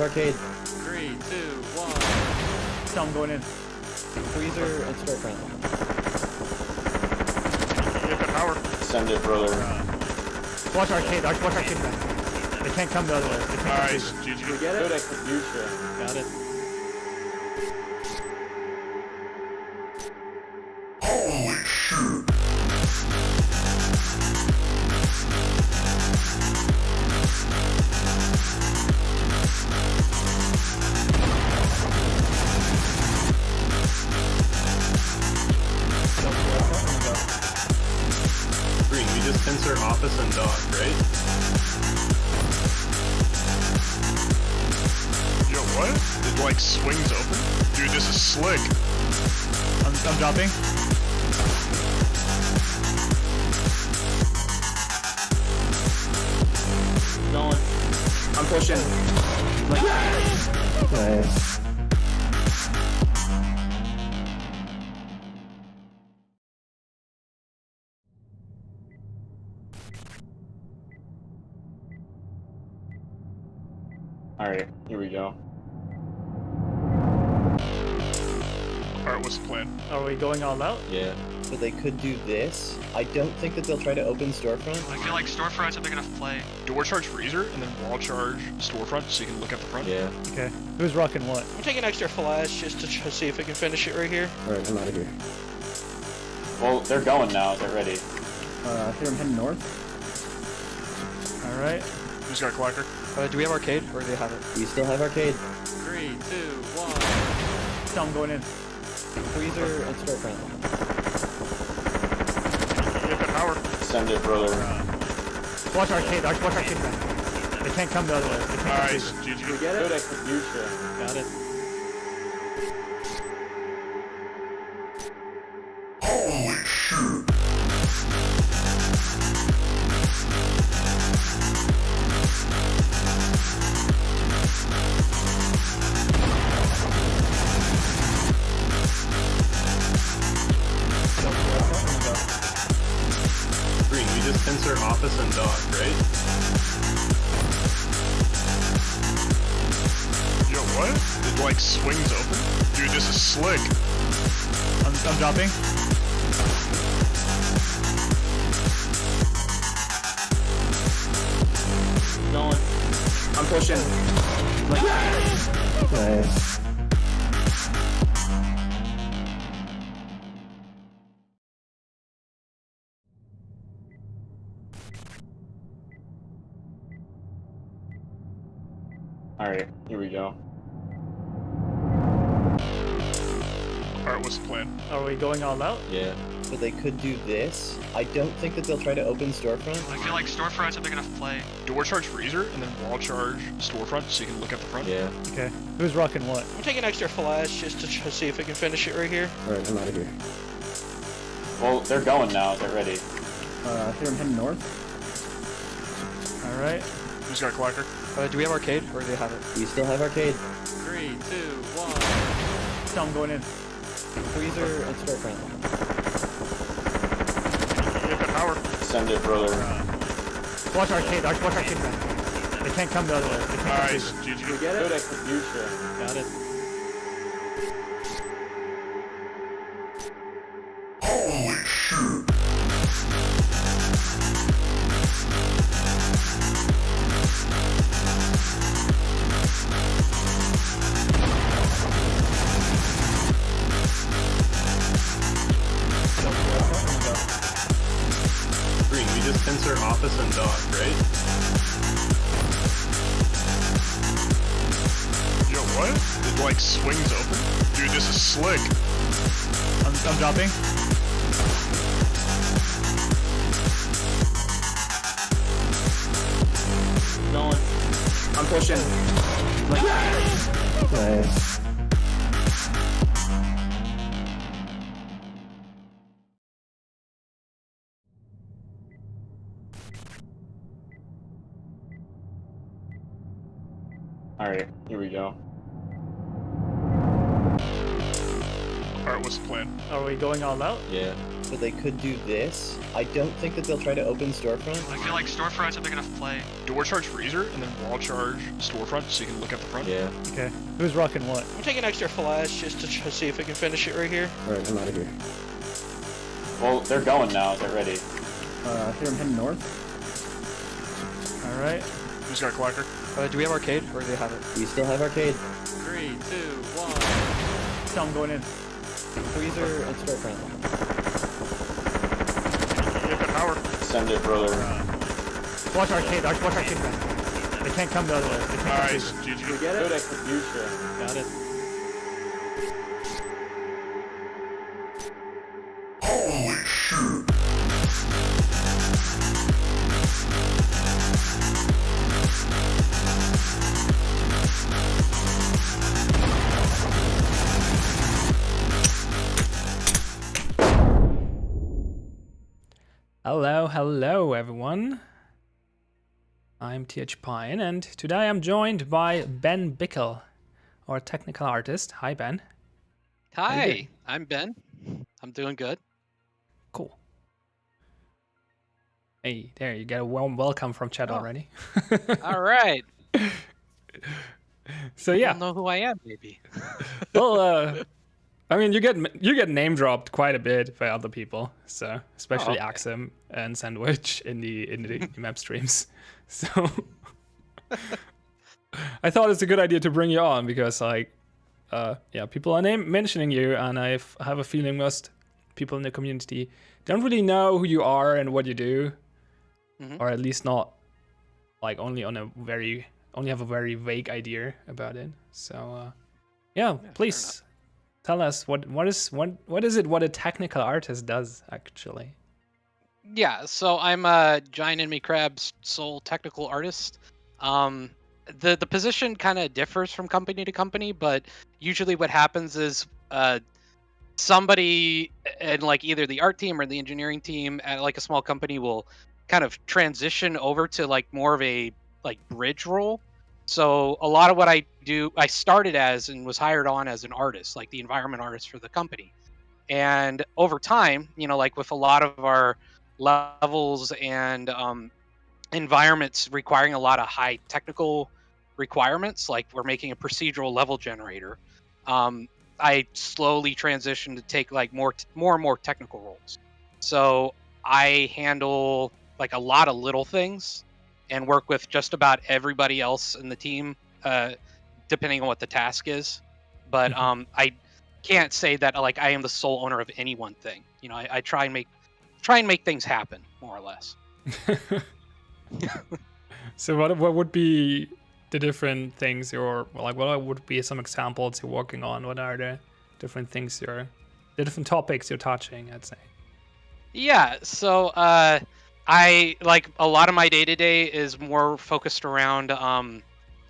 Arcade. 3, 2, 1. Tell him going in. Freezer and storefront. Get the power. Send it, brother. Watch arcade. Watch arcade back. They can't come the other way. They can't come Nice. through. GG. We get it? Good execution. Got it. Green, we just censor office and dog, right? Yo, what? It like swings open? Dude, this is slick. I'm dropping. Going. I'm pushing. Nice. Alright, here we go. Alright, what's the plan? Are we going all out? Yeah. So they could do this. I don't think that they'll try to open storefront. I feel like storefront's a big enough play. Door charge freezer, and then wall charge storefront so you can look at the front. Yeah. Okay. Who's rocking what? I'm taking extra flash just to try to see if we can finish it right here. Alright, I'm out of here. Well, they're going now. They're ready. Here I'm heading north. All right. Who's got clacker? Do we have arcade, or do they have it? We still have arcade. 3, 2, 1. Tell him going in. Freezer and storefront. Get the power. Send it, brother. Watch arcade. Watch arcade back. They can't come the other way. They can't come Nice. through. GG. We get it? Good execution. Got it. Green, we just censor office and dog, right? Yo, what? It like swings open? Dude, this is slick. I'm dropping. Going. I'm pushing. Nice. Alright, here we go. Alright, what's the plan? Are we going all out? Yeah. So they could do this. I don't think that they'll try to open storefront. I feel like storefront's a big enough play. Door charge freezer, and then wall charge storefront so you can look at the front. Yeah. Okay. Who's rocking what? I'm taking extra flash just to try to see if we can finish it right here. Alright, I'm out of here. Well, they're going now. They're ready. Here I'm heading north. All right. Who's got clacker? Do we have arcade, or do they have it? We still have arcade. 3, 2, 1. Tell him going in. Freezer and storefront. Get the power. Send it, brother. Watch arcade. Watch arcade back. They can't come the other way. They can't come Nice. through. GG. We get it? Good execution. Got it. Green, we just censor office and dog, right? Yo, what? It like swings open? Dude, this is slick. I'm dropping. Going. I'm pushing. Nice. Alright, here we go. Alright, what's the plan? Are we going all out? Yeah. So they could do this. I don't think that they'll try to open storefront. I feel like storefront's a big enough play. Door charge freezer, and then wall charge storefront, so you can look at the front. Yeah. Okay. Who's rocking what? I'm taking extra flash just to see if I can finish it right here. Alright, I'm out of here. Well, they're going now. They're ready. Here I'm heading north. All right. Who's got a clacker? Do we have arcade or do they have it? We still have arcade. 3, 2, 1. Tell him going in. Freezer and storefront. Get the power. Send it, brother. Watch arcade. Watch arcade, man. They can't come the other way. They can't come Nice, through. GG. Good execution. Got it. Hello everyone. I'm TH Pine, and today I'm joined by Ben Bickle, our technical artist. Hi Ben. you doing? Hi, I'm Ben. I'm doing good. Cool. Hey, there you get a warm welcome from chat Oh. already. All right. So You yeah, don't know who I am, maybe. well, I mean, you get name dropped quite a bit by other people, so especially okay. Axum and Sandwich in the map streams. So I thought it's a good idea to bring you on because, like, yeah, people are mentioning you, and I have a feeling most people in the community don't really know who you are and what you do, or at least not, like, only have a very vague idea about it. So yeah, please. Tell us what is it what a technical artist does actually? Yeah, so I'm a Giant Enemy Crab's sole technical artist. The position kind of differs from company to company, but usually what happens is somebody in like either the art team or the engineering team at like a small company will kind of transition over to like more of a like bridge role. So a lot of what I do, I started as and was hired on as an artist, like the environment artist for the company. And over time, you know, like with a lot of our levels and environments requiring a lot of high technical requirements, like we're making a procedural level generator, I slowly transitioned to take like more and more technical roles. So I handle like a lot of little things and work with just about everybody else in the team, depending on what the task is. But I can't say that like I am the sole owner of any one thing. You know, I try and make things happen, more or less. So what would be the different things what would be some examples you're working on? What are the different things the different topics you're touching, I'd say? Yeah, so I like a lot of my day-to-day is more focused around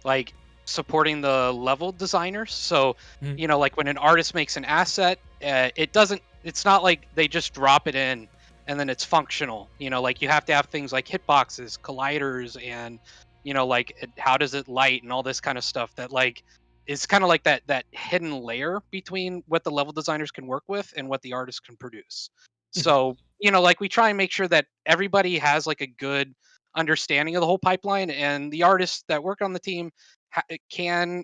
like supporting the level designers. So you know, like when an artist makes an asset, it's not like they just drop it in and then it's functional. You know, like you have to have things like hitboxes, colliders, and you know, like how does it light and all this kind of stuff that like is kind of like that hidden layer between what the level designers can work with and what the artists can produce. So, you know, like we try and make sure that everybody has like a good understanding of the whole pipeline, and the artists that work on the team can,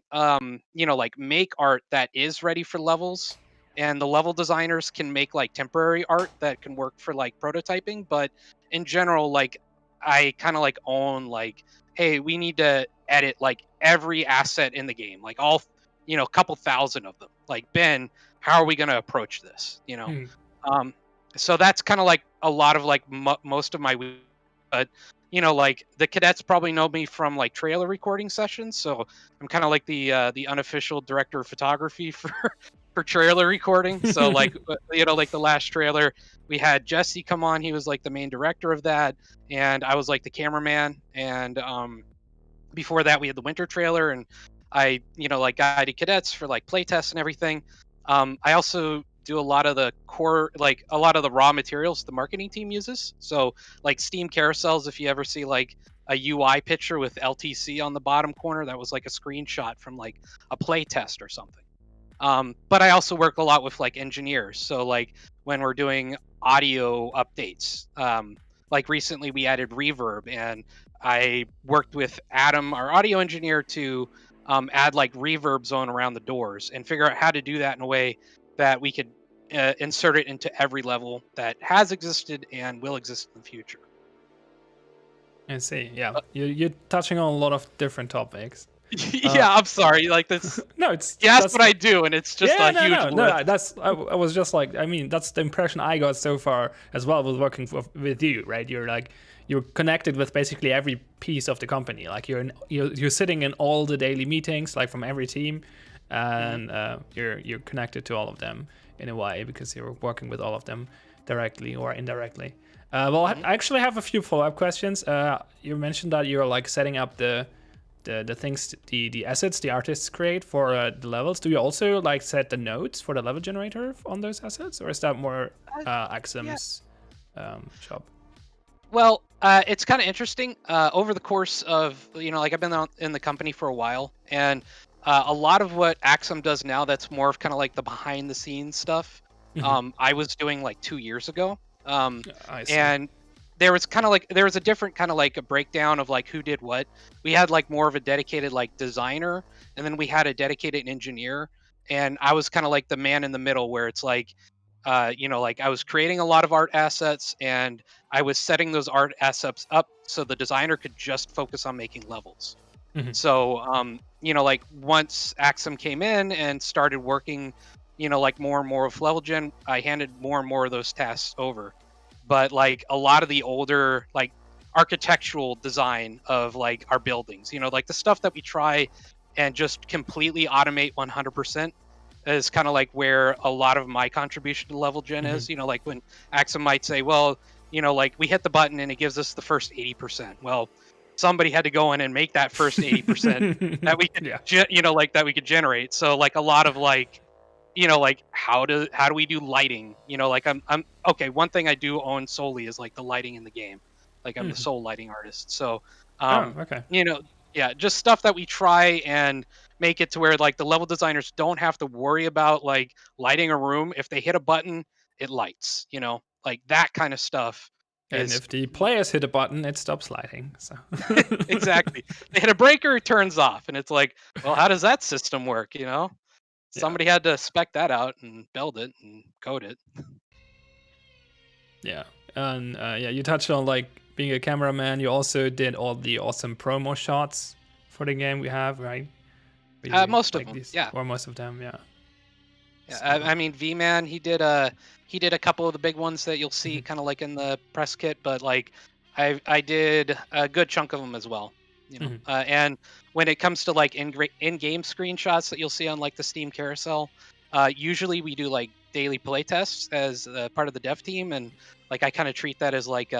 you know, like make art that is ready for levels, and the level designers can make like temporary art that can work for like prototyping. But in general, like I kind of like own like, hey, we need to edit like every asset in the game, like all, you know, a couple thousand of them. Like, Ben, how are we going to approach this? You know? So that's kind of like a lot of like most of my week. But you know, like the cadets probably know me from like trailer recording sessions, so I'm kind of like the unofficial director of photography for trailer recording. So like you know, like the last trailer we had Jesse come on, he was like the main director of that, and I was like the cameraman. And before that we had the winter trailer, and I, you know, like guided cadets for like playtests and everything. I also do a lot of the core, like a lot of the raw materials the marketing team uses. So like Steam carousels, if you ever see like a UI picture with LTC on the bottom corner, that was like a screenshot from like a play test or something. But I also work a lot with like engineers. So like when we're doing audio updates, like recently we added reverb, and I worked with Adam, our audio engineer, to add like reverb zone around the doors and figure out how to do that in a way that we could insert it into every level that has existed and will exist in the future. I see. Yeah, you're touching on a lot of different topics. Yeah, I'm sorry. Like this. No, it's Yeah, that's what I do, and it's just a huge list. No. That's I was just like, I mean, that's the impression I got so far as well with working with you, right? You're connected with basically every piece of the company. Like you're sitting in all the daily meetings, like from every team, and you're connected to all of them in a way because you're working with all of them directly or indirectly. Well, I actually have a few follow-up questions. You mentioned that you're like setting up the things, the assets the artists create for the levels. Do you also like set the nodes for the level generator on those assets, or is that more Axum's job? Well, it's kind of interesting. Over the course of, like I've been in the company for a while, and a lot of what Axum does now, that's more of kind of like the behind the scenes stuff. I was doing like 2 years ago. I see. And there was a different kind of like a breakdown of like who did what. We had like more of a dedicated like designer, and then we had a dedicated engineer, and I was kind of like the man in the middle where it's like, like I was creating a lot of art assets, and I was setting those art assets up so the designer could just focus on making levels. So, like once Axum came in and started working, like more and more of level gen, I handed more and more of those tasks over. But like a lot of the older like architectural design of like our buildings, like the stuff that we try and just completely automate 100% is kind of like where a lot of my contribution to level gen is. Like when Axum might say, well, like we hit the button and it gives us the first 80%. Well, somebody had to go in and make that first 80% that we could, that we could generate. So like a lot of like, like how do we do lighting? Like I'm okay. One thing I do own solely is like the lighting in the game. Like I'm the sole lighting artist. So, okay. Yeah, just stuff that we try and make it to where like the level designers don't have to worry about like lighting a room. If they hit a button, it lights. Like that kind of stuff. And if the players hit a button, it stops lighting. So exactly, they hit a breaker, it turns off, and it's like, well, how does that system work? Somebody had to spec that out and build it and code it. Yeah, and you touched on like being a cameraman. You also did all the awesome promo shots for the game we have, right? Most of them, or most of them, yeah. Yeah, so. I mean, V-Man, he did a couple of the big ones that you'll see kind of like in the press kit, but like I did a good chunk of them as well. And when it comes to like in-game screenshots that you'll see on like the Steam carousel, usually we do like daily play tests as part of the dev team, and like I kind of treat that as like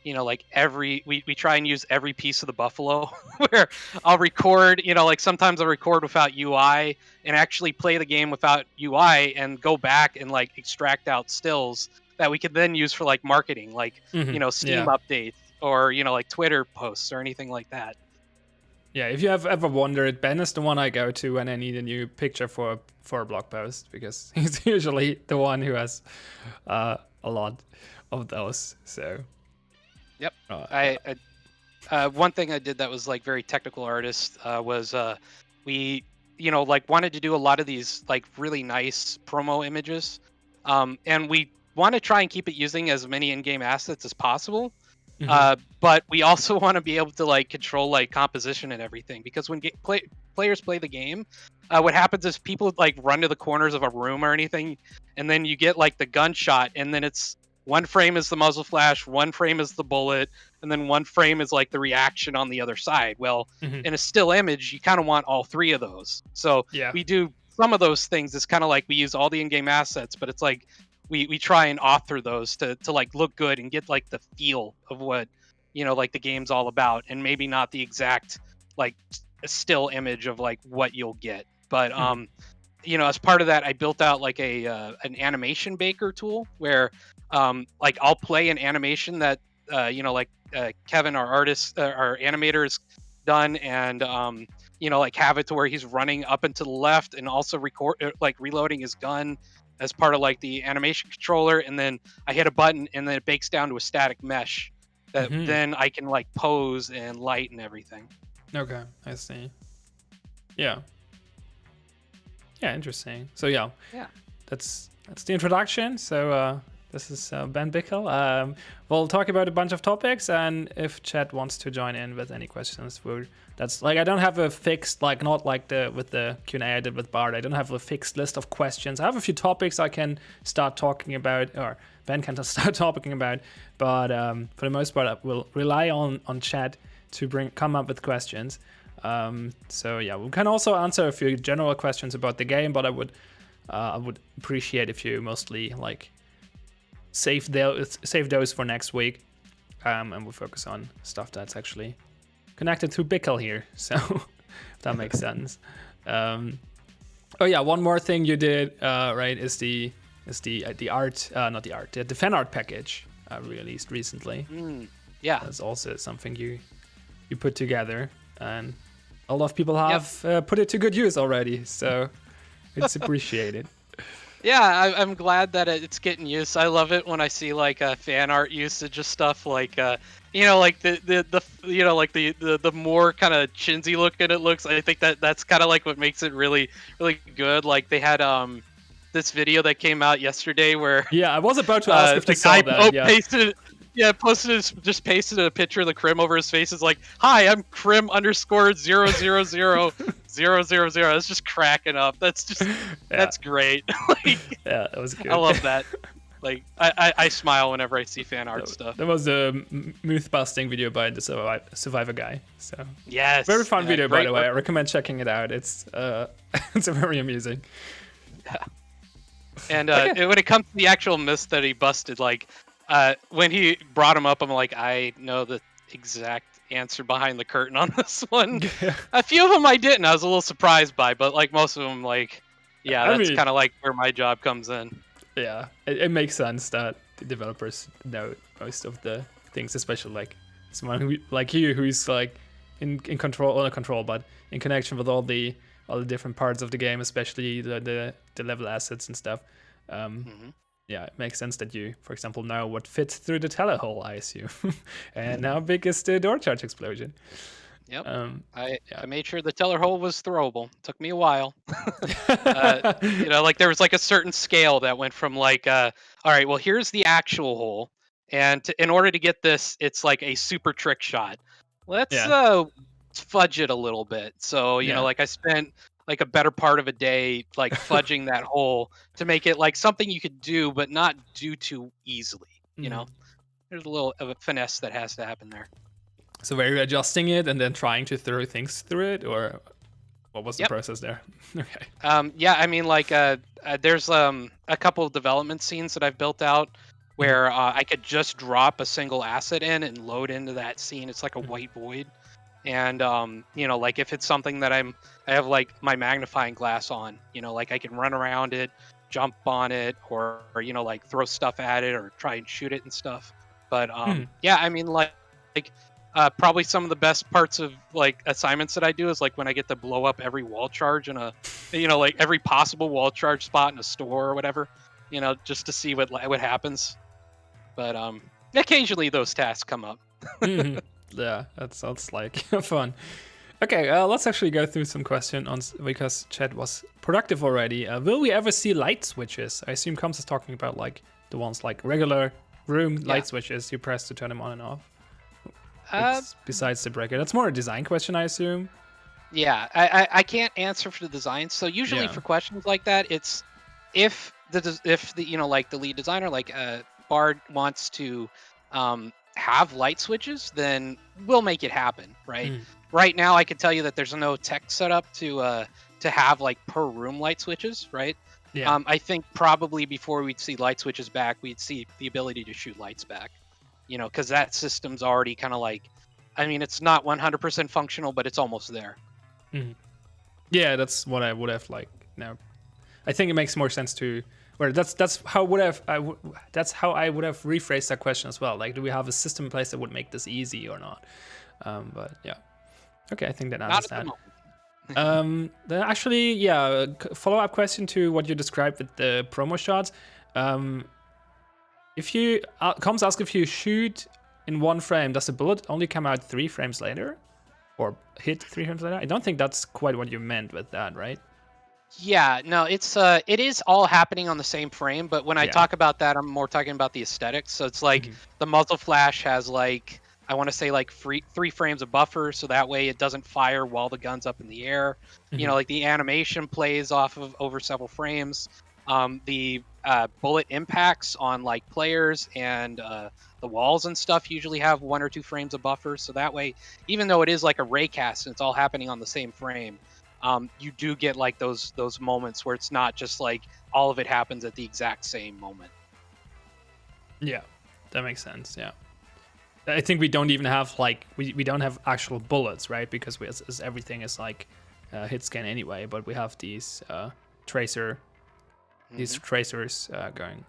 like we try and use every piece of the buffalo where I'll record, like sometimes I'll record without UI and actually play the game without UI and go back and like extract out stills that we could then use for like marketing, like Steam updates or like Twitter posts or anything like that. Yeah, if you have ever wondered, Ben is the one I go to when I need a new picture for a blog post, because he's usually the one who has a lot of those. So, yep. One thing I did that was like very technical artist was we like wanted to do a lot of these like really nice promo images, and we want to try and keep it using as many in-game assets as possible. But we also want to be able to like control like composition and everything, because when players play the game, what happens is people like run to the corners of a room or anything, and then you get like the gunshot, and then it's one frame is the muzzle flash, one frame is the bullet, and then one frame is like the reaction on the other side. Well, in a still image, you kind of want all three of those. So we do some of those things. It's kind of like we use all the in-game assets, but it's like we try and author those to like look good and get like the feel of what like the game's all about, and maybe not the exact like still image of like what you'll get. But as part of that, I built out like an animation baker tool where like I'll play an animation that Kevin, our artist, our animator, has done, and like have it to where he's running up and to the left and also like reloading his gun as part of like the animation controller, and then I hit a button and then it bakes down to a static mesh that then I can like pose and light and everything. Okay, I see. Yeah. Yeah, interesting. So yeah, that's the introduction. So this is Ben Bickle. We'll talk about a bunch of topics, and if chat wants to join in with any questions, that's like I don't have a fixed not like with the Q&A I did with Bart. I don't have a fixed list of questions. I have a few topics I can start talking about, or Ben can start talking about, but for the most part, I will rely on chat to come up with questions. So yeah, we can also answer a few general questions about the game, but I would appreciate if you mostly like save those for next week, and we'll focus on stuff that's actually connected to Bickle here. So if that makes sense. Oh yeah, one more thing you did right is the fan art package released recently. Yeah, that's also something you put together, and a lot of people have put it to good use already, so it's appreciated. Yeah, I'm glad that it's getting used. I love it when I see like fan art usage of stuff like like the more kind of chinsy looking it looks. I think that's kind of like what makes it really really good. Like they had this video that came out yesterday where I was about to ask if you saw that. Pasted a picture of the Crim over his face. Is like, hi, I'm Crim _0000000. It's just cracking up. That's great. Like, yeah, that was good. I love that. Like, I smile whenever I see fan art stuff. That was a myth busting video by the Survivor guy. So yes, very fun video, by the way. I recommend checking it out. It's it's very amusing. Yeah. And when it comes to the actual myths that he busted, like. When he brought him up, I'm like, I know the exact answer behind the curtain on this one. Yeah. A few of them I didn't. I was a little surprised by, but like most of them, like, that's kind of like where my job comes in. Yeah, it makes sense that the developers know most of the things, especially like someone who like you, who's like in control, or not control, but in connection with all the different parts of the game, especially the level assets and stuff. Yeah, it makes sense that you, for example, know what fits through the teller hole, I assume. And how big is the door charge explosion? Yep. I made sure the teller hole was throwable. Took me a while. Like there was like a certain scale that went from like, all right, well, here's the actual hole. And in order to get this, it's like a super trick shot. Let's fudge it a little bit. So, like I spent like a better part of a day like fudging that hole to make it like something you could do but not do too easily. There's a little of a finesse that has to happen there. So were you adjusting it and then trying to throw things through it, or what was the process there? Okay. I mean, like there's a couple of development scenes that I've built out where I could just drop a single asset in and load into that scene. It's like a white void. And like if it's something that I have like my magnifying glass on, like I can run around it, jump on it, or like throw stuff at it or try and shoot it and stuff. But I mean like probably some of the best parts of like assignments that I do is like when I get to blow up every wall charge in a like every possible wall charge spot in a store or whatever, just to see what happens. But occasionally those tasks come up. Yeah, that sounds like fun. Okay, let's actually go through some questions because chat was productive already. Will we ever see light switches? I assume Combs is talking about like the ones like regular room light switches you press to turn them on and off. Besides the breaker, that's more a design question, I assume. Yeah, I can't answer for the design. So usually for questions like that, it's if the like the lead designer like Bard wants to have light switches, then we'll make it happen, right? Right now I can tell you that there's no tech setup to have like per room light switches, right? I think probably before we'd see light switches back, we'd see the ability to shoot lights back, because that system's already kind of like, I mean, it's not 100% functional, but it's almost there. Yeah, that's what I would have like. Now I think it makes more sense to that's how I would have rephrased that question as well. Like, do we have a system in place that would make this easy or not? But yeah, okay, I think that answers that. Then actually, yeah, follow-up question to what you described with the promo shots. If you Combs ask if you shoot in 1 frame, does the bullet only come out 3 frames later, or hit 3 frames later? I don't think that's quite what you meant with that, right? Yeah, no, it is all happening on the same frame, but when I talk about that, I'm more talking about the aesthetics. So it's like the muzzle flash has like, I want to say like 3 frames of buffer, so that way it doesn't fire while the gun's up in the air. You know, like the animation plays off of over several frames. The bullet impacts on like players and the walls and stuff usually have 1 or 2 frames of buffer, so that way, even though it is like a raycast and it's all happening on the same frame, you do get like those moments where it's not just like all of it happens at the exact same moment. Yeah, that makes sense. Yeah, I think we don't even have like we don't have actual bullets, right? Because as everything is like hit scan anyway, but we have these tracers going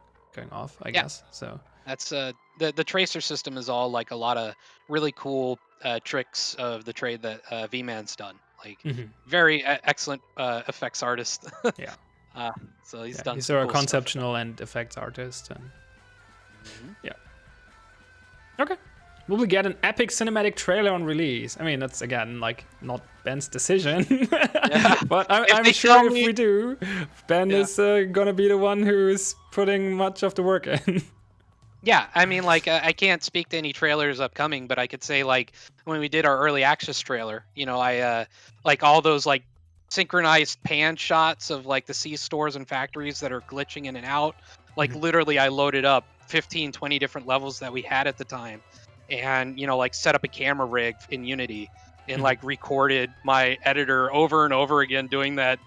off, I guess. So that's the tracer system is all like a lot of really cool tricks of the trade that V-Man's done. Like very excellent effects artist. Yeah. So he's done. He's some a cool stuff. conceptual and effects artist, and yeah. Okay. Will we get an epic cinematic trailer on release? I mean, that's again like not Ben's decision, but I'm sure if we do, Ben is gonna be the one who's putting much of the work in. Yeah, I mean, like, I can't speak to any trailers upcoming, but I could say, like, when we did our early access trailer, you know, I, like, all those, like, synchronized pan shots of, like, the C-stores and factories that are glitching in and out. Like, literally, I loaded up 15, 20 different levels that we had at the time and, you know, like, set up a camera rig in Unity and, like, recorded my editor over and over again doing that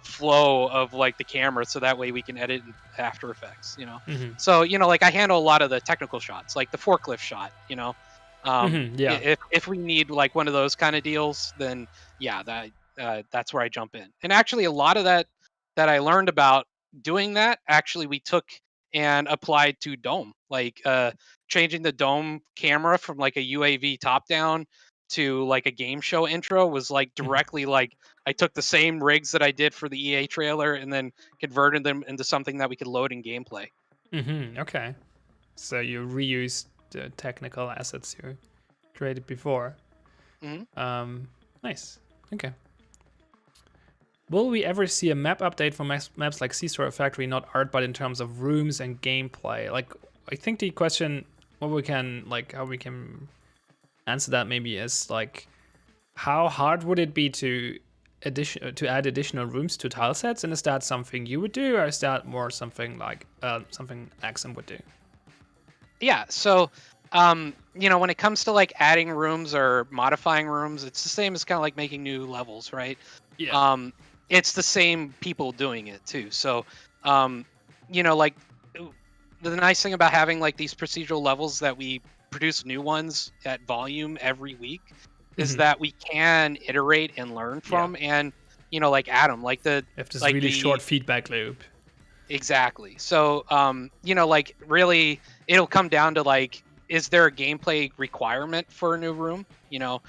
flow of like the camera, so that way we can edit in After Effects, you know. So, you know, like I handle a lot of the technical shots, like the forklift shot, you know. If we need like one of those kind of deals, then yeah, that's where I jump in. And actually a lot of that I learned about doing that, actually we took and applied to Dome, like changing the Dome camera from like a UAV top down to like a game show intro was like directly like I took the same rigs that I did for the EA trailer and then converted them into something that we could load in gameplay. Okay. So you reused the technical assets you created before. Nice. Okay. Will we ever see a map update for maps like C-Store or Factory, not art, but in terms of rooms and gameplay? Like, I think the question, how we can answer that maybe is like, how hard would it be to add additional rooms to tile sets, and is that something you would do, or is that more something like something Axum would do? Yeah, so you know, when it comes to like adding rooms or modifying rooms, it's the same as kind of like making new levels, right? Yeah. It's the same people doing it too. So you know, like the nice thing about having like these procedural levels that we produce new ones at volume every week is that we can iterate and learn from, and you know, like Adam, like if this really short feedback loop. Exactly. So you know, like really it'll come down to like, is there a gameplay requirement for a new room? You know,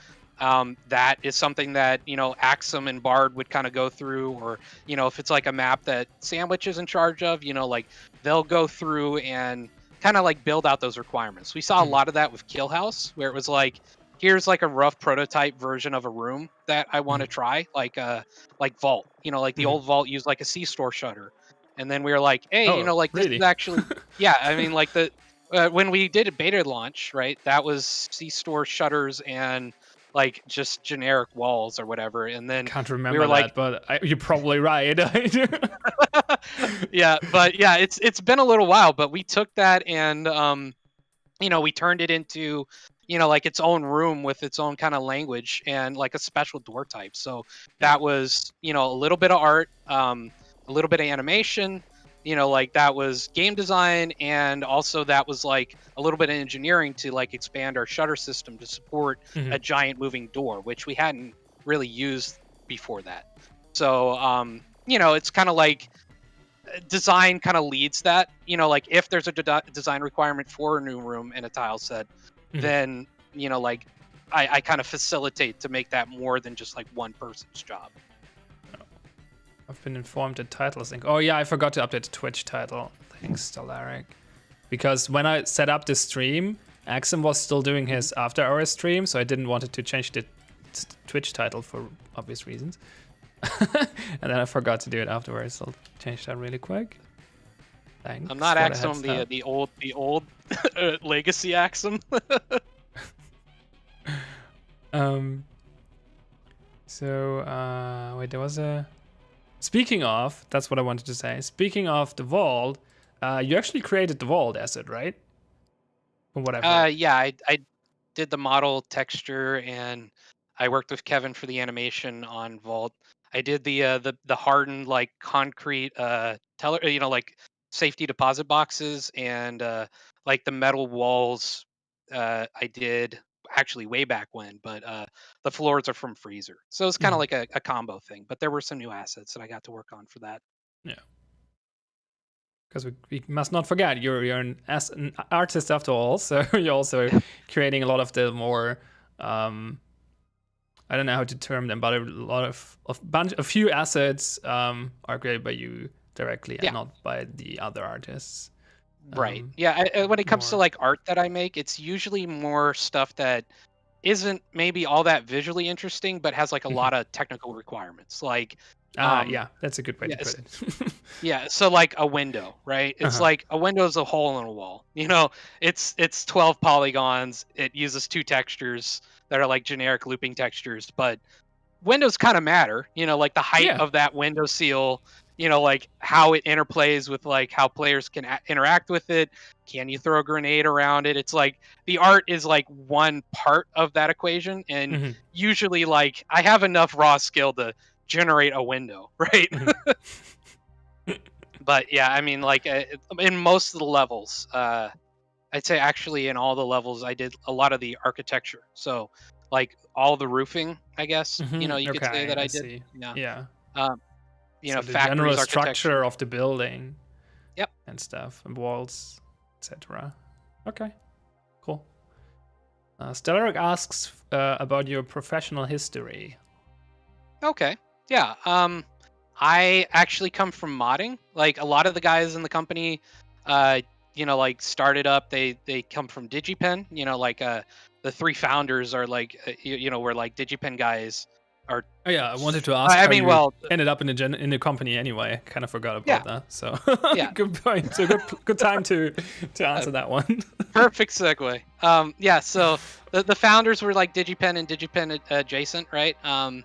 that is something that, you know, Axum and Bard would kind of go through, or, you know, if it's like a map that Sandwich is in charge of, you know, like they'll go through and kind of like build out those requirements. We saw a lot of that with Kill House, where it was like, here's like a rough prototype version of a room that I want to try, like Vault, you know, like the old Vault used like a C-store shutter. And then we were like, hey, you know, like this is actually, yeah, I mean, like when we did a beta launch, right, that was C-store shutters and like just generic walls or whatever. And then can't remember we were that, but you're probably right. Yeah, but yeah, it's been a little while, but we took that and you know, we turned it into, you know, like its own room with its own kind of language and like a special door type. So that was, you know, a little bit of art, a little bit of animation, you know, like that was game design, and also that was like a little bit of engineering to like expand our shutter system to support a giant moving door, which we hadn't really used before that. So you know, it's kind of like design kind of leads that, you know, like if there's a design requirement for a new room in a tile set, then, you know, like I kind of facilitate to make that more than just like one person's job. I've been informed that title sync. Oh yeah, I forgot to update the Twitch title. Thanks, Stellaric. Because when I set up the stream, Axum was still doing his after hours stream, so I didn't want it to change the Twitch title for obvious reasons. And then I forgot to do it afterwards. So I'll change that really quick. Thanks. I'm not for Axum, heads up. the old legacy Axum. So wait, there was a. Speaking of, that's what I wanted to say. Speaking of the vault, you actually created the vault asset, right? From what I've heard. Yeah, I did the model texture, and I worked with Kevin for the animation on Vault. I did the hardened like concrete teller, like safety deposit boxes, and like the metal walls. I did actually way back when, but the floors are from Freezer, so it's kind of like a combo thing. But there were some new assets that I got to work on for that. Yeah. Because we must not forget, you're an artist after all, so you're also creating a lot of the more, I don't know how to term them, but a lot of a few assets are created by you directly and not by the other artists. Right. Yeah. When it comes to like art that I make, it's usually more stuff that isn't maybe all that visually interesting, but has like a lot of technical requirements. Like, yeah, that's a good way to put it. yeah. So like a window, right? It's like a window is a hole in a wall. It's 12 polygons. It uses 2 textures that are like generic looping textures, but windows kind of matter. Like the height of that window seal. Like how it interplays with like how players can interact with it. Can you throw a grenade around it? It's like the art is like one part of that equation. And usually like I have enough raw skill to generate a window, right? But yeah, I mean like in most of the levels, I'd say actually in all the levels I did a lot of the architecture. So like all the roofing, I guess, you could say that I did. See. Yeah. So the factories, general architecture. structure of the building. Yep. And stuff, and walls, etc. Okay, cool. Stellaric asks about your professional history. Okay. Yeah. I actually come from modding. Like a lot of the guys in the company, like started up. They come from DigiPen. Like the 3 founders are like, were like DigiPen guys. Or oh yeah, I wanted to ask. Ended up in the company anyway. I kind of forgot about that. So good point. So good time to answer that one. Perfect segue. So the founders were like DigiPen and DigiPen adjacent, right? Like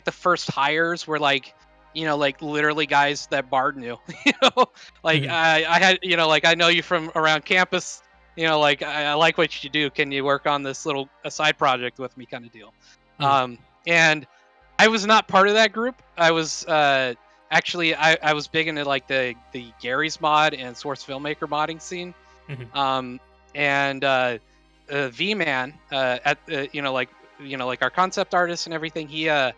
the first hires were like, like literally guys that Bard knew. Like I had, like I know you from around campus. Like I like what you do. Can you work on this little side project with me, kind of deal? And I was not part of that group. I was actually I was big into like the Gary's mod and Source Filmmaker modding scene. And V-Man at like our concept artist and everything. He had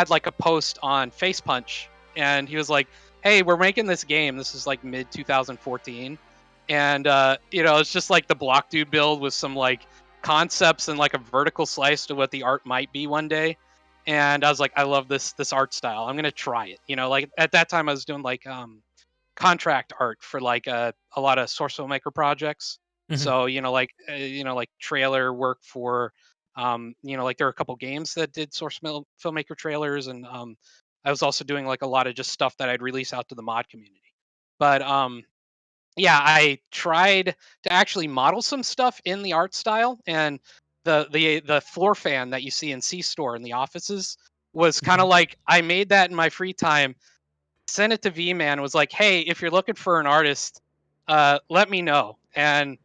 like a post on Face Punch, and he was like, "Hey, we're making this game. This is like mid 2014." And it's just like the Block Dude build with some like concepts and like a vertical slice to what the art might be one day. And I was like, I love this art style. I'm gonna try it. Like at that time I was doing like contract art for like a lot of Source Filmmaker projects. So like trailer work for like there were a couple games that did Source Filmmaker trailers, and I was also doing like a lot of just stuff that I'd release out to the mod community. But yeah, I tried to actually model some stuff in the art style, and the floor fan that you see in C-Store in the offices was kind of like, I made that in my free time, sent it to V-Man, was like, hey, if you're looking for an artist, let me know. And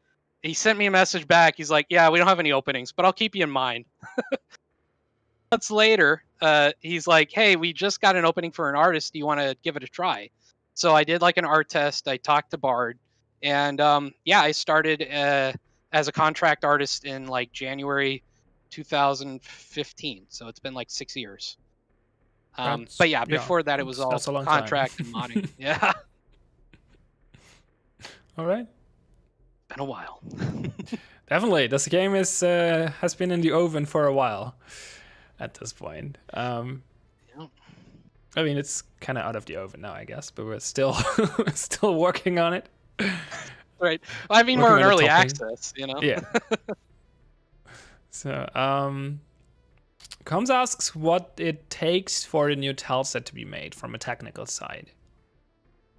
he sent me a message back. He's like, yeah, we don't have any openings, but I'll keep you in mind. Months later, he's like, hey, we just got an opening for an artist. Do you want to give it a try? So I did like an art test. I talked to Bard, and I started as a contract artist in like January 2015. So it's been like 6 years. But yeah, before that it was all contract and modding. Yeah. All right. been a while. Definitely, this game is has been in the oven for a while at this point. I mean, it's kind of out of the oven now, I guess, but we're still still working on it. Right. I mean, Working we're in on the early topping. access, you know? Yeah. So, Combs asks what it takes for the new tile set to be made from a technical side.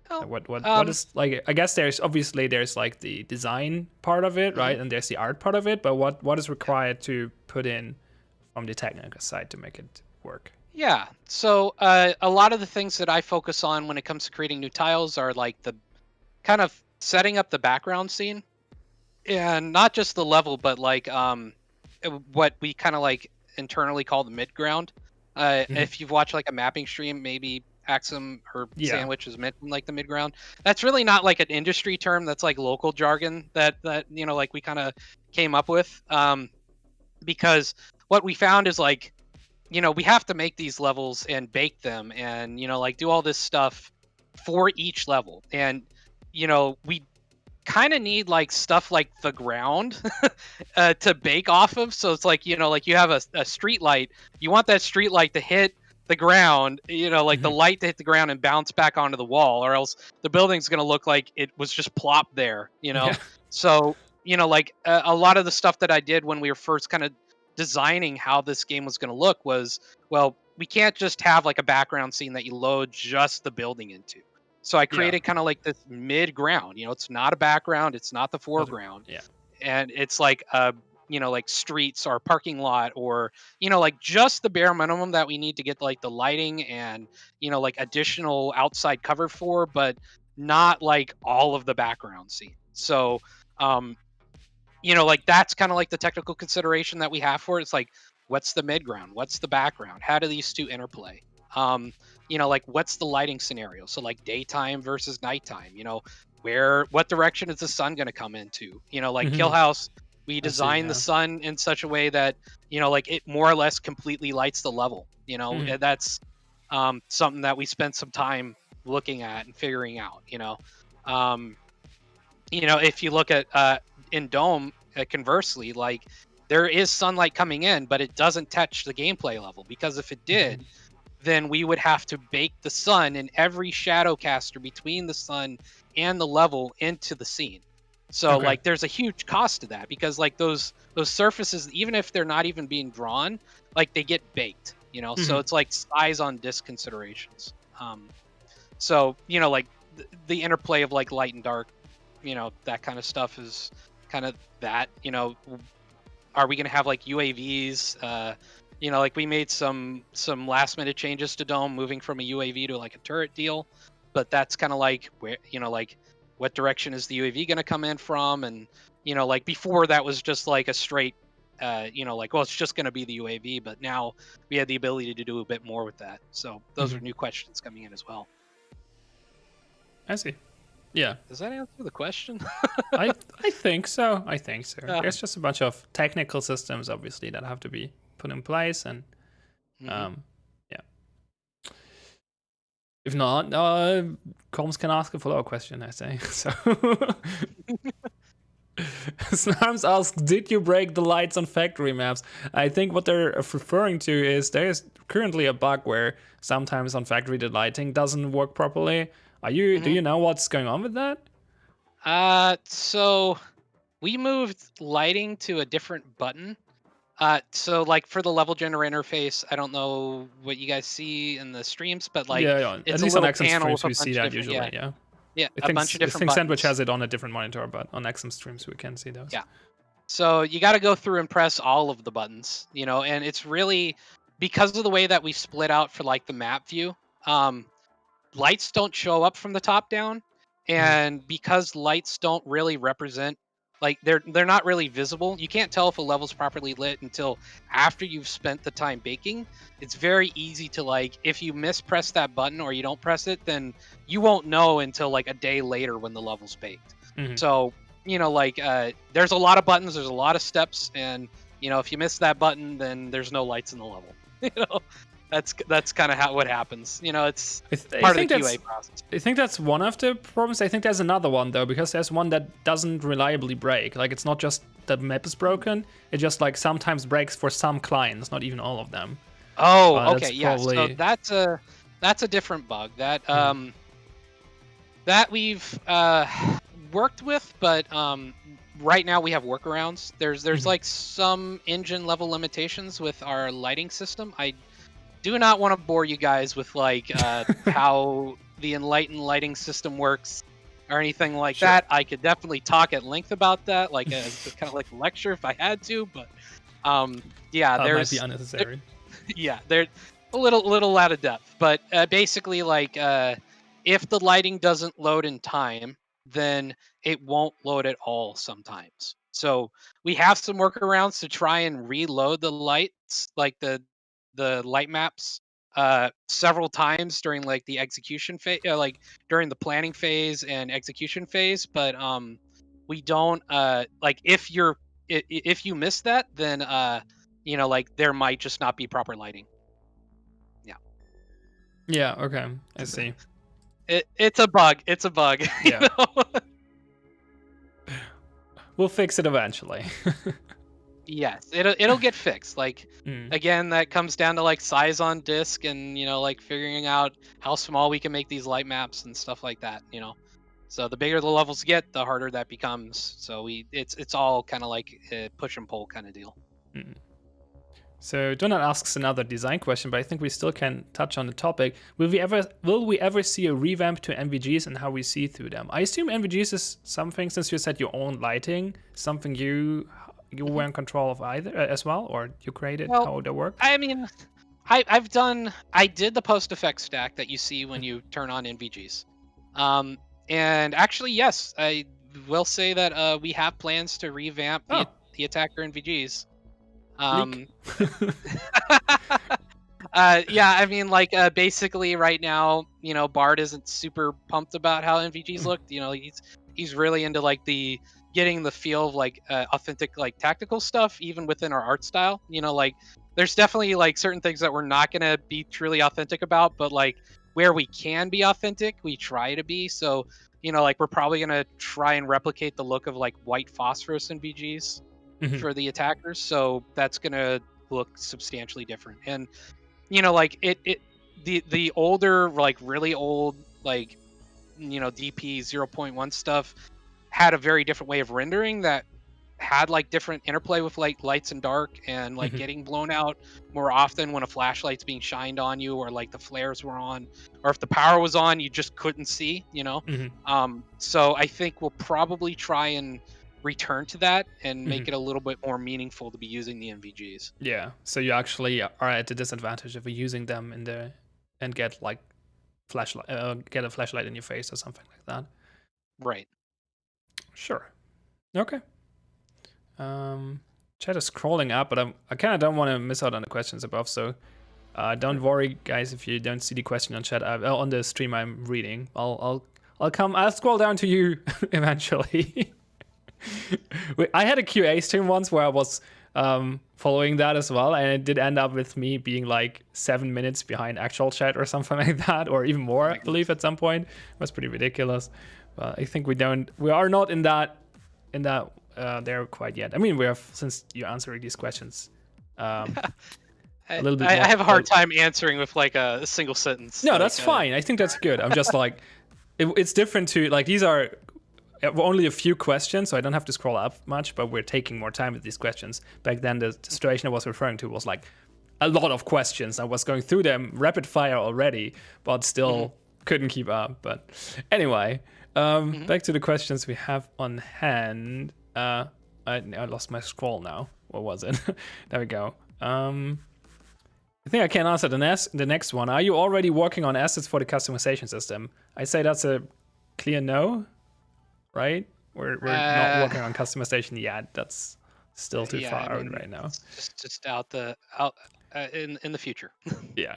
Oh, What is like? I guess there's like the design part of it, right? And there's the art part of it. But what is required to put in from the technical side to make it work? Yeah. So a lot of the things that I focus on when it comes to creating new tiles are like the kind of setting up the background scene, and not just the level, but like what we kind of like internally call the mid ground. If you've watched like a mapping stream, maybe Axum or Sandwich is mentioned like the mid ground. That's really not like an industry term. That's like local jargon that you know, like we kind of came up with, because what we found is like, you know, we have to make these levels and bake them and, you know, like do all this stuff for each level. And, you know, we kind of need like stuff like the ground to bake off of. So it's like, you know, like you have a street light, you want that street light to hit the ground, you know, like the light to hit the ground and bounce back onto the wall, or else the building's going to look like it was just plopped there, you know? Yeah. So, you know, like a lot of the stuff that I did when we were first kind of designing how this game was going to look was, well, we can't just have like a background scene that you load just the building into. So I created kind of like this mid ground, you know, it's not a background, it's not the foreground. Yeah. And it's like you know, like streets or parking lot, or, you know, like just the bare minimum that we need to get like the lighting and, you know, like additional outside cover for, but not like all of the background scene. So you know, like that's kind of like the technical consideration that we have for it. It's like, what's the mid ground? What's the background? How do these two interplay? You know, like what's the lighting scenario? So like daytime versus nighttime, you know, what direction is the sun going to come into? You know, like Kill House, we designed the sun in such a way that, you know, like it more or less completely lights the level, you know, and that's something that we spent some time looking at and figuring out, you know. You know, if you look at in Dome, conversely, like there is sunlight coming in, but it doesn't touch the gameplay level, because if it did, then we would have to bake the sun and every shadow caster between the sun and the level into the scene. So like there's a huge cost to that, because like those surfaces, even if they're not even being drawn, like they get baked, you know. So it's like size on disc considerations. So, you know, like the interplay of like light and dark, you know, that kind of stuff is kind of that, you know. Are we going to have like UAVs? You know, like we made some last minute changes to Dome, moving from a UAV to like a turret deal, but that's kind of like where, you know, like what direction is the UAV going to come in from? And, you know, like before that was just like a straight, you know, like, well, it's just going to be the UAV, but now we had the ability to do a bit more with that. So those are new questions coming in as well. I see. Yeah. Does that answer the question? I think so. There's just a bunch of technical systems, obviously, that have to be put in place, and yeah. If not, Combs can ask a follow-up question, I say. So Snarms asks, did you break the lights on factory maps? I think what they're referring to is there's currently a bug where sometimes on factory the lighting doesn't work properly. Do you know what's going on with that? So we moved lighting to a different button. So like for the level generator interface, I don't know what you guys see in the streams, but like it's at least on XM streams we see that usually. Yeah, a bunch of different. I think Sandwich buttons. has it on a different monitor, but on XM streams we can see those. Yeah. So you got to go through and press all of the buttons, you know, and it's really because of the way that we split out for like the map view. Lights don't show up from the top down, and because lights don't really represent, like they're not really visible. You can't tell if a level's properly lit until after you've spent the time baking. It's very easy to, like, if you mispress that button or you don't press it, then you won't know until like a day later when the level's baked. So, you know, like there's a lot of buttons, there's a lot of steps, and, you know, if you miss that button, then there's no lights in the level. You know. that's kind of how what happens. You know, it's I part of think the that's- QA process. I think that's one of the problems. I think there's another one though, because there's one that doesn't reliably break. Like it's not just that the map is broken; it just like sometimes breaks for some clients, not even all of them. Oh, that's okay, yeah. So probably- that's a different bug that that we've worked with, but right now we have workarounds. There's like some engine level limitations with our lighting system. I do not want to bore you guys with like how the Enlighten lighting system works or anything like that. I could definitely talk at length about that, like as kind of like a lecture if I had to. But yeah, That there's might be unnecessary. yeah, they're a little out of depth. But basically, like if the lighting doesn't load in time, then it won't load at all sometimes. So we have some workarounds to try and reload the lights, like the light maps, several times during like the execution phase, like during the planning phase and execution phase. But we don't like if you miss that, then you know, like there might just not be proper lighting. Yeah. Okay. I see. It's a bug. It's a bug. you Yeah. know? We'll fix it eventually. Yes, it'll get fixed. Like Mm. again, that comes down to like size on disk and you know like figuring out how small we can make these light maps and stuff like that. You know, so the bigger the levels get, the harder that becomes. So it's all kind of like a push and pull kind of deal. Mm. So Donald asks another design question, but I think we still can touch on the topic. Will we ever see a revamp to NVGs and how we see through them? I assume NVGs is something, since you said your own lighting, something you were in control of either as well, or you created how they work. I mean, I did the post effect stack that you see when you turn on NVGs, and actually yes, I will say that we have plans to revamp the attacker NVGs. Yeah, I mean, like basically right now, you know, Bard isn't super pumped about how NVGs look. You know, he's really into like getting the feel of like authentic like tactical stuff, even within our art style. You know, like there's definitely like certain things that we're not gonna be truly authentic about, but like where we can be authentic, we try to be. So, you know, like we're probably gonna try and replicate the look of like white phosphorus NVGs for the attackers. So that's gonna look substantially different. And you know, like the older, like really old, like you know, DP 0.1 stuff had a very different way of rendering that had like different interplay with like lights and dark and like getting blown out more often when a flashlight's being shined on you or like the flares were on, or if the power was on you just couldn't see, you know. So I think we'll probably try and return to that and make it a little bit more meaningful to be using the NVGs. Yeah, so you actually are at the disadvantage of using them in the and get like get a flashlight in your face or something like that. Right. Sure. Okay. Chat is scrolling up, but I kind of don't want to miss out on the questions above. So don't worry, guys, if you don't see the question on chat on the stream I'm reading. I'll scroll down to you eventually. I had a QA stream once where I was following that as well, and it did end up with me being like 7 minutes behind actual chat or something like that, or even more, I believe at some point. It was pretty ridiculous. But I think we are not in that there quite yet. I mean, we have, since you're answering these questions, a little bit. I have a hard time answering with like a single sentence. No, like, that's fine. I think that's good. I'm just like, it's different to like these are only a few questions, so I don't have to scroll up much, but we're taking more time with these questions. Back then, the situation I was referring to was like a lot of questions. I was going through them rapid fire already, but still couldn't keep up. But anyway, back to the questions we have on hand. I lost my scroll now. What was it? There we go. I think I can answer the next one. Are you already working on assets for the customization system? I say that's a clear no. Right? We're not working on customization yet. That's still too far out right now. Just in the future. Yeah,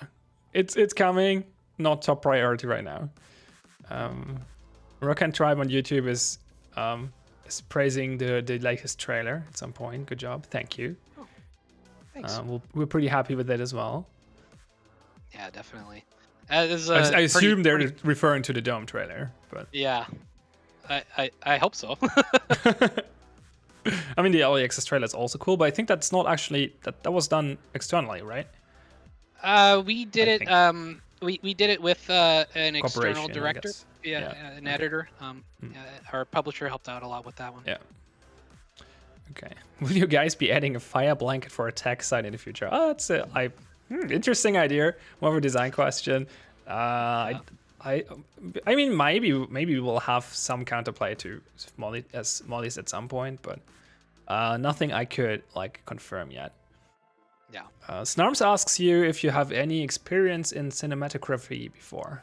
it's coming. Not top priority right now. Rock and Tribe on YouTube is praising the latest trailer at some point. Good job, thank you. Thanks. We're pretty happy with it as well. Yeah, definitely. That is, I pretty- assume they're pretty- referring to the Dome trailer, but Yeah, I hope so. I mean the early access trailer is also cool, but I think that's not actually that was done externally, right? We did I it. think. We did it with an external Corporation, I director. guess. Yeah, Yeah, an okay. editor. Our publisher helped out a lot with that one. Yeah. Okay. Will you guys be adding a fire blanket for a tech site in the future? Oh, that's interesting idea. More of a design question. I mean, maybe we'll have some counterplay to Molly's at some point, but nothing I could like confirm yet. Yeah. Snarms asks you if you have any experience in cinematography before.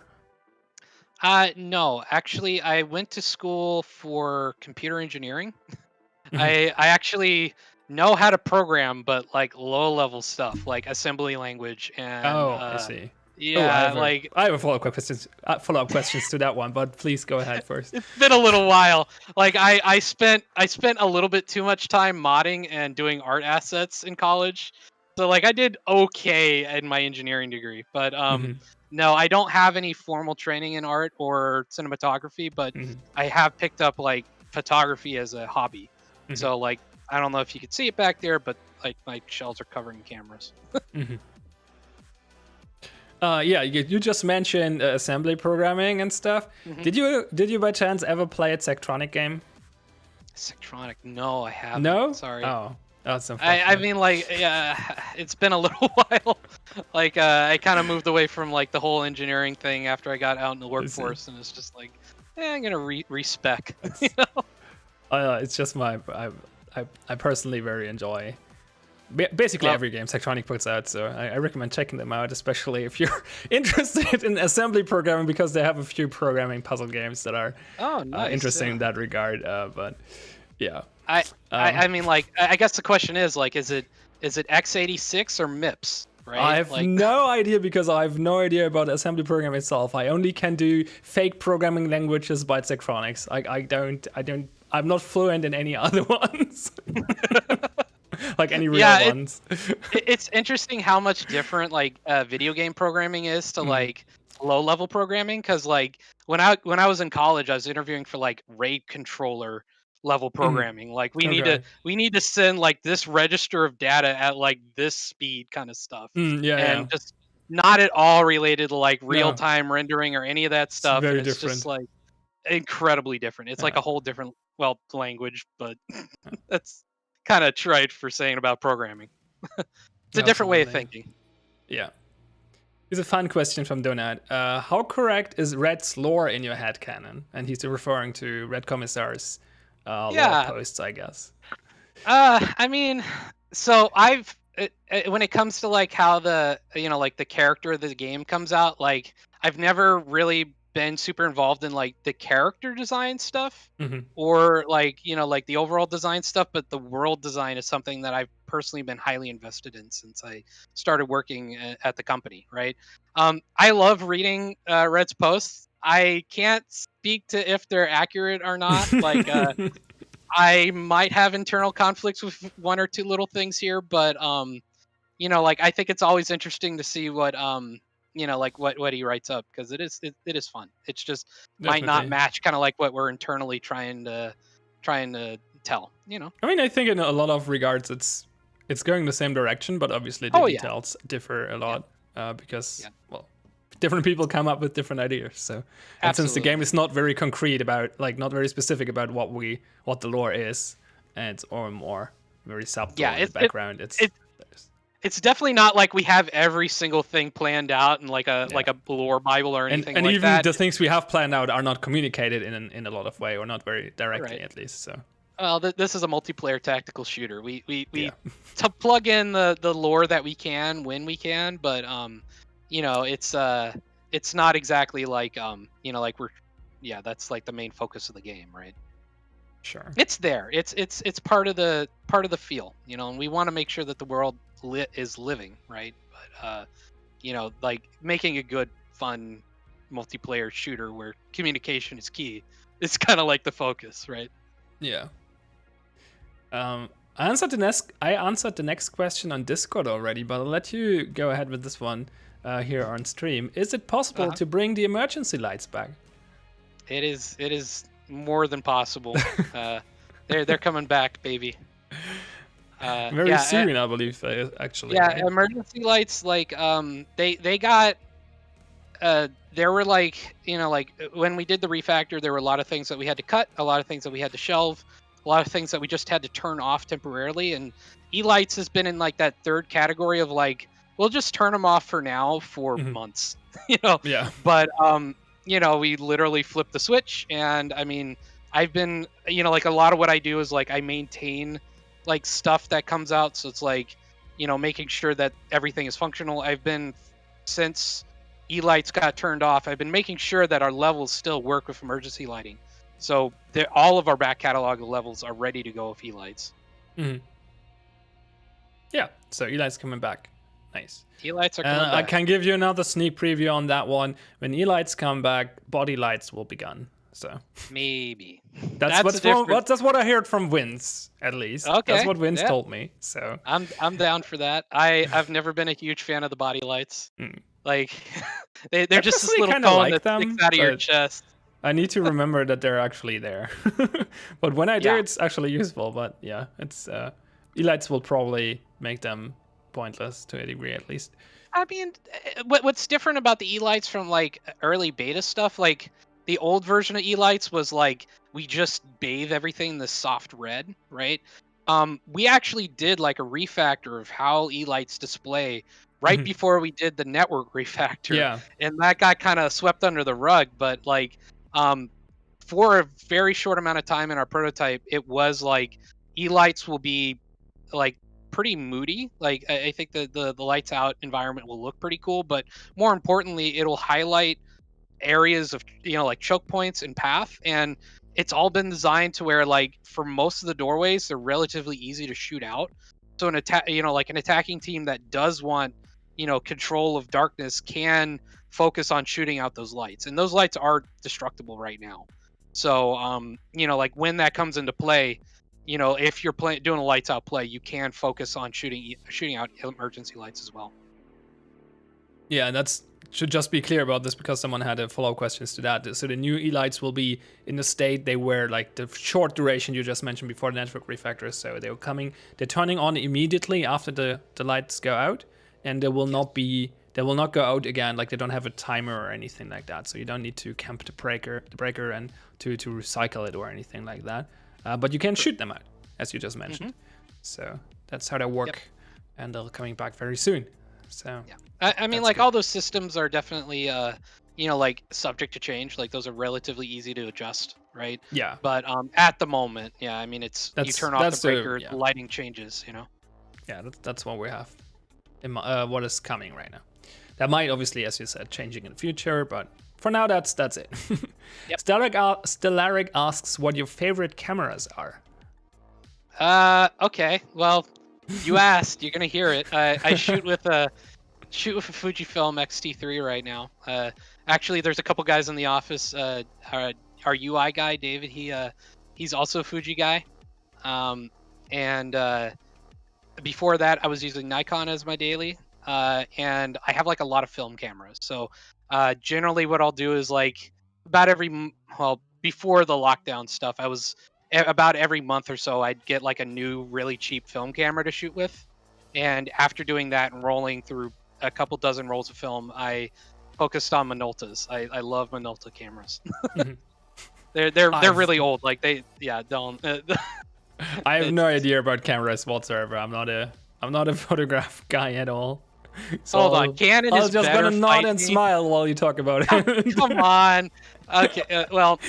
No, actually, I went to school for computer engineering. Mhm. I actually know how to program, but like low level stuff, like assembly language and I see. yeah, I have a follow-up questions to that one, but please go ahead first. it's been a little while. Like I spent a little bit too much time modding and doing art assets in college. So like I did okay in my engineering degree, but Mhm. no, I don't have any formal training in art or cinematography, but Mhm. I have picked up like photography as a hobby. Mhm. So like I don't know if you could see it back there, but like my shelves are covered in cameras. Mhm. Yeah, you just mentioned assembly programming and stuff. Mhm. Did you by chance ever play a Sectronic game? Sectronic, no, I haven't. No. Sorry. Oh, that's I unfortunate. mean, like, yeah, it's been a little while. Like, I kind of moved away from like the whole engineering thing after I got out in the workforce, and it's just like, I'm gonna respec. You know? It's just I personally very enjoy basically Well- every game Sectronic puts out, so I recommend checking them out, especially if you're interested in assembly programming, because they have a few programming puzzle games that are Oh, nice. interesting yeah. in that regard. But yeah, I mean, like, I guess the question is, like, is it x86 or MIPS, right? I have like, no idea, because I have no idea about assembly programming itself. I only can do fake programming languages by Sectronics. I'm not fluent in any other ones. Like any real ones. It's interesting how much different like video game programming is to like low level programming, because like when I was in college, I was interviewing for like RAID controller level programming. Like we need to send like this register of data at like this speed kind of stuff, Yeah. just not at all related to like No. real time rendering or any of that stuff. very and it's different. just like incredibly different. It's like Yeah. a whole different language, but that's kind of trite for saying about programming. It's a different way of Absolutely. thinking. Yeah. Here's a fun question from Donut. How correct is Red's lore in your head canon? And he's referring to Red Commissar's lore posts, I guess. I mean, so when it comes to like how the like the character of the game comes out, like I've never really been super involved in like the character design stuff or like like the overall design stuff, but the world design is something that I've personally been highly invested in since I started working at the company, right? I love reading Red's posts. I can't speak to if they're accurate or not. Like I might have internal conflicts with one or two little things here, but like I think it's always interesting to see what like what he writes up, because it is fun. It's just might not Definitely. match kind of like what we're internally trying to tell. I mean, I think in a lot of regards it's going the same direction, but obviously the details differ a lot because well, different people come up with different ideas. So, and since the game is not very concrete about, like, not very specific about what the lore is, and it's more very subtle in the background. It's definitely not like we have every single thing planned out in like a lore Bible or anything and like even that. the things we have planned out are not communicated in a lot of way, or not very directly, at least. So. Well, this is a multiplayer tactical shooter. We to plug in the lore that we can when we can, but it's not exactly like like that's like the main focus of the game, right? Sure. It's there. It's part of the feel, and we want to make sure that the world is living, right? But like making a good, fun multiplayer shooter where communication is key. It's kind of like the focus, right? Yeah. I answered the next question on Discord already, but I'll let you go ahead with this one here on stream. Is it possible to bring the emergency lights back? It is more than possible. They're coming back, baby. Very soon, I believe, actually. Yeah, right? emergency lights, like they got there were like, like when we did the refactor, there were a lot of things that we had to cut, a lot of things that we had to shelve, a lot of things that we just had to turn off temporarily. And E-lights has been in like that third category of like, we'll just turn them off for now for months, Yeah. But we literally flipped the switch, and I mean, I've been, like a lot of what I do is like I maintain like stuff that comes out, so it's like, making sure that everything is functional. I've been, since E-lights got turned off, I've been making sure that our levels still work with emergency lighting. So all of our back catalog of levels are ready to go with E-lights. Yeah, so E-lights coming back. Nice. E-lights are coming back. I can give you another sneak preview on that one. When E-lights come back, body lights will be gone. So maybe that's what I heard from Vince, at least. Okay, that's what Vince told me. So I'm down for that. I've never been a huge fan of the body lights. Like they're just this little cone that sticks out of your chest. I need to remember that they're actually there. But when I do, it's actually useful. But yeah, it's E-lights will probably make them pointless to a degree, at least. I mean, what's different about the E-lights from like early beta stuff, like the old version of E-lights was like, we just bathe everything in this soft red, right? We actually did like a refactor of how E-lights display right before we did the network refactor. Yeah. And that got kind of swept under the rug, but like, for a very short amount of time in our prototype, it was like E-lights will be like pretty moody. Like I think the lights out environment will look pretty cool, but more importantly, it'll highlight areas of like choke points and path, and it's all been designed to where like for most of the doorways they're relatively easy to shoot out. So an like an attacking team that does want control of darkness can focus on shooting out those lights, and those lights are destructible right now. So like when that comes into play, if you're doing a lights out play, you can focus on shooting out emergency lights as well. Yeah, and should just be clear about this because someone had a follow-up questions to that. So the new E-lights will be in the state they were like the short duration you just mentioned before the network refactor. So they're turning on immediately after the lights go out, and they will not go out again. Like they don't have a timer or anything like that. So you don't need to camp the breaker and to recycle it or anything like that. But you can shoot them out, as you just mentioned. So that's how they work, and they're coming back very soon. So yeah. I mean, like, all those systems are definitely, like subject to change. Like those are relatively easy to adjust, right? Yeah. But at the moment, yeah, I mean, you turn off the breaker, the lighting changes, Yeah, that's what we have. What is coming right now. That might obviously, as you said, changing in the future, but for now, that's it. Yep. Stellaric asks what your favorite cameras are. Okay. Well, you asked. You're gonna hear it. I shoot with a Fujifilm X-T3 right now. Actually, there's a couple guys in the office. Our UI guy, David, he's also a Fuji guy. And before that, I was using Nikon as my daily. And I have like a lot of film cameras. So generally, what I'll do is like before the lockdown stuff, I was about every month or so, I'd get like a new really cheap film camera to shoot with. And after doing that and rolling through a couple dozen rolls of film, I focused on Minoltas. I love Minolta cameras. They're really old. Like don't. I have no idea about cameras whatsoever. I'm not a photograph guy at all. So hold on, Canon is just better. Gonna nod and smile while you talk about it. Come on. Okay, well,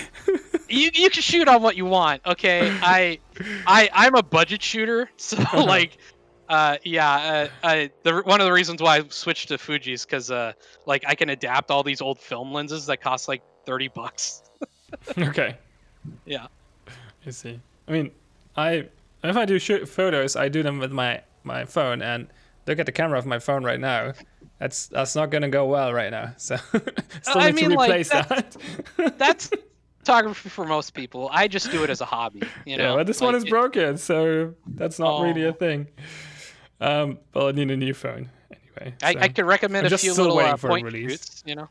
you can shoot on what you want. Okay, I'm a budget shooter, so like. One of the reasons why I switched to Fuji is because like I can adapt all these old film lenses that cost like $30. Okay. Yeah. I see. I mean, if I do shoot photos, I do them with my phone, and look at the camera of my phone right now. That's not gonna go well right now. So still need to replace that. photography for most people. I just do it as a hobby. You know. Yeah, but this one is broken, so that's not really a thing. Well, I need a new phone anyway. I could recommend I'm a just few still little waiting for a point release. shoots. You know,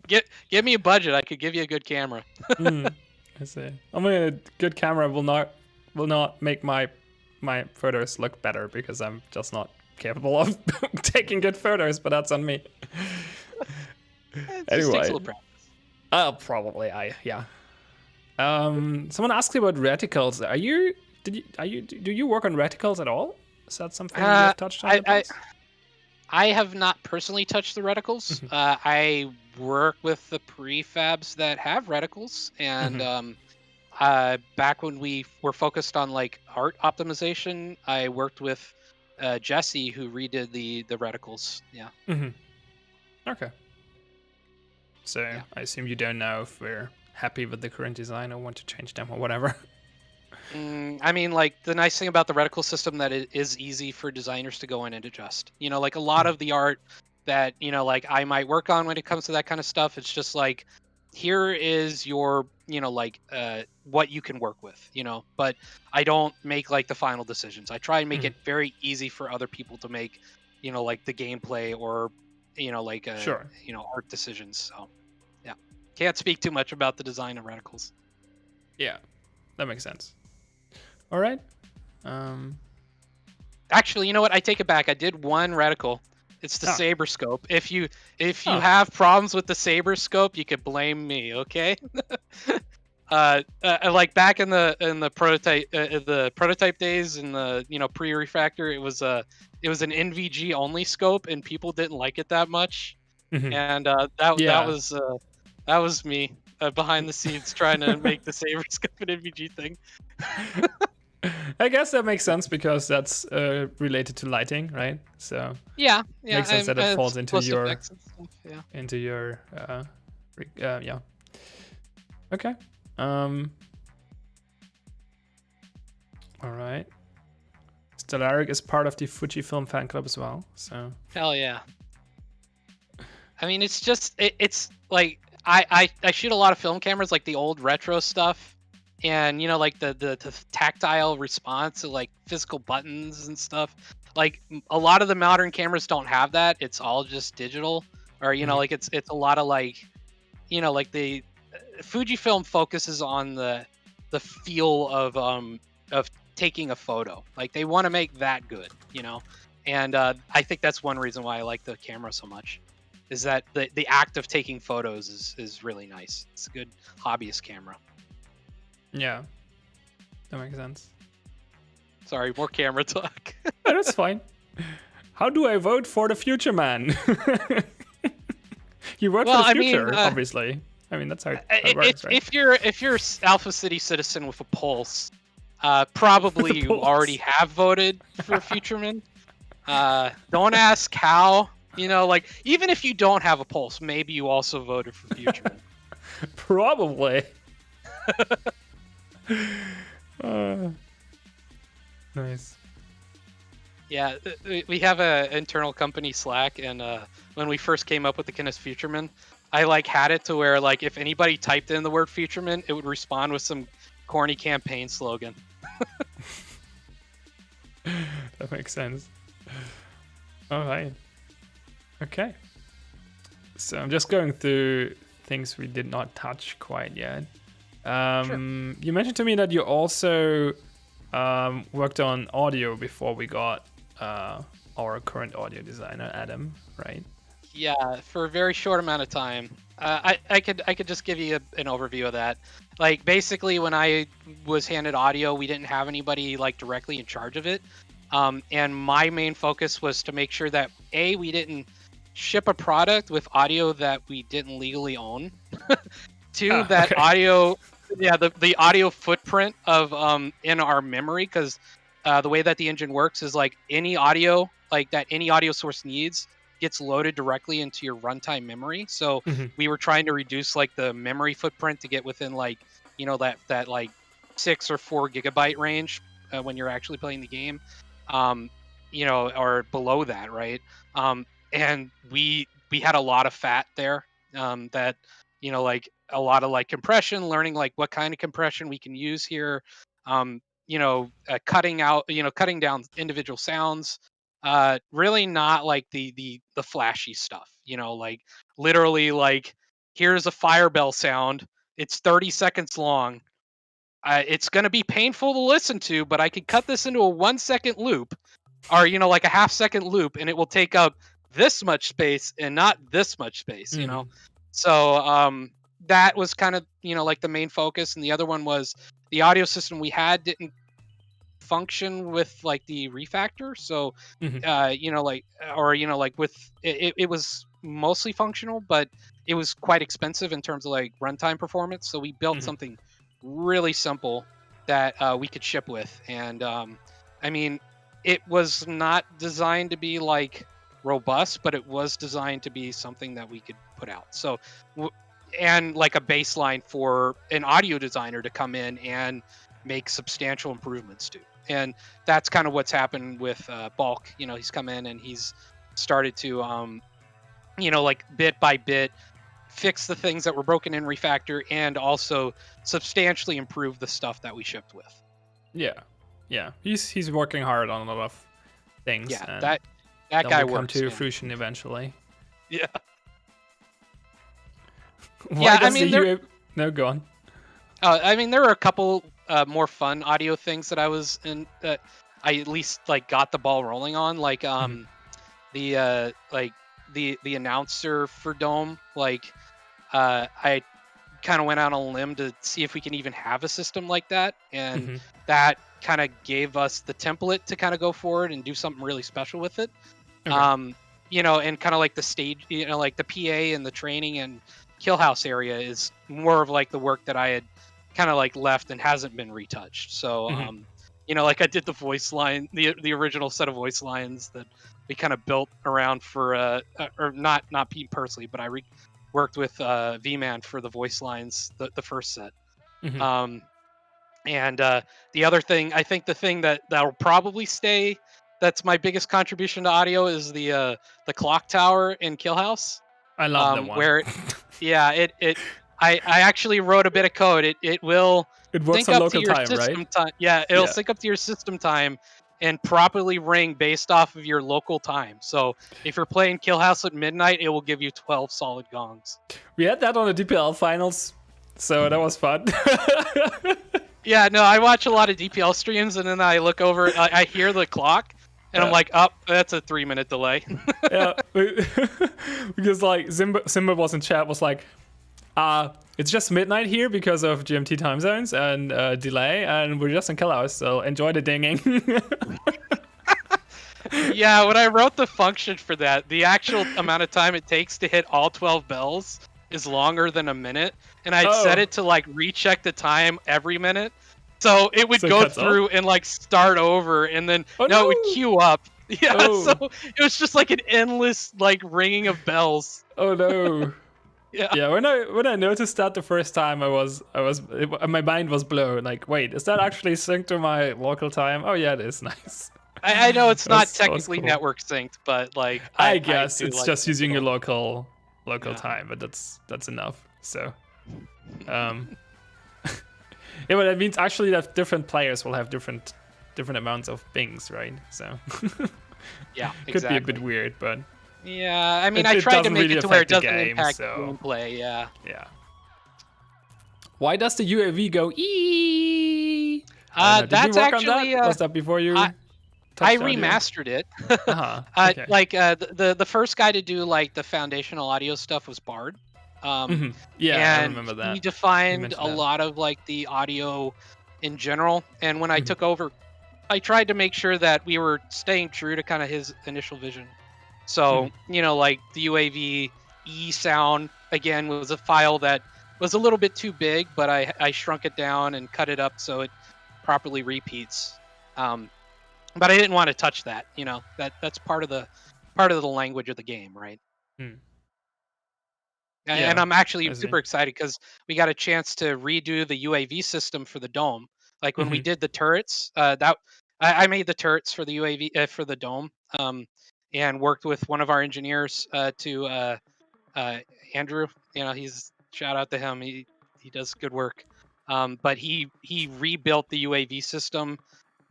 give me a budget. I could give you a good camera. I see. I mean, a good camera will not make my photos look better because I'm just not capable of taking good photos. But that's on me. It just takes a little practice. Probably yeah. Someone asked you about reticles. Do you work on reticles at all? Is that something you've touched on? I have not personally touched the reticles. I work with the prefabs that have reticles, and back when we were focused on like art optimization, I worked with Jesse, who redid the reticles. Yeah. Okay. So yeah. I assume you don't know if we're happy with the current design or want to change them or whatever. I mean, like, the nice thing about the reticle system that it is easy for designers to go in and adjust. You know, like a lot of the art that, you know, like I might work on when it comes to that kind of stuff, it's just like, here is your, you know, like what you can work with, you know, but I don't make like the final decisions. I try and make it very easy for other people to make, you know, like the gameplay or, you know, like you know, art decisions. So yeah, can't speak too much about the design of reticles. Yeah, that makes sense. All right. Actually, you know what? I take it back. I did one reticle. It's the saber scope. If you have problems with the saber scope, you could blame me. Okay. Like back in the prototype days in the, you know, pre-refactor, it was an NVG only scope and people didn't like it that much. And that was me behind the scenes trying to make the saber scope an NVG thing. I guess that makes sense because that's related to lighting, right? So yeah, makes sense that it falls into your yeah. Okay. All right. Stellaric is part of the Fujifilm fan club as well. So hell yeah. I mean, it's just it's like I shoot a lot of film cameras, like the old retro stuff. And, you know, like the tactile response to like physical buttons and stuff. Like a lot of the modern cameras don't have that. It's all just digital, or, you know, like it's a lot of like, you know, like the Fujifilm focuses on the feel of taking a photo. Like they want to make that good, you know. And I think that's one reason why I like the camera so much, is that the act of taking photos is really nice. It's a good hobbyist camera. Yeah, that makes sense. Sorry, more camera talk. That's fine. How do I vote for the future man? You vote for the future, obviously. I mean, that's how it works, right? If you're Alpha City citizen with a pulse, probably you already have voted for Futureman. Don't ask how. You know, like even if you don't have a pulse, maybe you also voted for Futureman. Probably. Nice. Yeah, we have a internal company Slack, and when we first came up with the Kenneth Futureman, I like had it to where like if anybody typed in the word Futureman, it would respond with some corny campaign slogan. That makes sense. All right. Okay. So I'm just going through things we did not touch quite yet. You mentioned to me that you also worked on audio before we got our current audio designer, Adam, right? Yeah, for a very short amount of time. I could just give you an overview of that. Like basically, when I was handed audio, we didn't have anybody like directly in charge of it, and my main focus was to make sure that we didn't ship a product with audio that we didn't legally own. Two, audio. Yeah, the audio footprint of in our memory, because the way that the engine works is like any audio like that any audio source needs gets loaded directly into your runtime memory. So we were trying to reduce like the memory footprint to get within like, you know, that like 6 or 4 gigabyte range when you're actually playing the game, you know, or below that, right? And we had a lot of fat there that, you know, like a lot of like compression, learning like what kind of compression we can use here. Cutting out, cutting down individual sounds. Really not like the flashy stuff. Like literally like here's a fire bell sound. It's 30 seconds long. It's going to be painful to listen to, but I could cut this into a 1 second loop, or like a half-second loop, and it will take up this much space and not this much space. So that was kind of like the main focus, and the other one was the audio system we had didn't function with like the refactor. So like with it was mostly functional, but it was quite expensive in terms of like runtime performance. So we built something really simple that we could ship with, and I mean, it was not designed to be like robust, but it was designed to be something that we could put out. So and like a baseline for an audio designer to come in and make substantial improvements to. And that's kind of what's happened with Bulk. He's come in and he's started to like bit by bit fix the things that were broken in refactor, and also substantially improve the stuff that we shipped with. Yeah, he's working hard on a lot of things. Yeah, and that guy will come works, to man. fruition eventually. Yeah. Why does No, go on. I mean, there were a couple more fun audio things that I was in that I at least like got the ball rolling on, like the announcer for Dome. Like I kind of went out on a limb to see if we can even have a system like that, and that kind of gave us the template to kind of go forward and do something really special with it. Okay. And kind of like the stage, like the PA and the training and Killhouse area is more of like the work that I had kind of like left and hasn't been retouched. So like I did the voice line, the original set of voice lines that we kind of built around for or not Pete personally, but I worked with V-Man for the voice lines, the first set. And the other thing, I think the thing that'll probably stay, that's my biggest contribution to audio, is the clock tower in Killhouse. I love that one. Where I actually wrote a bit of code. It will works sync on up local to your time, system right? time. Yeah, it'll sync up to your system time and properly ring based off of your local time. So if you're playing Killhouse at midnight, it will give you 12 solid gongs. We had that on the DPL finals, so that was fun. Yeah, no, I watch a lot of DPL streams, and then I look over, I hear the clock, and I'm like, oh, that's a 3-minute delay. Yeah, because like Simba was in chat, was like, it's just midnight here because of GMT time zones and delay, and we're just in Killhouse, so enjoy the dinging. Yeah, when I wrote the function for that, the actual amount of time it takes to hit all 12 bells is longer than a minute, and I'd set it to like recheck the time every minute, so it would go through and like start over, and then it would queue up. Yeah, so it was just like an endless like ringing of bells. Oh no. Yeah, when I noticed that the first time, my mind was blown. Like, wait, is that actually synced to my local time? Oh yeah, it is. Nice. I know it's not technically cool. Network synced, but like I guess it's just using your local time, but that's enough. So, yeah, but that means actually that different players will have different amounts of pings, right? So, yeah, could be a bit weird, but. Yeah, I mean, I tried to make it to where it doesn't impact gameplay, yeah. Yeah. Why does the UAV go eee? That's actually... Was that before you... I remastered it. Okay. Like, the first guy to do, like, the foundational audio stuff was Bard. Yeah, and I remember that. He defined a lot of, like, the audio in general, and when I took over, I tried to make sure that we were staying true to kind of his initial vision. So, like the UAV E sound, again, was a file that was a little bit too big, but I shrunk it down and cut it up so it properly repeats. But I didn't want to touch that, that's part of the language of the game, right? And I'm actually super excited because we got a chance to redo the UAV system for the Dome. Like when we did the turrets, I made the turrets for the UAV, for the Dome. And worked with one of our engineers Andrew. He's shout out to him. He does good work. But he rebuilt the UAV system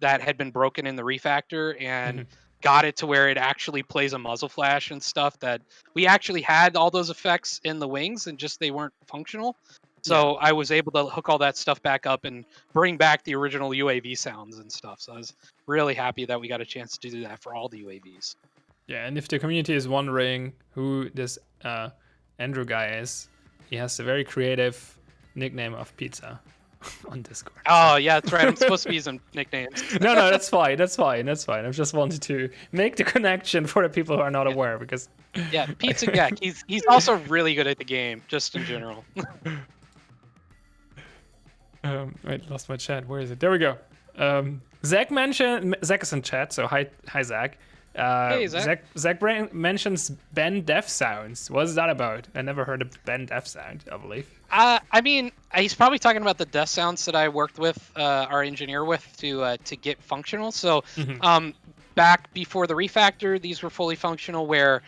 that had been broken in the refactor and got it to where it actually plays a muzzle flash and stuff. That we actually had all those effects in the wings and just they weren't functional. So I was able to hook all that stuff back up and bring back the original UAV sounds and stuff. So I was really happy that we got a chance to do that for all the UAVs. Yeah, and if the community is wondering who this Andrew guy is, he has a very creative nickname of pizza on Discord. Oh yeah, that's right. I'm supposed to be using nicknames. No, that's fine. That's fine. I just wanted to make the connection for the people who are not aware because. Yeah, Pizza Gek. He's also really good at the game, just in general. Wait, lost my chat. Where is it? There we go. Zach is in chat, so hi Zach. Hey, Zach. Zach mentions Ben Deaf Sounds. What is that about? I never heard of Ben Deaf Sound, I believe. I mean, he's probably talking about the death sounds that I worked with our engineer with to get functional. So, back before the refactor, these were fully functional where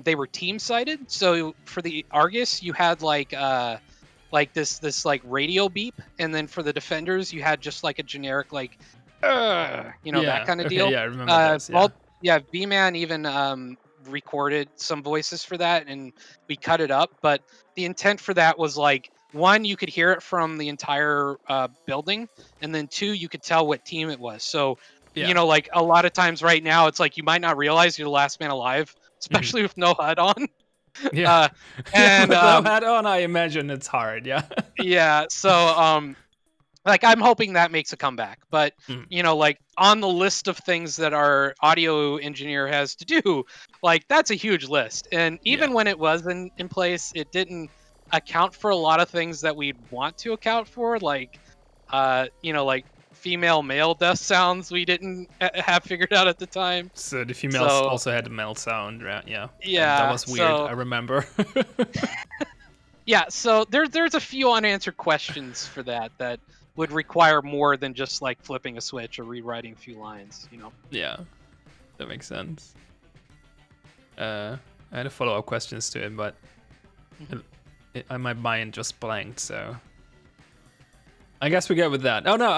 they were team sided. So for the Argus, you had like this like radio beep, and then for the defenders, you had just like a generic like, that kind of deal. Yeah, I remember this. Yeah, V-Man even recorded some voices for that, and we cut it up. But the intent for that was like, one, you could hear it from the entire building, and then two, you could tell what team it was. So, like a lot of times right now, it's like you might not realize you're the last man alive, especially with no HUD on. Yeah, and with no HUD on, I imagine it's hard. Yeah. Yeah. So, like I'm hoping that makes a comeback, but like on the list of things that our audio engineer has to do, like that's a huge list. And even when it was in place, it didn't account for a lot of things that we'd want to account for, like, like female male death sounds we didn't have figured out at the time. So the females also had a male sound, right? Yeah. Yeah. That was weird. I remember. Yeah. So there's a few unanswered questions for that would require more than just like flipping a switch or rewriting a few lines, Yeah, that makes sense. I had a follow-up questions to it, but my mind just blanked, so I guess we go with that. Oh no,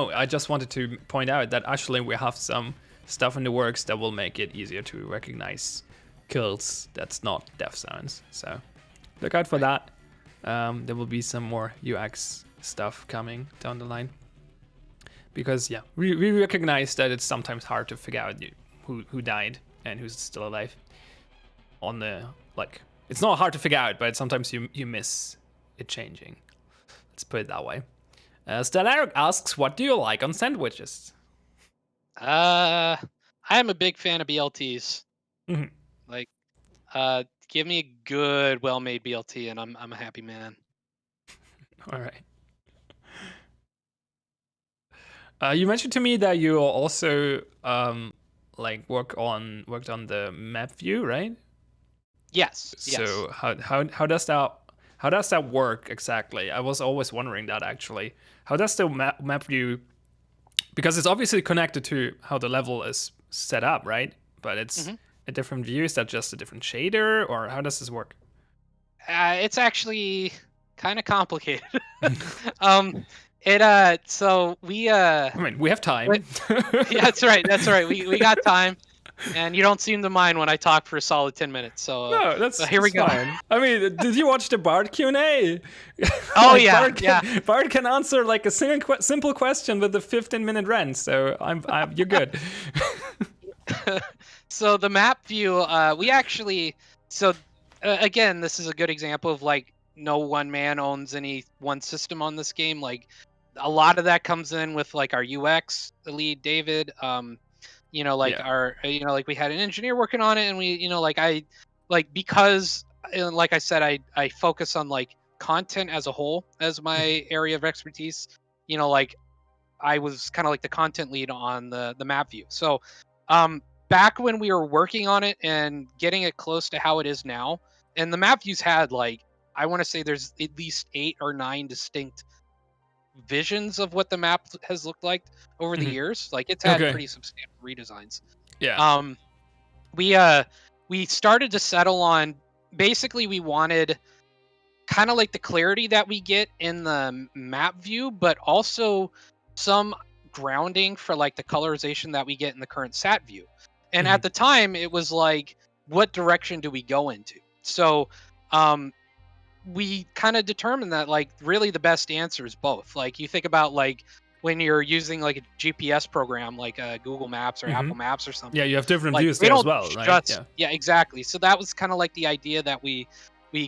I just wanted to point out that actually we have some stuff in the works that will make it easier to recognize kills that's not death sounds. So look out for that. There will be some more UX stuff coming down the line, because we recognize that it's sometimes hard to figure out who died and who's still alive on the, like, it's not hard to figure out, but sometimes you miss it changing. Let's put it that way. Stellaric asks, what do you like on sandwiches? I am a big fan of BLTs. Like, give me a good well-made BLT and I'm a happy man. All right. You mentioned to me that you also worked on the map view, right? Yes. So how does that work exactly? I was always wondering that actually. How does the map view, because it's obviously connected to how the level is set up, right? But it's a different view. Is that just a different shader, or how does this work? It's actually kind of complicated. So we I mean, we have time. Yeah, that's right. We got time, and you don't seem to mind when I talk for a solid 10 minutes. So no, that's here we go. Fine. I mean, did you watch the Bard Q&A? Oh Bard can answer like a simple question with a 15-minute rant. So you're good. So the map view, we actually, again, this is a good example of like no one man owns any one system on this game. Like a lot of that comes in with like our UX, the lead David, our, like we had an engineer working on it, and we, because like I said, I focus on like content as a whole as my area of expertise. Like I was kind of like the content lead on the map view. So back when we were working on it and getting it close to how it is now, and the map views had like, I want to say there's at least 8 or 9 distinct visions of what the map has looked like over the years. Like it's had pretty substantial redesigns. Yeah. We started to settle on, basically we wanted kind of like the clarity that we get in the map view, but also some grounding for like the colorization that we get in the current sat view. And at the time, it was like, what direction do we go into? So we kind of determined that like really the best answer is both. Like you think about like when you're using like a GPS program like Google Maps or Apple Maps or something. Yeah, you have different like, views we there as don't well, right? just- yeah, exactly. So that was kind of like the idea that we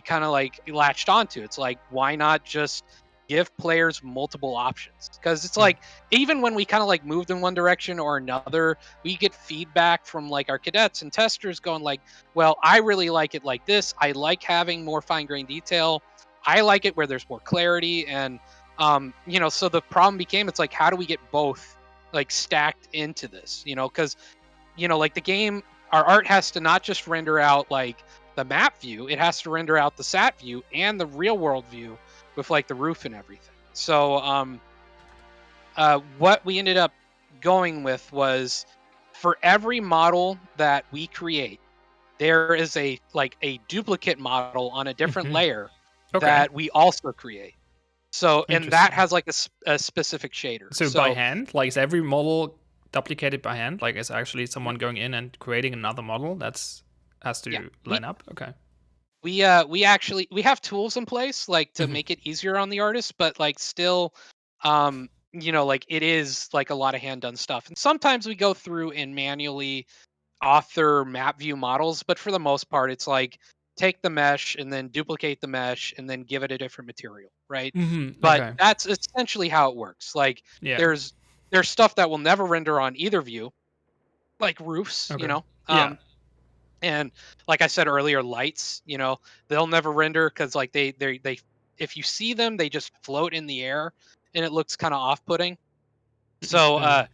kind of like latched onto. It's like, why not just give players multiple options? Because it's like, even when we kind of like moved in one direction or another, we get feedback from like our cadets and testers going like, well, I really like it like this. I like having more fine-grained detail. I like it where there's more clarity. And, you know, so the problem became, it's like, how do we get both like stacked into this? You know, because, you know, like the game, our art has to not just render out like the map view, it has to render out the sat view and the real world view with like the roof and everything. So what we ended up going with was, for every model that we create, there is a duplicate model on a different layer that we also create. So, and that has like a specific shader. So by hand, like is every model duplicated by hand? Like is actually someone going in and creating another model that's has to line up? Okay. We have tools in place like to make it easier on the artist, but like still, you know, like it is like a lot of hand done stuff. And sometimes we go through and manually author map view models, but for the most part, it's like take the mesh and then duplicate the mesh and then give it a different material, right? But that's essentially how it works. Like there's stuff that will never render on either view, like roofs, you know. And like I said earlier, lights, you know, they'll never render because like they if you see them, they just float in the air and it looks kind of off-putting. So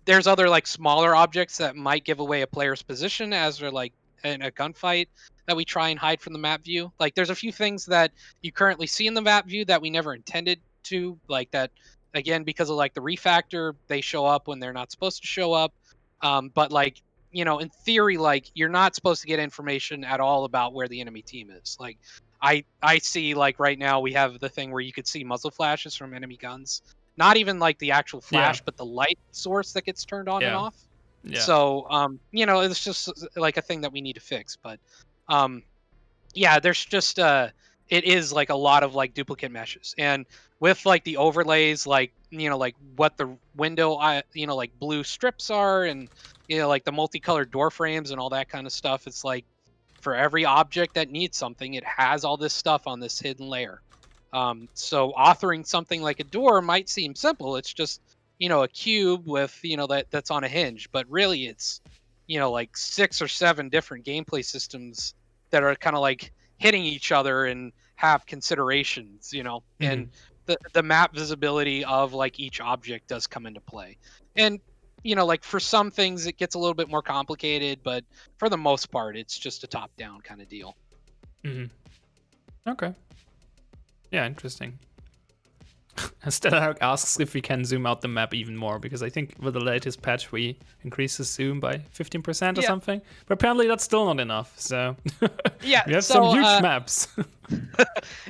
there's other like smaller objects that might give away a player's position as they're like in a gunfight that we try and hide from the map view. Like there's a few things that you currently see in the map view that we never intended to, like that, again, because of like the refactor, they show up when they're not supposed to show up. But like, you know, in theory, like you're not supposed to get information at all about where the enemy team is. Like I see like right now we have the thing where you could see muzzle flashes from enemy guns. Not even like the actual flash, but the light source that gets turned on and off. So you know, it's just like a thing that we need to fix. But yeah, there's just it is like a lot of like duplicate meshes. And with like the overlays, like, you know, like what the window you know, like blue strips are, and you know, like the multicolored door frames and all that kind of stuff. It's like for every object that needs something, it has all this stuff on this hidden layer. So authoring something like a door might seem simple. It's just, you know, a cube with, you know, that's on a hinge, but really it's, you know, like 6 or 7 different gameplay systems that are kind of like hitting each other and have considerations, you know, and the map visibility of like each object does come into play. And, you know, like for some things it gets a little bit more complicated, but for the most part, it's just a top down kind of deal. Okay. Yeah, interesting. Stellark asks if we can zoom out the map even more, because I think with the latest patch we increased the zoom by 15% or something. But apparently that's still not enough, so we have some huge maps.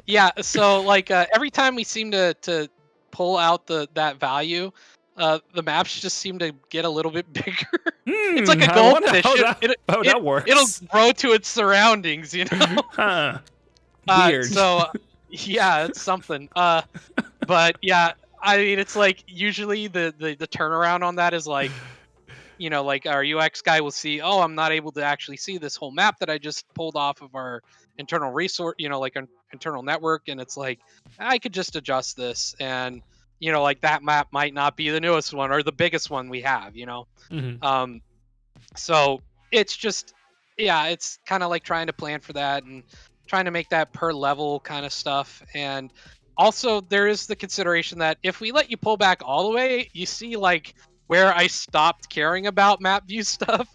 Yeah, so like every time we seem to pull out that value, the maps just seem to get a little bit bigger. It's like a goldfish. How that works. It'll grow to its surroundings, you know? Weird. So yeah, it's something. But yeah, I mean, it's like usually the turnaround on that is like, you know, like our UX guy will see, oh, I'm not able to actually see this whole map that I just pulled off of our internal resource, you know, like an internal network, and it's like I could just adjust this, and you know, like that map might not be the newest one or the biggest one we have, you know. So it's just, yeah, it's kind of like trying to plan for that and trying to make that per level kind of stuff. And also there is the consideration that if we let you pull back all the way, you see like where I stopped caring about map view stuff.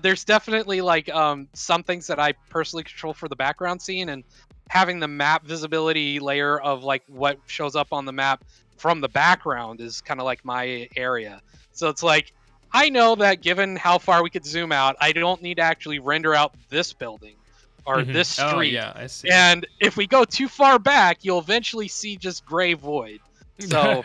There's definitely like some things that I personally control for the background scene, and having the map visibility layer of like what shows up on the map from the background is kind of like my area. So it's like, I know that given how far we could zoom out, I don't need to actually render out this building. or this Oh street. yeah, I see. And if we go too far back, you'll eventually see just gray void. So,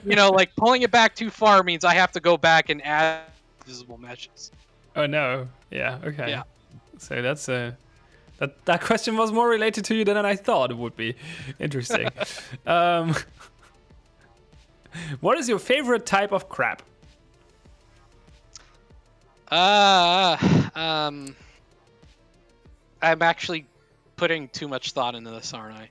like pulling it back too far means I have to go back and add visible meshes. Oh no. Yeah. Okay. Yeah. So that's that question was more related to you than I thought it would be. Interesting. What is your favorite type of crab? I'm actually putting too much thought into this, aren't I?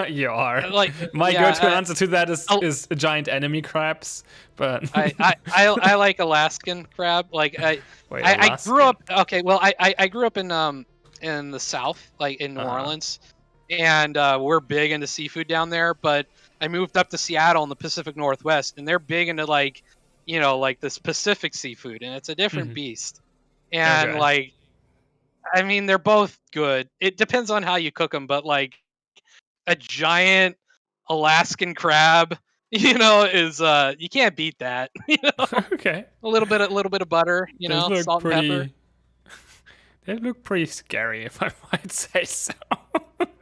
You are. Like My yeah, go-to answer to that is giant enemy crabs, but I like Alaskan crab. Like I grew up. Okay, well I grew up in the South, like in New Orleans, and we're big into seafood down there. But I moved up to Seattle in the Pacific Northwest, and they're big into like this Pacific seafood, and it's a different beast. And like, I mean, they're both good. It depends on how you cook them, but like a giant Alaskan crab, is you can't beat that. Okay. A little bit of butter, salt and pepper. They look pretty scary, if I might say so.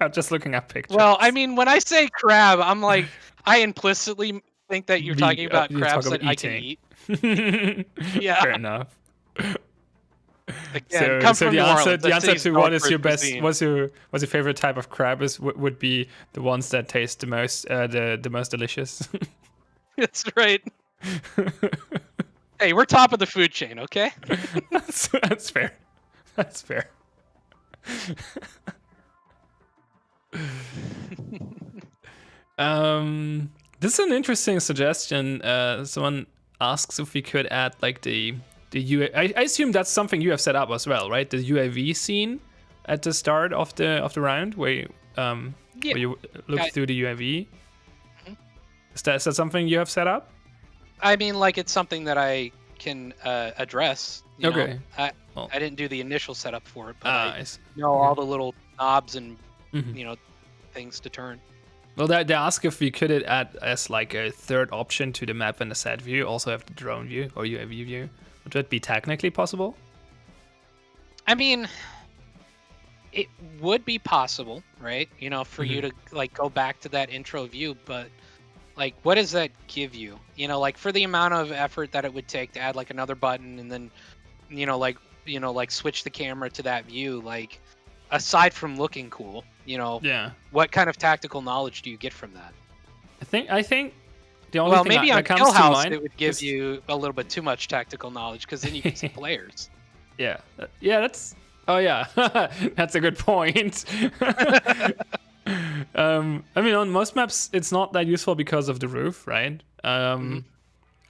I'm just looking at pictures. Well, I mean, when I say crab, I'm like, I implicitly think that you're talking about crabs that I can eat. Yeah. Fair enough. Again, so the answer to what is your best, cuisine. what's your favorite type of crab would be the ones that taste the most the most delicious. That's right. Hey, we're top of the food chain, okay? That's fair. That's fair. This is an interesting suggestion. Someone asks if we could add like the I assume that's something you have set up as well, right? The UAV scene at the start of the round where you look through the UAV. Mhm. Is that something you have set up? I mean, like it's something that I can address. Okay. I didn't do the initial setup for it, but I see. know all the little knobs and Mhm. things to turn. Well, they ask if we could add as like a third option to the map and the set view, also have the drone view or UAV view. Would that be technically possible? I mean, it would be possible, right? For you to like go back to that intro view, but like, what does that give you? Like for the amount of effort that it would take to add like another button and then, like switch the camera to that view, like aside from looking cool, what kind of tactical knowledge do you get from that? I think the only thing maybe that on comes Kill to House mind it would give you a little bit too much tactical knowledge because then you can see players. Yeah, that's. Oh yeah, that's a good point. I mean, on most maps, it's not that useful because of the roof, right? On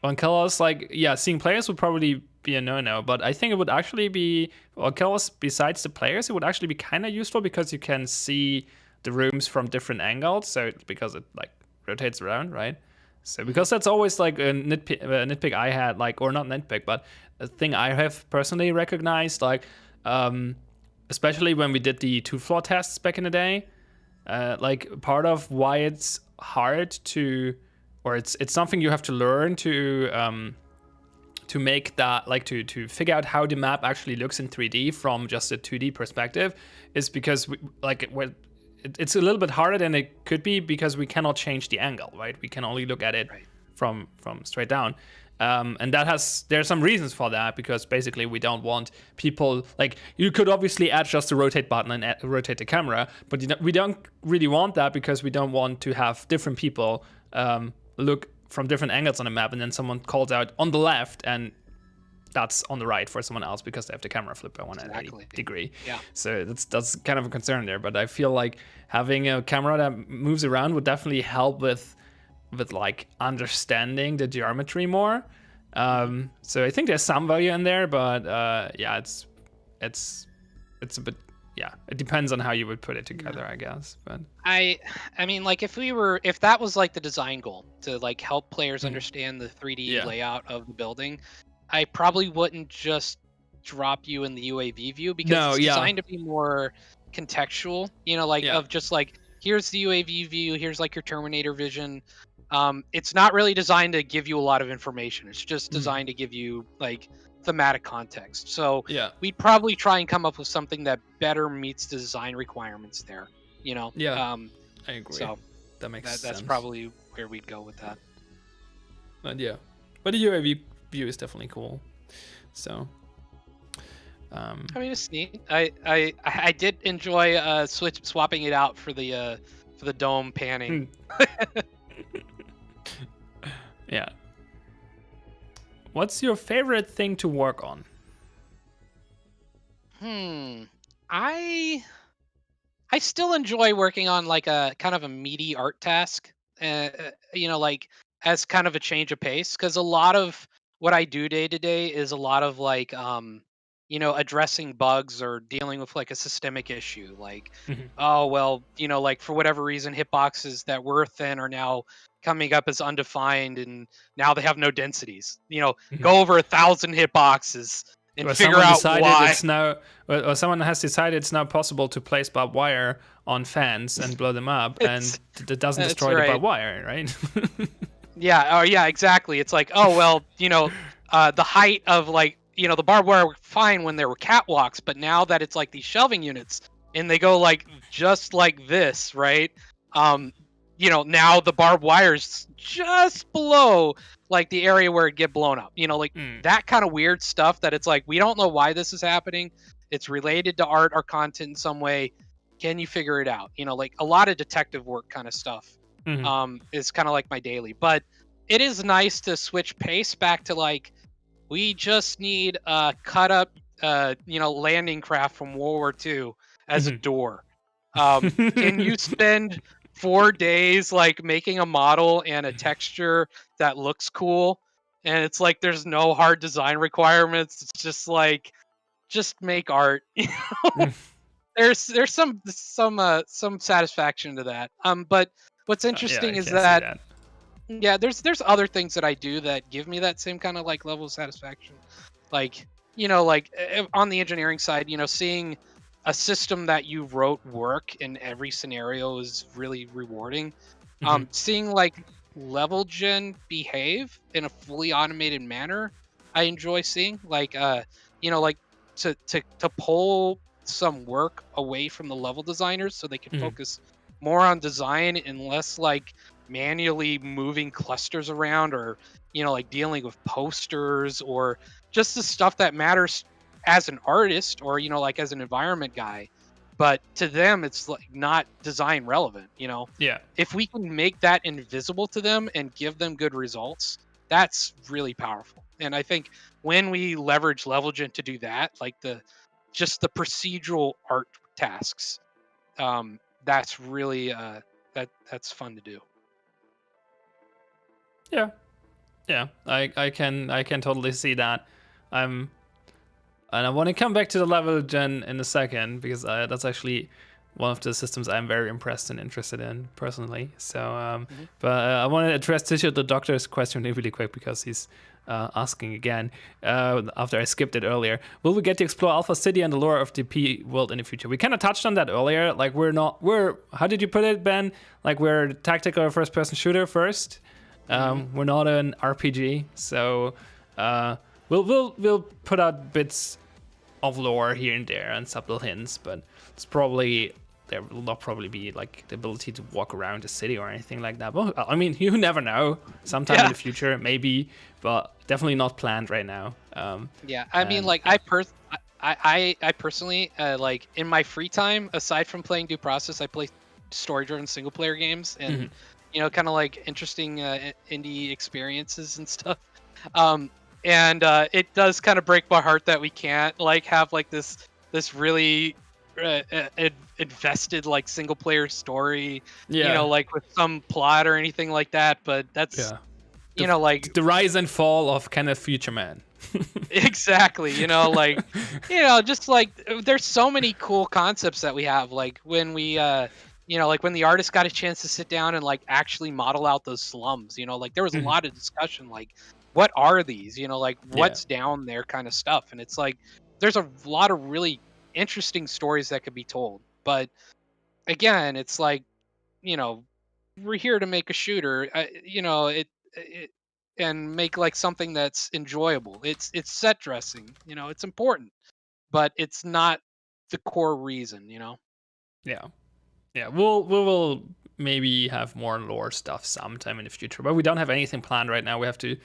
Kellos, seeing players would probably be a no-no, but I think it would actually be, on Kellos, besides the players, it would actually be kind of useful because you can see the rooms from different angles, because it like rotates around, right? So because that's always like a nitpick I had, or not nitpick, but a thing I have personally recognized, especially when we did the 2-floor tests back in the day. Part of why it's hard to, or it's something you have to learn to make that, to figure out how the map actually looks in 3D from just a 2D perspective, is because it's a little bit harder than it could be because we cannot change the angle, right? We can only look at it from straight down. And there's some reasons for that, because basically we don't want people, you could obviously add just the rotate button and rotate the camera, but we don't really want that because we don't want to have different people look from different angles on the map and then someone calls out on the left and that's on the right for someone else because they have the camera flipped by 180 degree. Yeah. So that's kind of a concern there, but I feel like having a camera that moves around would definitely help with understanding the geometry more. So I think there's some value in there, but it's a bit, it depends on how you would put it together, I guess. But I mean, if that was like the design goal to help players understand the 3D layout of the building, I probably wouldn't just drop you in the UAV view because it's designed to be more contextual, of just here's the UAV view, here's your Terminator vision. It's not really designed to give you a lot of information. It's just designed to give you thematic context. So Yeah. we'd probably try and come up with something that better meets the design requirements there. You know. Yeah. I agree. So that makes sense. that's probably where we'd go with that. But yeah, but the UAV view is definitely cool. So. I mean, it's neat. I did enjoy swapping it out for the dome panning. Yeah. What's your favorite thing to work on? I still enjoy working on like a kind of a meaty art task. You know, like as kind of a change of pace, because a lot of what I do day to day is a lot of like you know, addressing bugs or dealing with like a systemic issue. Like, oh well, you know, like for whatever reason, hitboxes that were thin are now coming up as undefined, and now they have no densities. You know, go over 1,000 hitboxes and Or figure someone out decided why. it's now, or someone has decided it's now possible to place barbed wire on fans and blow them up, and it doesn't that's destroy the right. barbed wire, right? Yeah, oh yeah, exactly. It's like, oh well, you know, the height of like, you know, the barbed wire were fine when there were catwalks, but now that it's like these shelving units and they go like just like this, right? You know, now the barbed wire's just below like the area where it get blown up. You know, like that kind of weird stuff that it's like we don't know why this is happening. It's related to art or content in some way. Can you figure it out? You know, like a lot of detective work kind of stuff. Is kind of like my daily, but it is nice to switch pace back to like we just need a cut up you know, landing craft from World War II as a door. Can you spend 4 days like making a model and a texture that looks cool, and it's like there's no hard design requirements, it's just like just make art. You know? There's some satisfaction to that. But what's interesting is that, yeah, there's other things that I do that give me that same kind of like level of satisfaction. Like, you know, like on the engineering side, you know, seeing a system that you wrote work in every scenario is really rewarding. Seeing like level gen behave in a fully automated manner, I enjoy seeing. Like you know, like to pull some work away from the level designers so they can focus more on design and less like manually moving clusters around, or you know, like dealing with posters or just the stuff that matters as an artist, or you know, like as an environment guy, but to them it's like not design relevant. You know, if we can make that invisible to them and give them good results, that's really powerful. And I think when we leverage level gen to do that, like the procedural art tasks, that's really that's fun to do. Yeah, I can totally see that. And I want to come back to the level gen in a second, because that's actually one of the systems I'm very impressed and interested in personally. So, but I want to address the doctor's question really quick, because he's asking again after I skipped it earlier. Will we get to explore Alpha City and the lore of the P world in the future? We kind of touched on that earlier. Like we're how did you put it, Ben? Like we're a tactical first-person shooter first. We're not an RPG, so we'll put out bits of lore here and there and subtle hints, but it's probably there will not probably be like the ability to walk around the city or anything like that. Well, I mean, you never know. Sometime in the future, maybe, but definitely not planned right now. Yeah, I mean, like I personally like in my free time, aside from playing Due Process, I play story-driven single-player games and you know, kind of like interesting indie experiences and stuff. And it does kind of break my heart that we can't like have like this really invested like single player story, you know, like with some plot or anything like that. But that's you know, like the rise and fall of kind of Future Man. Exactly, you know, like you know, just like there's so many cool concepts that we have, like when we you know, like when the artist got a chance to sit down and like actually model out those slums, you know, like there was a lot of discussion, like what are these, you know, like what's down there kind of stuff. And it's like there's a lot of really interesting stories that could be told. But again, it's like, you know, we're here to make a shooter. You know, it and make like something that's enjoyable. It's set dressing, it's important, but it's not the core reason, Yeah. Yeah, we will maybe have more lore stuff sometime in the future, but we don't have anything planned right now. We have to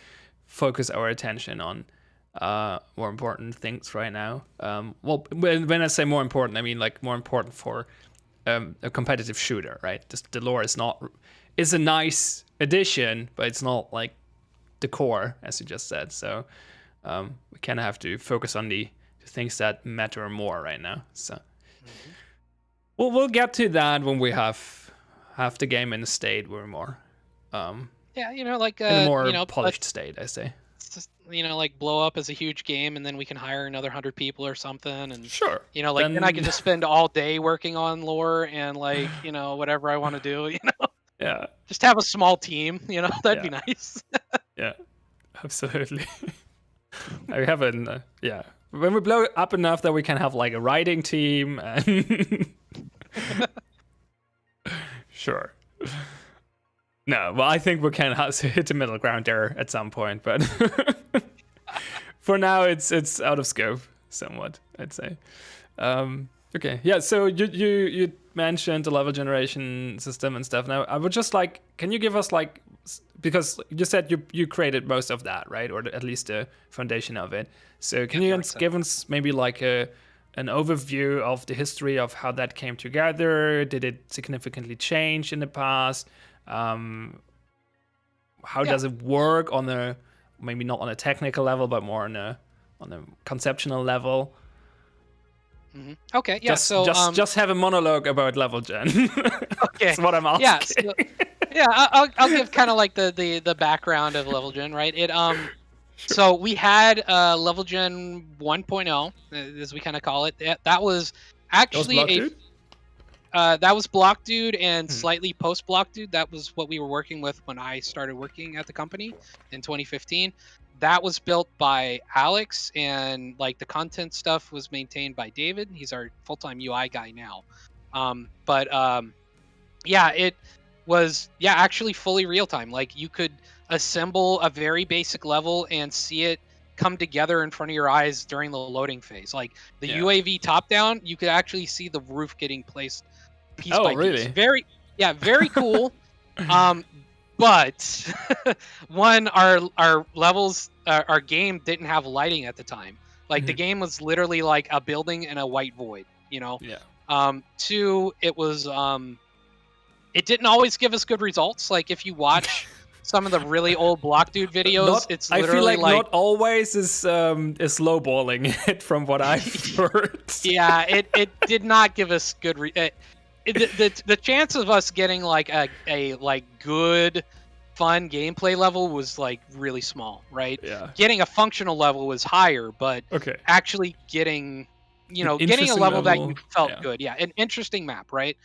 focus our attention on more important things right now. Well, when I say more important, I mean like more important for a competitive shooter, right? Just the lore is a nice addition, but it's not like the core, as you just said. So we kind of have to focus on the things that matter more right now. So. Well, we'll get to that when we have the game in a state where more, like in a more like, polished state, I say. just, like blow up as a huge game, and then we can hire another 100 people or something, and Sure. then I can just spend all day working on lore and like whatever I want to do. Yeah. Just have a small team. That'd be nice. Yeah. Absolutely. I haven't. Yeah. When we blow up enough that we can have like a writing team and. Sure. No, well, I think we can hit the middle ground there at some point, but for now, it's out of scope somewhat, I'd say. Okay, yeah. So you mentioned the level generation system and stuff. Now, I would just like, can you give us like, because you said you created most of that, right, or at least the foundation of it. So can you give us maybe like an overview of the history of how that came together? Did it significantly change in the past? How does it work on maybe not on a technical level, but more on a conceptual level? Mm-hmm. Okay, yeah. Just have a monologue about level gen. Okay, that's what I'm asking. I'll give kind of like the background of level gen, right? So we had level gen 1.0, as we kind of call it. That was actually that was Block Dude and slightly post Block Dude. That was what we were working with when I started working at the company in 2015. That was built by Alex, and like the content stuff was maintained by David. He's our full-time UI guy now. It was actually fully real time. Like you could assemble a very basic level and see it come together in front of your eyes during the loading phase. Like the UAV top down, you could actually see the roof getting placed piece by piece. Very cool. But one, our levels, our game didn't have lighting at the time. Like the game was literally like a building and a white void, Two, it was it didn't always give us good results. Like if you watch some of the really old Block Dude videos, it's literally I feel like not always is lowballing it from what I've heard. Yeah, it did not give us good. The chance of us getting like a like good, fun gameplay level was like really small, right? Yeah. Getting a functional level was higher, but actually getting getting a level that you felt good, an interesting map, right?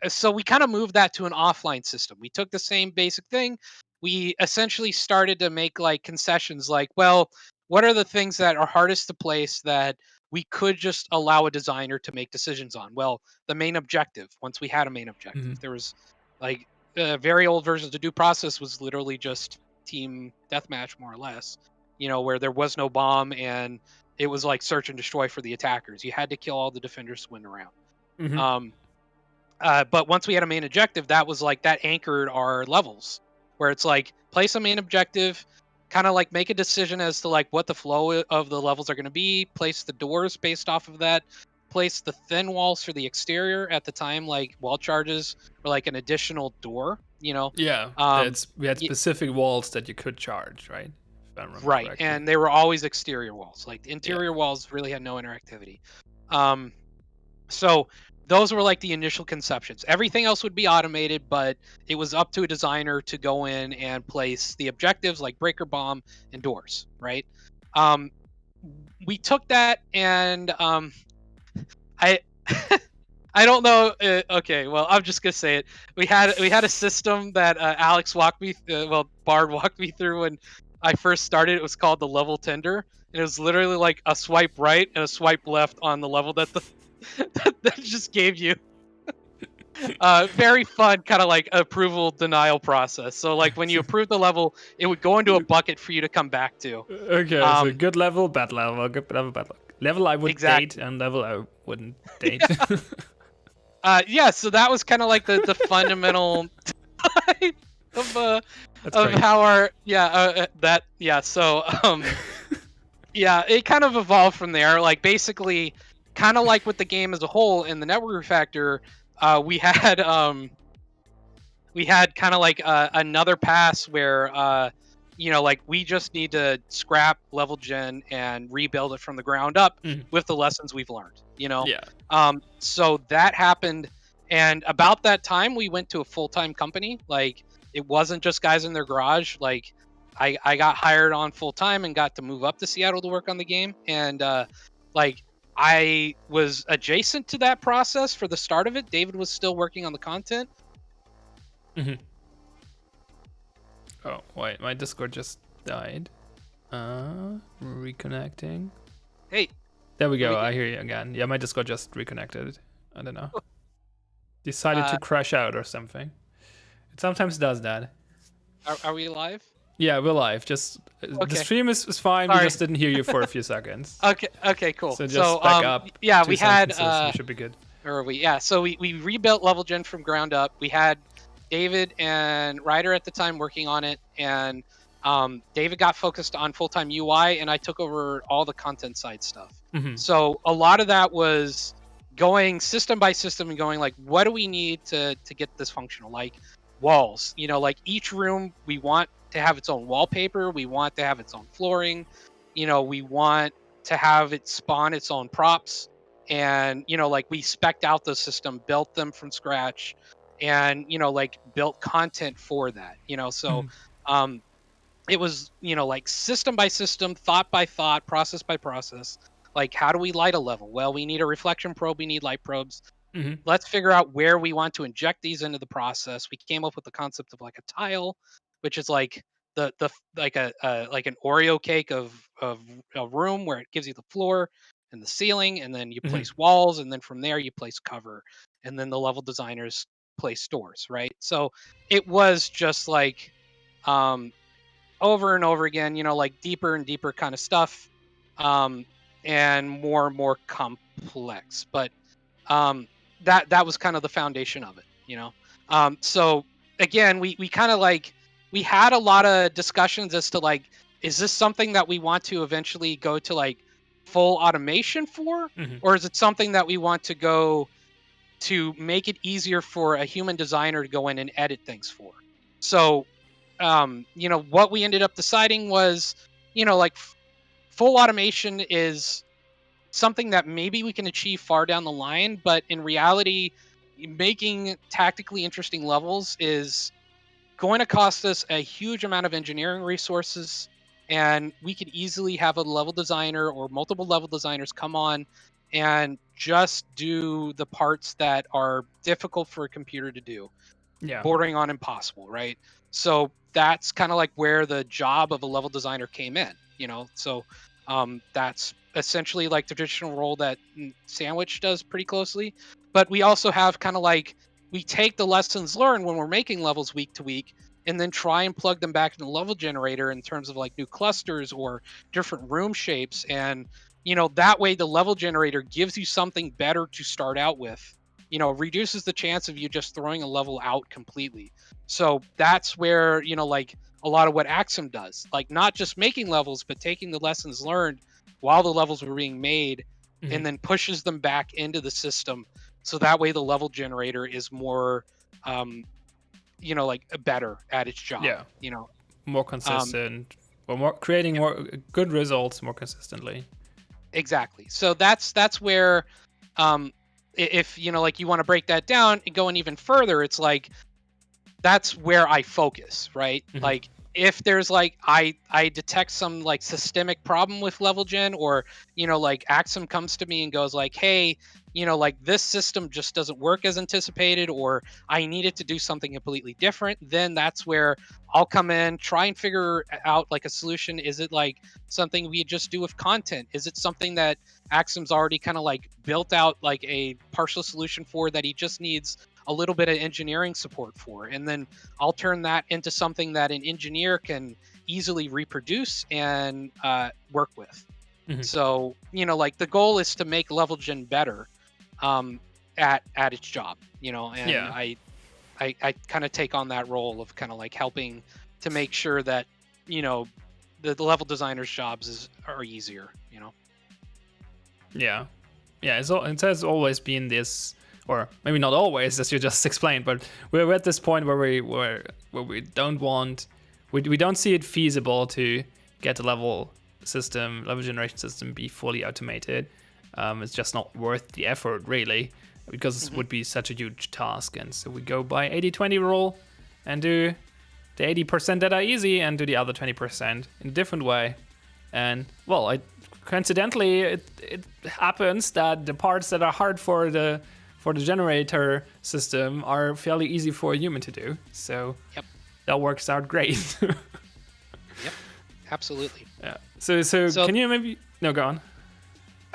So we kind of moved that to an offline system. We took the same basic thing. We essentially started to make like concessions like, well, what are the things that are hardest to place that we could just allow a designer to make decisions on? Well, the main objective, once we had a main objective, there was like very old versions of Due Process was literally just team deathmatch, more or less, where there was no bomb and it was like search and destroy for the attackers. You had to kill all the defenders to win around. But once we had a main objective, that was like that anchored our levels, where it's like place a main objective, kind of like make a decision as to like what the flow of the levels are going to be, place the doors based off of that, place the thin walls for the exterior. At the time, like wall charges were like an additional door, Yeah, we had specific walls that you could charge, right? If I remember right, correctly. and they were always exterior walls. Like the interior walls really had no interactivity. So those were like the initial conceptions. Everything else would be automated, but it was up to a designer to go in and place the objectives like breaker bomb and doors, right? We took that and I I don't know. Okay, well, I'm just gonna say it. We had a system that Alex Bard walked me through when I first started. It was called the level tender, and it was literally like a swipe right and a swipe left on the level that that just gave you. very fun kind of like approval denial process. So like when you approve the level, it would go into a bucket for you to come back to. Okay, so good level, bad level, good level, bad level. Level I would Exactly. date and level I wouldn't date. Yeah, so that was kind of like the fundamental of That's of great. how our so yeah, it kind of evolved from there. Like basically, kind of like with the game as a whole in the network refactor, we had kind of like another pass where like we just need to scrap level gen and rebuild it from the ground up with the lessons we've learned. Yeah. So that happened, and about that time we went to a full-time company. Like it wasn't just guys in their garage. Like I got hired on full-time and got to move up to Seattle to work on the game, and like I was adjacent to that process for the start of it. David was still working on the content. Oh, wait, my Discord just died. Reconnecting. Hey, There we go, I hear you again. Yeah, my Discord just reconnected. I don't know. Decided to crash out or something. It sometimes does that. are we live? Yeah, we're live. Just the stream is fine. Sorry. We just didn't hear you for a few seconds. Okay, cool. So just back up. Yeah, 2 we had sentences, we should be good. So we rebuilt level gen from ground up. We had David and Ryder at the time working on it, and David got focused on full-time UI, and I took over all the content side stuff. So a lot of that was going system by system and going like, what do we need to get this functional? Like walls, like each room we want to have its own wallpaper, we want to have its own flooring, we want to have it spawn its own props, and like we spec'd out the system, built them from scratch, and like built content for that. So it was like system by system, thought by thought, process by process. Like, how do we light a level? Well, we need a reflection probe, we need light probes. Let's figure out where we want to inject these into the process. We came up with the concept of like a tile, which is like the like a like an Oreo cake of a room where it gives you the floor and the ceiling, and then you place walls, and then from there you place cover, and then the level designers place doors, right? So it was just like over and over again, like deeper and deeper kind of stuff, and more complex. But that was kind of the foundation of it. So again, we kind of like we had a lot of discussions as to like, is this something that we want to eventually go to like full automation for, or is it something that we want to go to make it easier for a human designer to go in and edit things for? So what we ended up deciding was, like full automation is something that maybe we can achieve far down the line, but in reality, making tactically interesting levels is going to cost us a huge amount of engineering resources, and we could easily have a level designer or multiple level designers come on and just do the parts that are difficult for a computer to do, bordering on impossible, right? So that's kind of like where the job of a level designer came in, so that's essentially like the traditional role that Sandwich does pretty closely. But we also have kind of like, we take the lessons learned when we're making levels week to week and then try and plug them back in the level generator in terms of like new clusters or different room shapes. And, that way the level generator gives you something better to start out with, reduces the chance of you just throwing a level out completely. So that's where, like a lot of what Axum does, like not just making levels, but taking the lessons learned while the levels were being made and then pushes them back into the system. So that way the level generator is more, like better at its job. Yeah. More consistent, or more creating more good results more consistently. Exactly. So that's where, if like you want to break that down and going even further, it's like that's where I focus, right? Like if there's like I detect some like systemic problem with level gen, or like Axum comes to me and goes like, hey, like this system just doesn't work as anticipated, or I need it to do something completely different, then that's where I'll come in, try and figure out like a solution. Is it like something we just do with content? Is it something that Axum's already kind of like built out like a partial solution for that he just needs a little bit of engineering support for? And then I'll turn that into something that an engineer can easily reproduce and work with. So, like the goal is to make level gen better at its job, and Yeah. I kind of take on that role of kind of like helping to make sure that, the level designers' jobs are easier, Yeah, yeah. It has always been this, or maybe not always, as you just explained, but we're at this point where we don't see it feasible to get a level generation system be fully automated. It's just not worth the effort, really, because it would be such a huge task. And so we go by 80-20 rule and do the 80% that are easy and do the other 20% in a different way. And well, coincidentally, it happens that the parts that are hard for the generator system are fairly easy for a human to do. So Yep. that works out great. Yep, absolutely. Yeah. So can you maybe go on?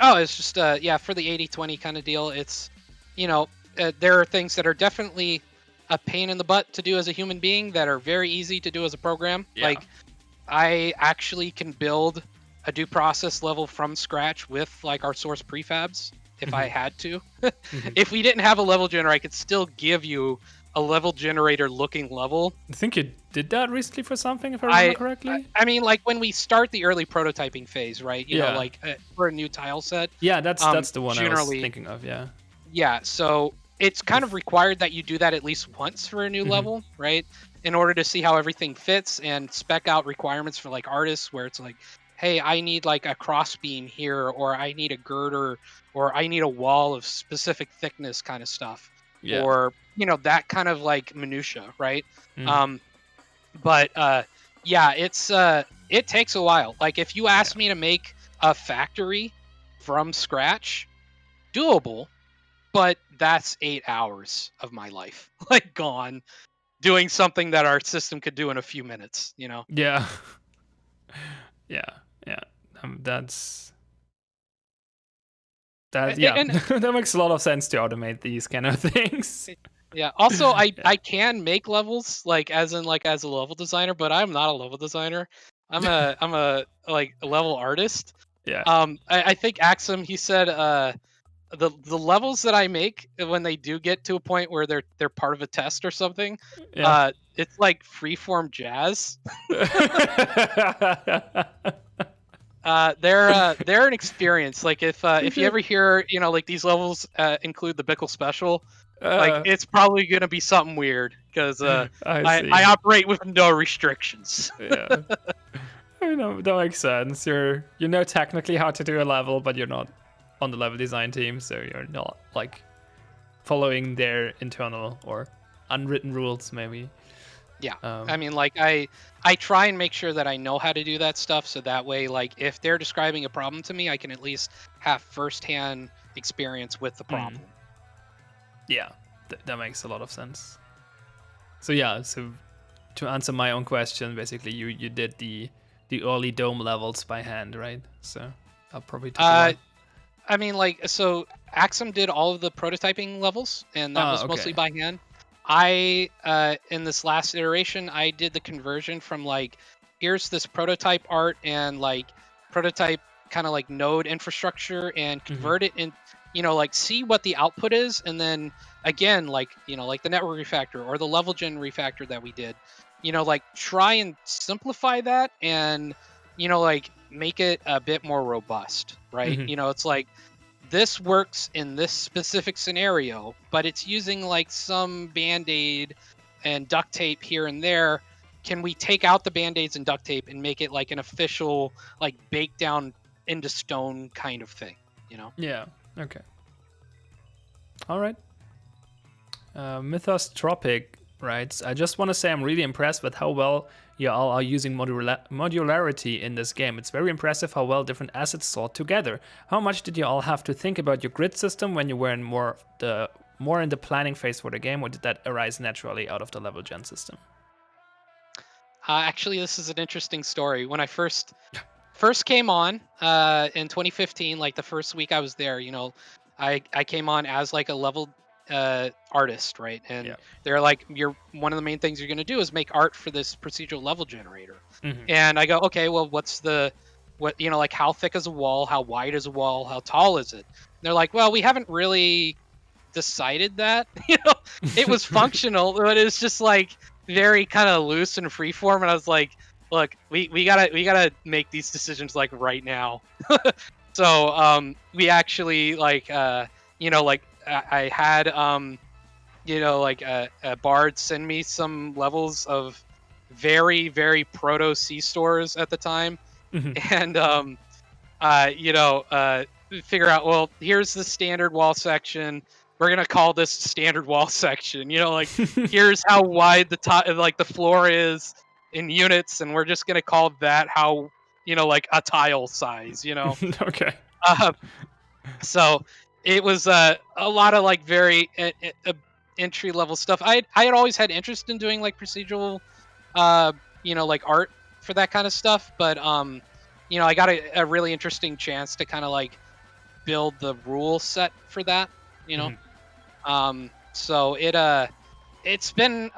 Oh, it's just for the 80-20 kind of deal. It's there are things that are definitely a pain in the butt to do as a human being that are very easy to do as a program. Yeah. Like I actually can build a due process level from scratch with like our source prefabs if I had to. If we didn't have a level generator, I could still give you a level generator looking level. I think you did that recently for something, if I remember correctly. I mean, like when we start the early prototyping phase, right? You know, Yeah. like for a new tile set. Yeah, that's the one I was generally- thinking of. Yeah. Yeah, so it's kind of required that you do that at least once for a new level, right? In order to see how everything fits and spec out requirements for like artists where it's like, hey, I need like a cross beam here, or I need a girder, or I need a wall of specific thickness kind of stuff. Yeah. Or, that kind of like minutia, right? Mhm. It takes a while. Like if you ask me to make a factory from scratch, doable, but that's 8 hours of my life like gone doing something that our system could do in a few minutes, Yeah. Yeah. That's yeah. And- that makes a lot of sense to automate these kind of things. Yeah. Also, I can make levels like as a level designer, but I'm not a level designer. I'm a like a level artist. Yeah. I think Axum, he said the levels that I make when they do get to a point where they're part of a test or something, Yeah. it's like freeform jazz. They're an experience. Like if you ever hear like these levels include the Bickle special, like it's probably gonna be something weird because I I operate with no restrictions. yeah. I know that makes sense. You know technically how to do a level, but you're not on the level design team, so you're not like following their internal or unwritten rules, maybe. Yeah, I mean, like I try and make sure that I know how to do that stuff, so that way, like if they're describing a problem to me, I can at least have firsthand experience with the problem. Yeah, that makes a lot of sense. So yeah, so to answer my own question, basically you did the early dome levels by hand, right? So I'll probably take a while. I mean, like, so Axum did all of the prototyping levels, and that was okay. mostly by hand. I, in this last iteration, I did the conversion from like, here's this prototype art and like prototype kind of like node infrastructure and convert it in, like see what the output is. And then again, like, like the network refactor or the level gen refactor that we did, like try and simplify that and, like make it a bit more robust, right? It's like, this works in this specific scenario, but it's using like some Band-Aid and duct tape here and there. Can we take out the Band-Aids and duct tape and make it like an official, like baked down into stone kind of thing, Yeah, okay. All right. Mythos Tropic right? I just want to say I'm really impressed with how well you all are using modularity in this game. It's very impressive how well different assets sort together. How much did you all have to think about your grid system when you were in more in the planning phase for the game, or did that arise naturally out of the level gen system? Actually, this is an interesting story. When I first came on in 2015, like the first week I was there, I came on as like a level artist, right? And they're like, one of the main things you're going to do is make art for this procedural level generator. And I go, okay, well, like how thick is a wall? How wide is a wall? How tall is it? And they're like, well, we haven't really decided that. It was functional, but it's just like very kind of loose and freeform. And I was like, look, we gotta make these decisions like right now. So we actually I had a bard send me some levels of very, very proto C stores at the time, and figure out, well, here's the standard wall section. We're gonna call this standard wall section. Here's how wide the top, like the floor is in units, and we're just gonna call that how a tile size. Okay. So it was a lot of like very entry level stuff. I had always had interest in doing like procedural, like art for that kind of stuff, but I got a really interesting chance to kind of like build the rule set for that. So it's been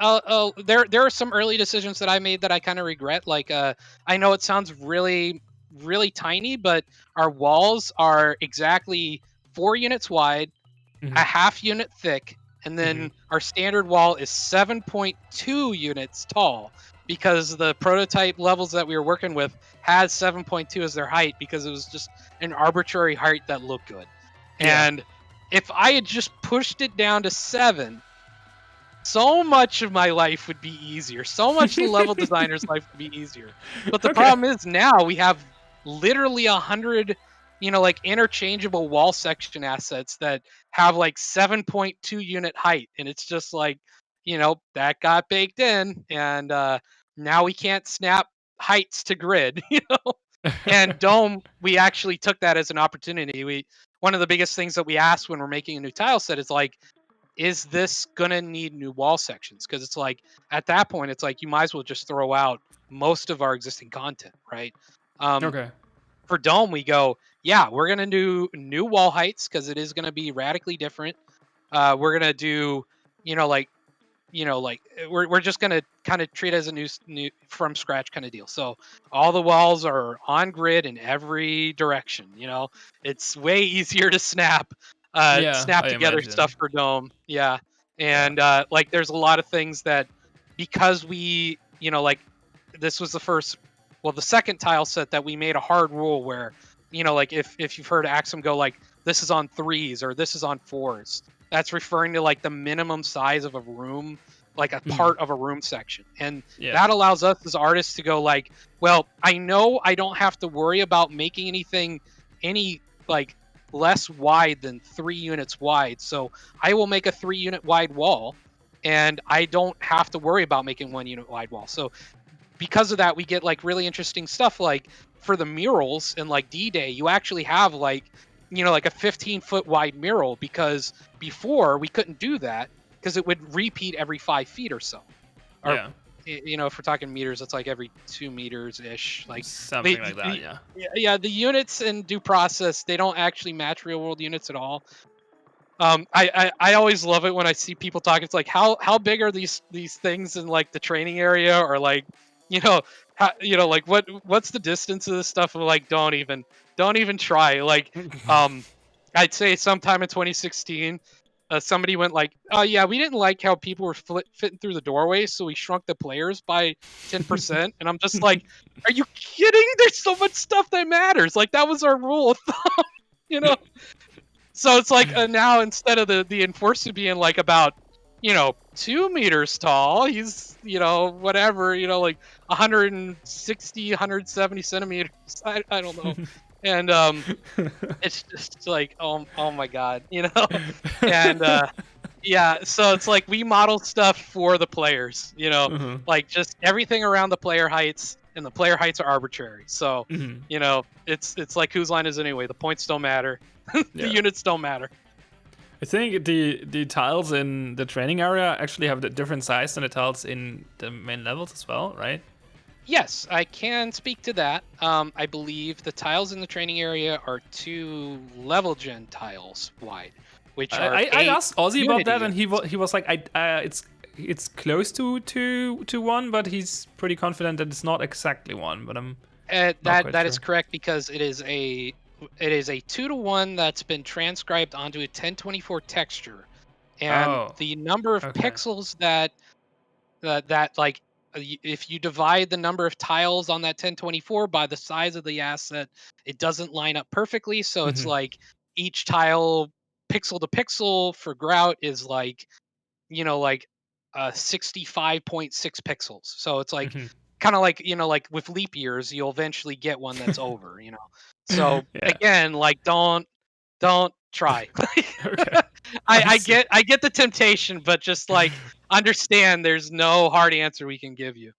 there are some early decisions that I made that I kind of regret. Like I know it sounds really, really tiny, but our walls are exactly 4 units wide, a half unit thick, and then our standard wall is 7.2 units tall, because the prototype levels that we were working with had 7.2 as their height, because it was just an arbitrary height that looked good. And if I had just pushed it down to 7, so much of my life would be easier. So much of the level designer's life would be easier. But the problem is now we have literally 100, like interchangeable wall section assets that have like 7.2 unit height. And it's just like, that got baked in. And now we can't snap heights to grid, And Dome, we actually took that as an opportunity. One of the biggest things that we asked when we're making a new tile set is like, is this gonna need new wall sections? Because it's like, at that point, it's like you might as well just throw out most of our existing content, right? Okay. For Dome, we go, yeah, we're gonna do new wall heights because it is gonna be radically different. We're gonna do, we're just gonna kind of treat it as a new from scratch kind of deal. So all the walls are on grid in every direction. It's way easier to snap together imagine. stuff for Dome. Yeah. And like there's a lot of things that, because we, this was the second tile set that we made a hard rule where, like if you've heard Axum go like, this is on 3s or this is on 4s, that's referring to like the minimum size of a room, like a part of a room section. And that allows us as artists to go like, well, I know I don't have to worry about making anything any like less wide than 3 units wide. So I will make a 3 unit wide wall, and I don't have to worry about making 1 unit wide wall. So because of that, we get like really interesting stuff. Like for the murals in like D-Day, you actually have like, like a 15-foot wide mural, because before we couldn't do that because it would repeat every 5 feet or so. Or, if we're talking meters, it's like every 2 meters ish, like something like that. Yeah. The units in due process, they don't actually match real world units at all. I always love it when I see people talk. It's like, how big are these things in like the training area, or like, like what's the distance of this stuff? I'm like, don't even try. Like, I'd say sometime in 2016, somebody went like, oh yeah, we didn't like how people were fitting through the doorway, so we shrunk the players by 10%. And I'm just like, are you kidding? There's so much stuff that matters. Like, that was our rule of thumb, So it's like now, instead of the enforcer being like about 2 meters tall, he's whatever, like 160, 170 centimeters. I don't know. And it's just like, oh my god, and Yeah, so it's like we model stuff for the players, Mhm. like just everything around the player heights, and the player heights are arbitrary. So, Mhm. it's like whose line is it anyway? The points don't matter, the Yeah. units don't matter. I think the tiles in the training area actually have a different size than the tiles in the main levels as well, right? Yes, I can speak to that. I believe the tiles in the training area are 2 level gen tiles wide, which are I 8 asked Ozzy about Unity that, and units. he was like, it's close to one, but he's pretty confident that it's not exactly one. But I'm not quite That sure. is correct because it is a 2-to-1 that's been transcribed onto a 1024 texture, and Oh, the number of okay. pixels that like if you divide the number of tiles on that 1024 by the size of the asset, it doesn't line up perfectly. So it's Mhm. like each tile pixel to pixel for grout is like like 65.6 pixels. So it's like Mhm. kind of like like with leap years, you'll eventually get one that's over. So Yeah. again, like don't try. Okay. I see. I get the temptation, but just like understand there's no hard answer we can give you.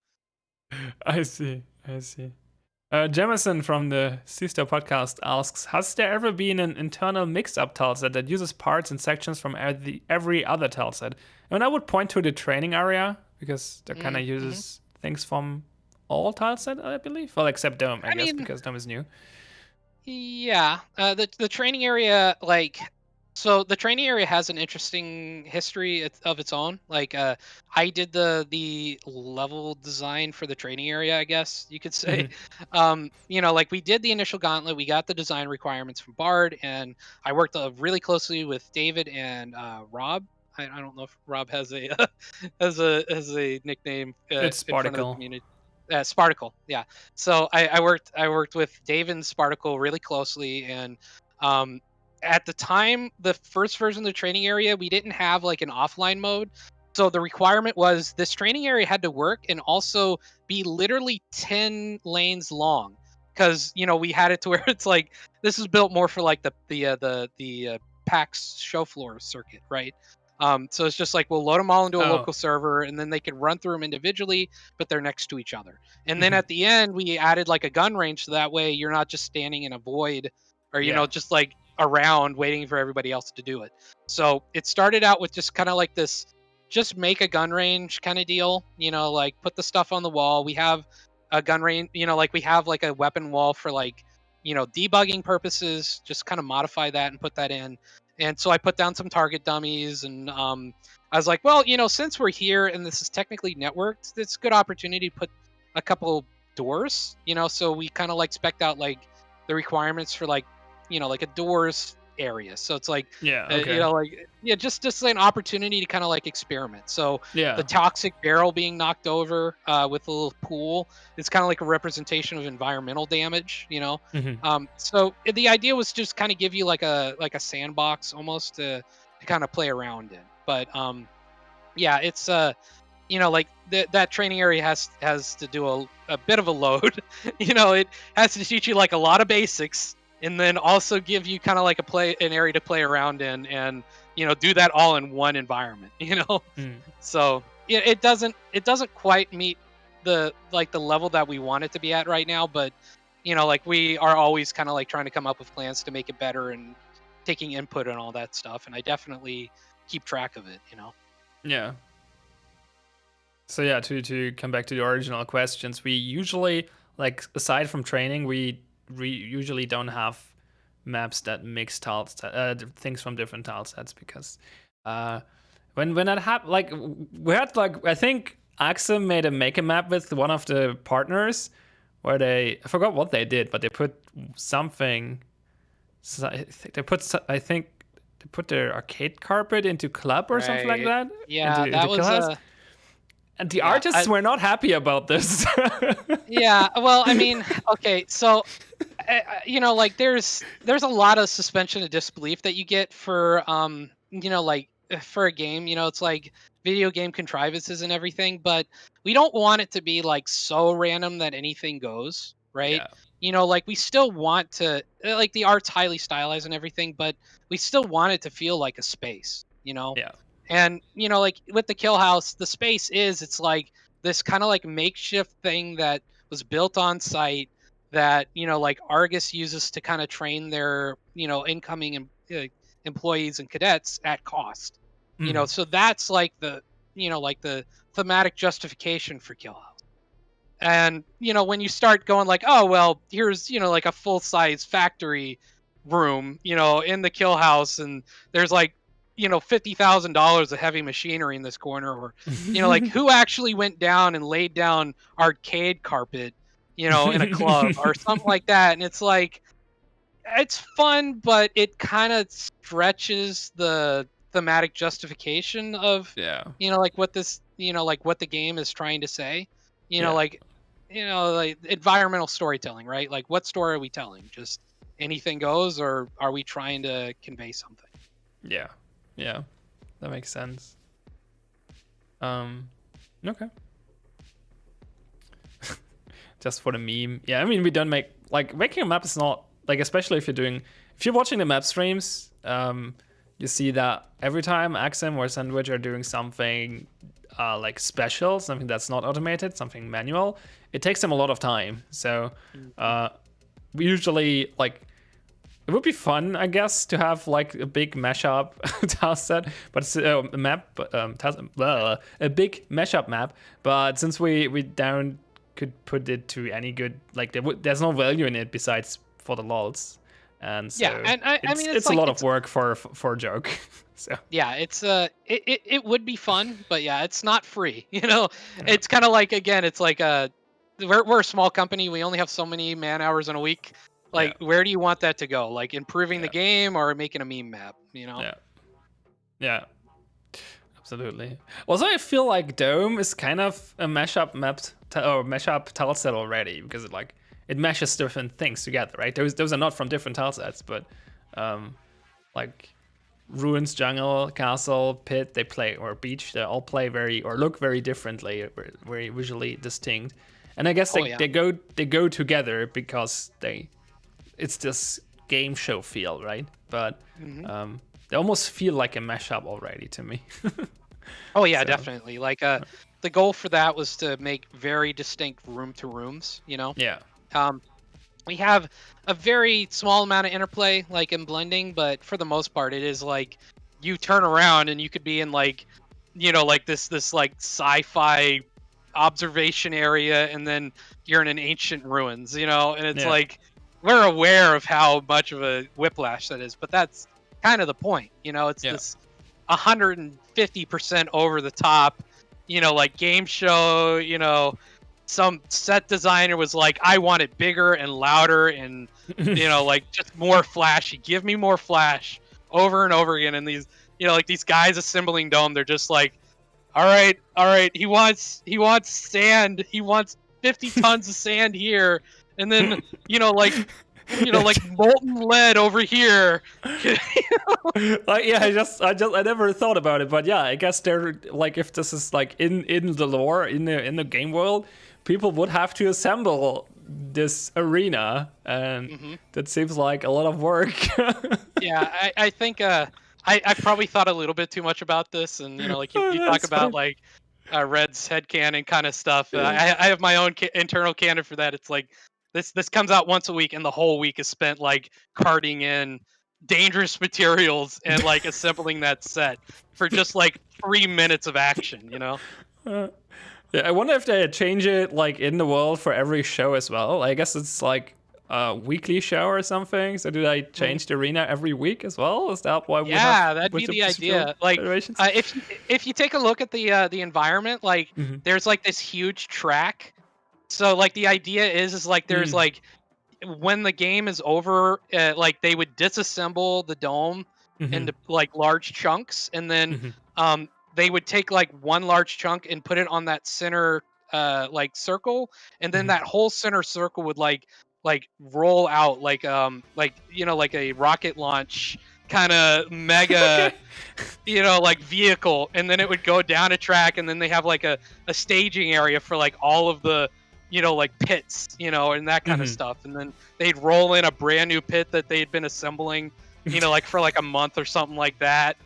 I see. I see. Jemison from the Sister podcast asks, has there ever been an internal mix-up tileset that uses parts and sections from every other tileset? And I would point to the training area, because that kind of Mm-hmm. uses things from all tileset, I believe. Well, except Dome, I I guess, mean, because Dome is new. yeah, the training area, like, so the training area has an interesting history of its own. Like, I did the level design for the training area, I guess you could say. Mhm. Like we did the initial gauntlet, we got the design requirements from Bard, and I worked really closely with David and Rob. I don't know if Rob has a has a nickname It's in front of the Particle. community. Sparticle, yeah. So I worked with Dave and Sparticle really closely, and um, at the time, the first version of the training area, we didn't have like an offline mode. So the requirement was this training area had to work and also be literally 10 lanes long, because we had it to where it's like this is built more for like the PAX show floor circuit, right? So it's just like we'll load them all into a Oh. local server, and then they can run through them individually, but they're next to each other. And then Mhm. at the end, we added like a gun range, so that way you're not just standing in a void, or Yeah. just like around waiting for everybody else to do it. So it started out with just kind of like this, just make a gun range kind of deal. Like put the stuff on the wall. We have a gun range. Like we have like a weapon wall for like debugging purposes. Just kind of modify that and put that in. And so I put down some target dummies, and I was like, well, since we're here and this is technically networked, it's a good opportunity to put a couple doors. So we kind of like spec'd out like the requirements for like like a doors area. So it's like Yeah, okay. like yeah, just an opportunity to kind of like experiment. So the Yeah. toxic barrel being knocked over with a little pool is kind of like a representation of environmental damage. Mhm. So the idea was just kind of give you like a sandbox almost to kind of play around in. But yeah, it's like that training area has to do a bit of a load. It has to teach you like a lot of basics, and then also give you kind of like an area to play around in, and do that all in one environment. Mm. So it doesn't quite meet the level that we want it to be at right now, but like we are always kind of like trying to come up with plans to make it better and taking input and all that stuff, and I definitely keep track of it. Yeah. So yeah, to come back to the original questions, we usually, like, aside from training, we usually don't have maps that mix things from different tile sets, because uh, when that happened, like, we had, like, I think Axum made a make a map with one of the partners where I forgot what they did, but they put something. I think they put their arcade carpet into club or something like Right. that, Yeah, into that was class. And the yeah. artists were not happy about this. Yeah, well, I mean, okay, so like there's a lot of suspension of disbelief that you get for like for a game. It's like video game contrivances and everything, but we don't want it to be like so random that anything goes, right? Yeah. Like we still want to like the art's highly stylized and everything, but we still want it to feel like a space. Yeah. And like with the kill house, the space it's like this kind of like makeshift thing that was built on site that like Argus uses to kind of train their incoming employees and cadets at cost. So that's like the like the thematic justification for kill house. And when you start going like, oh well, here's like a full size factory room in the kill house, and there's like $50,000 of heavy machinery in this corner, or like who actually went down and laid down arcade carpet in a club or something like that. And it's like, it's fun, but it kind of stretches the thematic justification of like what this like what the game is trying to say. Like like environmental storytelling, right? Like what story are we telling? Just anything goes, or are we trying to convey something? Yeah, that makes sense. Okay. Just for the meme. Yeah, I mean, we don't making a map is not like, especially if you're watching the map streams, you see that every time Axim or Sandwich are doing something like special, something that's not automated, something manual, it takes them a lot of time. So we usually it would be fun, I guess, to have like a big mashup task set, but it's a map, a big mashup map. But since we could put it to any good, like there's no value in it besides for the lols, and so and I mean it's a lot of work for a joke. So yeah, it's it would be fun, but yeah, it's not free. It's kind of like, again, it's like we're a small company, we only have so many man hours in a week. Like, where do you want that to go? Like improving the game or making a meme map? Yeah, absolutely. Also, I feel like Dome is kind of a mashup mashup tile set already, because it meshes different things together, right? Those are not from different tile sets, but like ruins, jungle, castle, pit, or beach, they all play look very differently, very visually distinct. And I guess they go together because it's this game show feel, right? But they almost feel like a mashup already to me. Oh yeah, definitely. Like the goal for that was to make very distinct room to rooms, Yeah. We have a very small amount of interplay like in blending, but for the most part it is like you turn around and you could be in like like this like sci-fi observation area, and then you're in an ancient ruins, and it's like, we're aware of how much of a whiplash that is, but that's kind of the point. It's this 150% over the top, like game show. Some set designer was like, I want it bigger and louder and like just more flashy. Give me more flash over and over again. And these like these guys assembling Dome, they're just like, all right, he wants sand, he wants 50 tons of sand here, and then like molten lead over here. I never thought about it, but yeah, I guess they're like, if this is like in the lore, in the game world, people would have to assemble this arena, and that seems like a lot of work. Yeah, I think I probably thought a little bit too much about this, and like you talk about like Red's headcanon kind of stuff. I have my own internal canon for that. It's like this comes out once a week, and the whole week is spent like carting in dangerous materials and like assembling that set for just like 3 minutes of action. Yeah, I wonder if they change it like in the world for every show as well. I guess it's like a weekly show or something. So do they change the arena every week as well? Is that why? That'd be the idea. Like, if you take a look at the environment, like there's like this huge track. So like the idea is like there's like, when the game is over, like they would disassemble the dome into like large chunks, and then they would take like one large chunk and put it on that center like circle, and then that whole center circle would like roll out like like a rocket launch kind of mega like vehicle, and then it would go down a track, and then they have like a staging area for like all of the like pits, and that kind of stuff, and then they'd roll in a brand new pit that they'd been assembling like for like a month or something like that.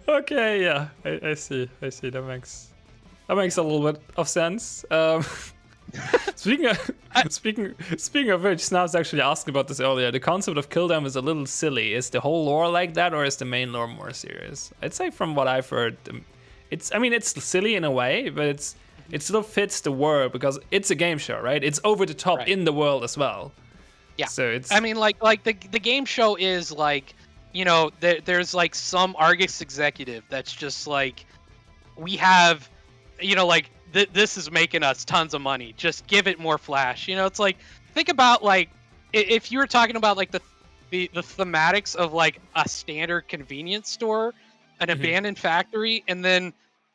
Okay, yeah, I see. That makes a little bit of sense. Speaking of which, Snap's actually asked about this earlier. The concept of kill them is a little silly. Is the whole lore like that, or is the main lore more serious? I'd say from what I've heard, it's silly in a way, but it still fits the world because it's a game show, right? It's over the top in the world as well. Yeah. So it's. I mean, like the game show is like, there's like some Argus executive that's just like, we have, like this is making us tons of money. Just give it more flash. It's like, think about like if you were talking about like the thematics of like a standard convenience store, an abandoned factory, and then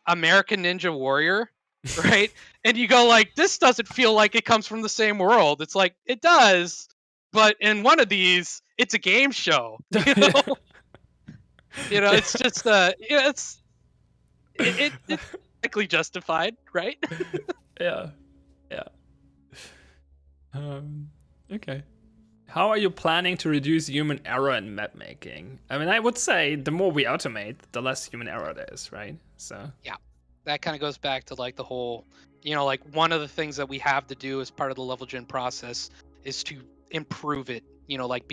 American Ninja Warrior, right? And you go like, this doesn't feel like it comes from the same world. It's like, it does, but in one of these, it's a game show. It's just it's technically justified, right? Yeah. Okay. How are you planning to reduce human error in map making? I mean, I would say the more we automate, the less human error there is, right? So. Yeah, that kind of goes back to like the whole, like one of the things that we have to do as part of the level gen process is to improve it. Like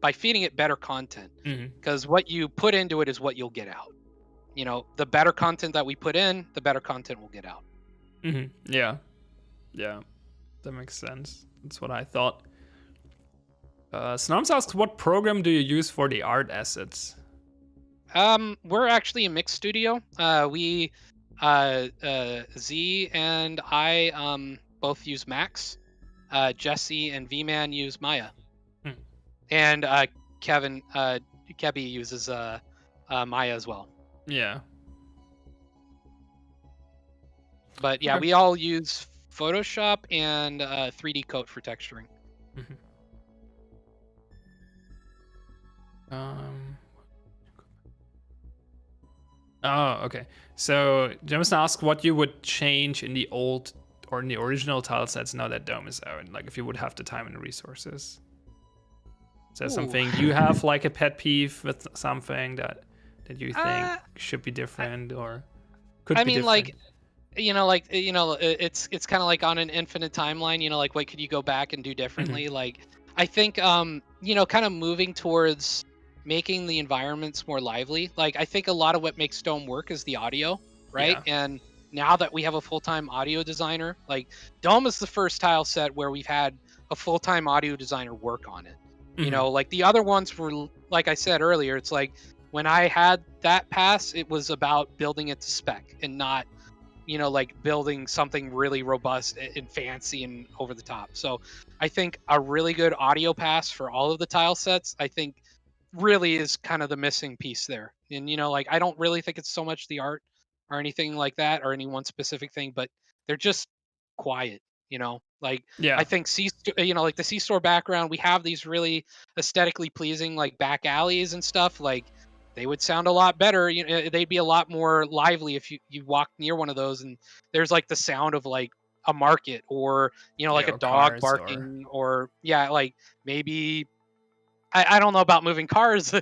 by feeding it better content, because what you put into it is what you'll get out. The better content that we put in, the better content we'll get out. Yeah, that makes sense. That's what I thought. Snorms asks, what program do you use for the art assets? We're actually a mixed studio. We Z and I both use Max. Jesse and V-Man use Maya. And Kevin Kebby uses Maya as well. Yeah. But yeah, we all use Photoshop and 3D Coat for texturing. Oh, okay. So Jameson asks what you would change in the old or in the original tile sets now that Dome is out, like if you would have the time and the resources. Is there something you have, like a pet peeve with something that you think should be different or could be different? Like, it's kind of like on an infinite timeline, like what could you go back and do differently? Like, I think, kind of moving towards making the environments more lively. Like, I think a lot of what makes Dome work is the audio, right? Yeah. And now that we have a full-time audio designer, like Dome is the first tile set where we've had a full-time audio designer work on it. Like the other ones were, like I said earlier, it's like when I had that pass, it was about building it to spec and not, like building something really robust and fancy and over the top. So I think a really good audio pass for all of the tile sets, I think really is kind of the missing piece there. And, like, I don't really think it's so much the art or anything like that or any one specific thing, but they're just quiet, like, yeah. I think like the C-store background, we have these really aesthetically pleasing, like back alleys and stuff, like they would sound a lot better. They'd be a lot more lively if you walk near one of those and there's like the sound of like a market or, like a dog barking or like maybe, I don't know about moving cars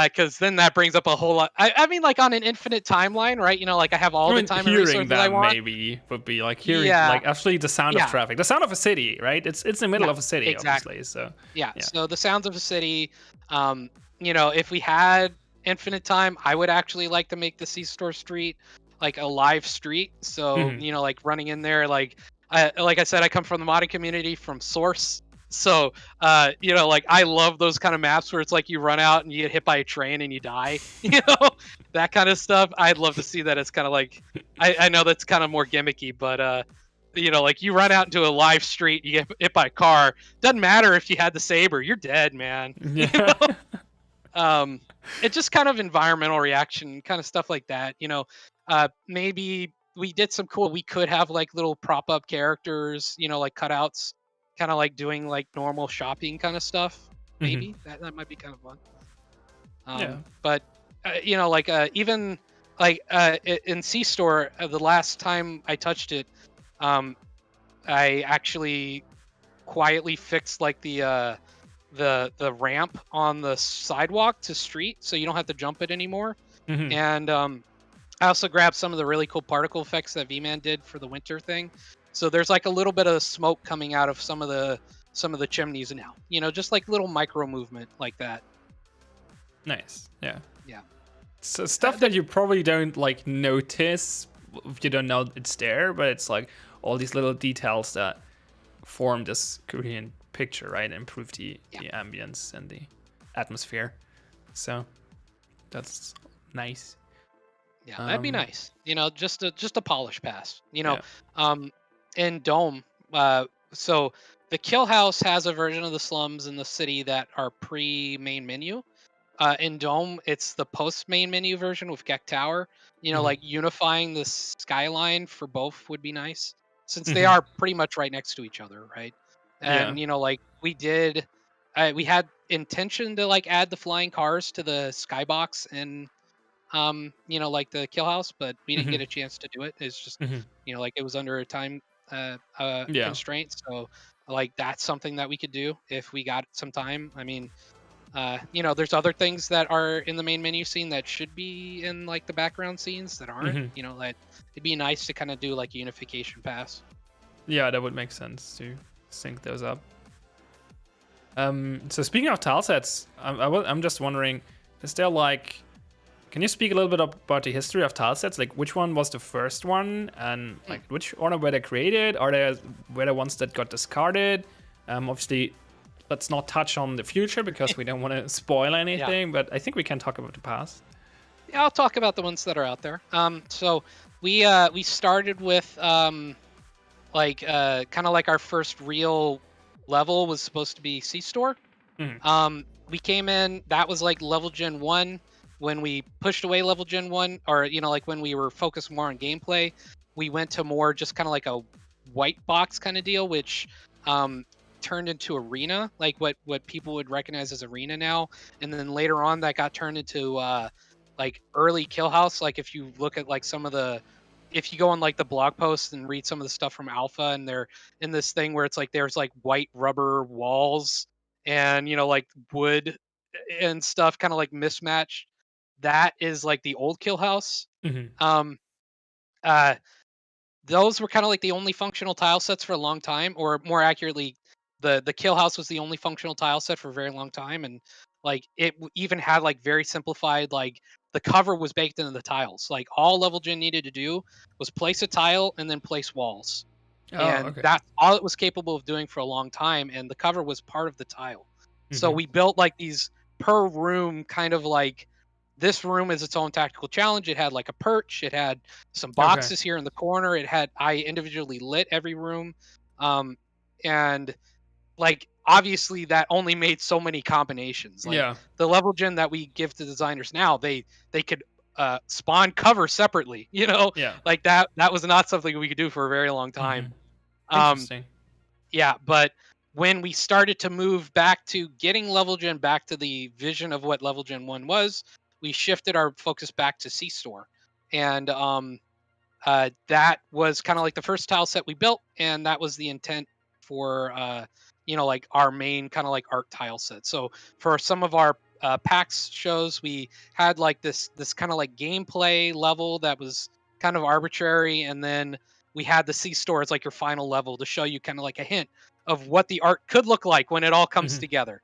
because then that brings up a whole lot. I mean, like on an infinite timeline, right? Like I have all the time and resources I want. Maybe would be like hearing like actually the sound of traffic, the sound of a city, right? It's in the middle of a city, obviously. So so the sounds of a city. If we had infinite time, I would actually like to make the C-store street like a live street. So like running in there, like I said, I come from the modding community from Source. So, like I love those kind of maps where it's like you run out and you get hit by a train and you die, that kind of stuff. I'd love to see that. It's kind of like, I know that's kind of more gimmicky, but, like you run out into a live street, you get hit by a car. Doesn't matter if you had the saber, you're dead, man. Yeah. It's just kind of environmental reaction, kind of stuff like that. Maybe we did some cool, we could have like little prop up characters, like cutouts. Kind of like doing like normal shopping kind of stuff. Maybe that might be kind of fun. But like even like in C-store, the last time I touched it, I actually quietly fixed like the the ramp on the sidewalk to street, so you don't have to jump it anymore. Mhm. And I also grabbed some of the really cool particle effects that V-Man did for the winter thing. So there's like a little bit of smoke coming out of some of the chimneys now. Just like little micro movement like that. Nice. Yeah. Yeah. So stuff that you probably don't like notice if you don't know it's there, but it's like all these little details that form this Korean picture, right? Improve the ambience and the atmosphere. So that's nice. Yeah, that'd be nice. Just a polish pass. Yeah. In Dome, so the Kill House has a version of the slums in the city that are pre-main menu. In Dome, it's the post-main menu version with Gek Tower. Like unifying the skyline for both would be nice, since they are pretty much right next to each other, right? And like we had intention to like add the flying cars to the skybox and like the Kill House, but we didn't get a chance to do it. It's just like it was under a time constraint. So like that's something that we could do if we got some time. I mean, there's other things that are in the main menu scene that should be in like the background scenes that aren't. Like it'd be nice to kind of do like a unification pass. Yeah, that would make sense to sync those up. So speaking of tile sets, I'm just wondering, is there like, can you speak a little bit about the history of tile sets? Like which one was the first one, and like which order were they created? Were there ones that got discarded? Obviously, let's not touch on the future because we don't want to spoil anything. But I think we can talk about the past. Yeah, I'll talk about the ones that are out there. So we started with kind of like our first real level was supposed to be C-Store. We came in, that was like level gen 1. When we pushed away level gen 1, or like when we were focused more on gameplay, we went to more just kind of like a white box kind of deal, which turned into arena, like what people would recognize as arena now. And then later on that got turned into like early Kill House. Like if you look at like if you go on like the blog posts and read some of the stuff from Alpha, and they're in this thing where it's like there's like white rubber walls and like wood and stuff kind of like mismatched. That is like the old Kill House. Those were kind of like the only functional tile sets for a long time, or more accurately, the Kill House was the only functional tile set for a very long time, and like it even had like very simplified, like the cover was baked into the tiles. Like all Level Gen needed to do was place a tile and then place walls, and that's all it was capable of doing for a long time. And the cover was part of the tile. So we built like these per room kind of like. This room is its own tactical challenge. It had like a perch. It had some boxes here in the corner. I individually lit every room. And like, obviously that only made so many combinations. Like the level gen that we give to designers now, they could spawn cover separately, like that was not something we could do for a very long time. Interesting. But when we started to move back to getting level gen back to the vision of what level gen 1 was, we shifted our focus back to C-Store. And that was kind of like the first tile set we built, and that was the intent for like our main kind of like art tile set. So for some of our PAX shows, we had like this kind of like gameplay level that was kind of arbitrary, and then we had the C-Store as like your final level to show you kind of like a hint of what the art could look like when it all comes together.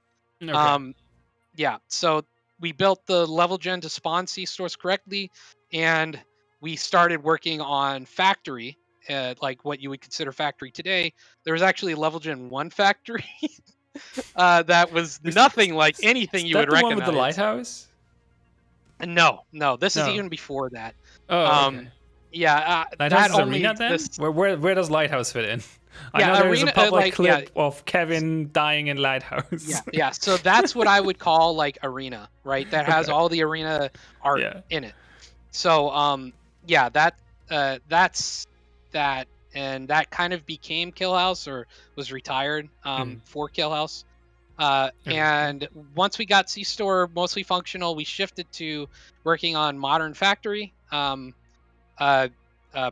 So we built the level gen to spawn C-Stores correctly, and we started working on factory, like what you would consider factory today. There was actually a level gen 1 factory that was nothing like anything you would recognize. The one with the lighthouse? No, this is even before that. Lighthouse that is only arena then? Where does lighthouse fit in? I Yeah, know there's arena, a public like, clip of Kevin dying in lighthouse. So that's what I would call like arena, right? That has all the arena art in it. So that's that, and that kind of became Kill House, or was retired for Kill House. And once we got C-Store mostly functional, we shifted to working on modern factory.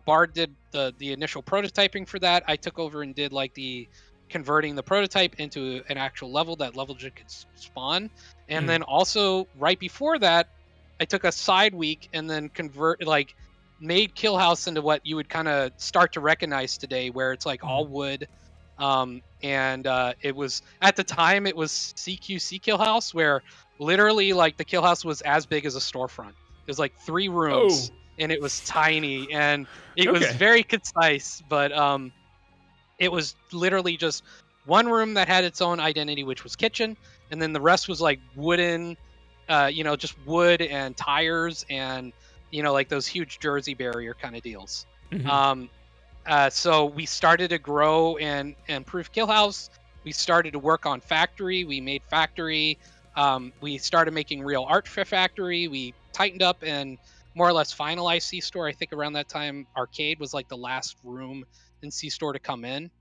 Bard did the initial prototyping for that. I took over and did like the converting the prototype into an actual level. That level just could spawn. And Mm. then also right before that, I took a side week and then made Kill House into what you would kind of start to recognize today, where it's like all wood. It was, at the time, it was CQC Kill House, where literally like the Kill House was as big as a storefront. It was like 3 rooms and it was tiny and it was very concise, but it was literally just one room that had its own identity, which was kitchen, and then the rest was like wooden, just wood and tires and like those huge Jersey barrier kind of deals. So we started to grow and improve Kill House. We started to work on Factory. We made Factory. We started making real art for Factory. We tightened up and more or less finalized C-Store. I think around that time, Arcade was like the last room in C-Store to come in.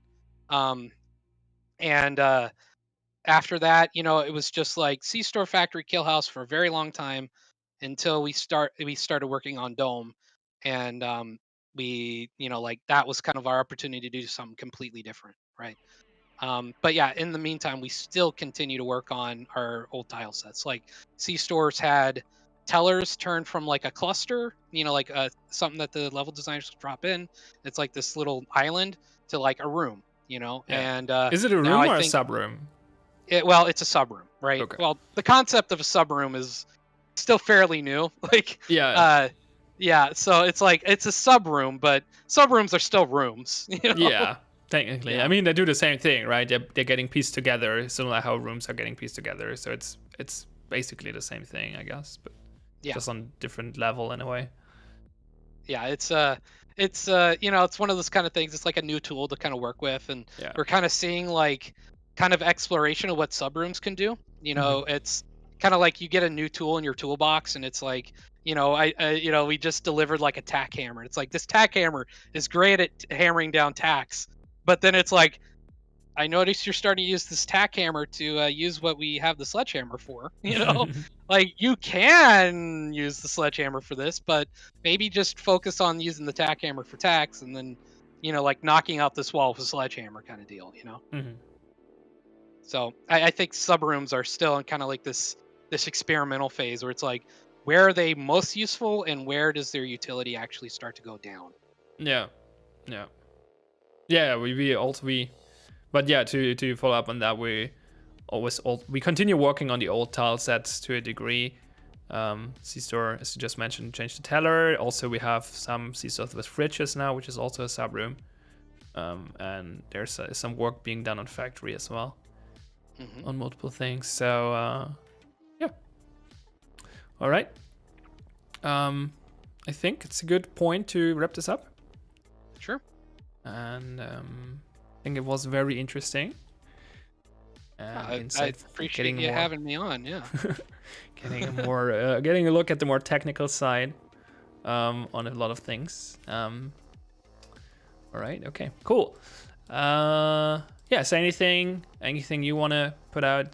After that, it was just like C-Store, Factory, Kill House for a very long time until we started working on Dome. And that was kind of our opportunity to do something completely different, right? But yeah, in the meantime, we still continue to work on our old tile sets. Like C-Stores had tellers turned from like a cluster, something that the level designers drop in. It's like this little island to like a room, And is it a room now or a sub room? It's a sub room, right? Okay. Well, the concept of a sub room is still fairly new. So it's like it's a sub room, but sub rooms are still rooms. Yeah, technically. Yeah. I mean, they do the same thing, right? They're getting pieced together, similar how rooms are getting pieced together. So it's basically the same thing, I guess, but just on different level in a way. Yeah, it's one of those kind of things. It's like a new tool to kind of work with, and we're kind of seeing like kind of exploration of what subrooms can do. It's kind of like you get a new tool in your toolbox, and it's like, we just delivered like a tack hammer. It's like this tack hammer is great at hammering down tacks, but then it's like, I noticed you're starting to use this tack hammer to use what we have the sledgehammer for. Like you can use the sledgehammer for this, but maybe just focus on using the tack hammer for tacks, and then, like knocking out this wall with a sledgehammer kind of deal. So I think subrooms are still in kind of like this experimental phase where it's like, where are they most useful and where does their utility actually start to go down? But yeah, to follow up on that, we continue working on the old tile sets to a degree. C-Store, as you just mentioned, changed the teller. Also, we have some C-Stores with fridges now, which is also a sub room. And there's some work being done on Factory as well, on multiple things. So yeah. All right. I think it's a good point to wrap this up. Sure. And I think it was very interesting. I appreciate you having me on. Yeah. Getting a look at the more technical side on a lot of things. All right. Okay. Cool. So anything you want to put out,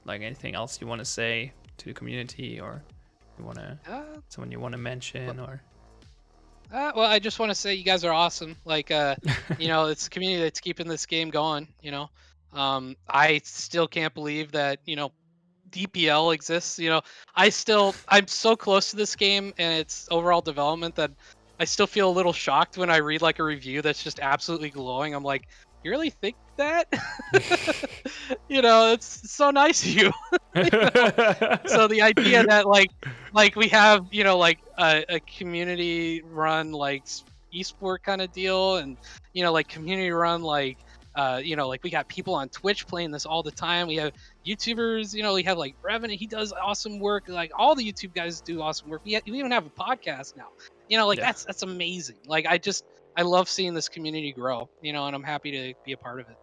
like anything else you want to say to the community, or you want to someone you want to mention, or? Well, I just want to say you guys are awesome. Like, it's the community that's keeping this game going. I still can't believe that, DPL exists. I'm so close to this game and its overall development that I still feel a little shocked when I read like a review that's just absolutely glowing. I'm like, you really think that? It's so nice of you. So the idea that like we have, a community run like esport kind of deal, and like community run like like we got people on Twitch playing this all the time. We have YouTubers, we have like Brevin, he does awesome work. Like all the YouTube guys do awesome work. We even have a podcast now. That's amazing. Like I love seeing this community grow, and I'm happy to be a part of it.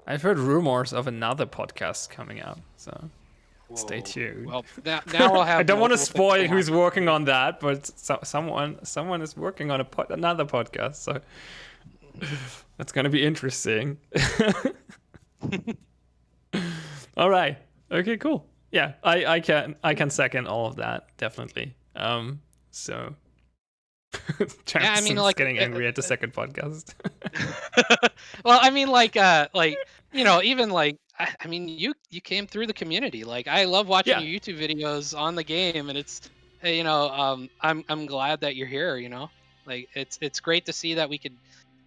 I've heard rumors of another podcast coming out, so stay tuned. Well, now I'll have. I don't want to spoil who's working on that, but someone is working on another podcast, so that's gonna be interesting. All right. Okay. Cool. Yeah, I can second all of that, definitely. So. Jackson's getting angry at the second podcast. Well, I mean, like even like I mean, you came through the community. Like I love watching Yeah. your YouTube videos on the game, and it's I'm glad that you're here. Like it's great to see that we could,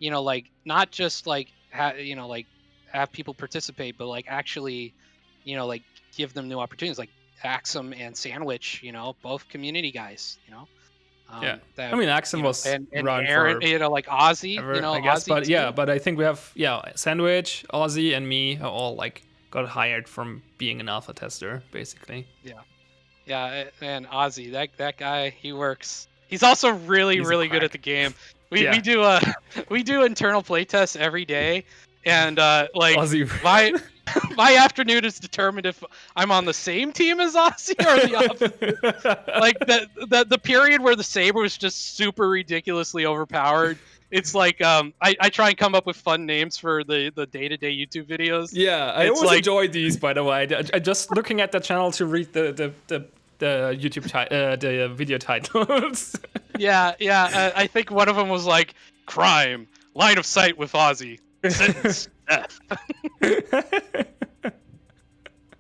like not just like like have people participate, but like actually, like give them new opportunities. Like Axum and Sandwich, both community guys. Yeah. That, I mean, Axum was and around Aaron, for like Ozzy, ever, I guess. Ozzy But too. yeah, but I think we have Sandwich, Ozzy, and me are all like got hired from being an alpha tester, basically. Yeah, and Ozzy, that guy, he works. He's also really He's a really good crack. at the game. We Yeah. we do we do internal playtests every day, and like Ozzy. my my afternoon is determined if I'm on the same team as Ozzy or the opposite. Like the period where the Saber was just super ridiculously overpowered. It's like I try and come up with fun names for the day-to-day YouTube videos. Yeah, I It's always like- enjoy these. By the way, I just looking at the channel to read the YouTube the video titles. Yeah. I think one of them was like crime, line of sight with Ozzy, sentence, death.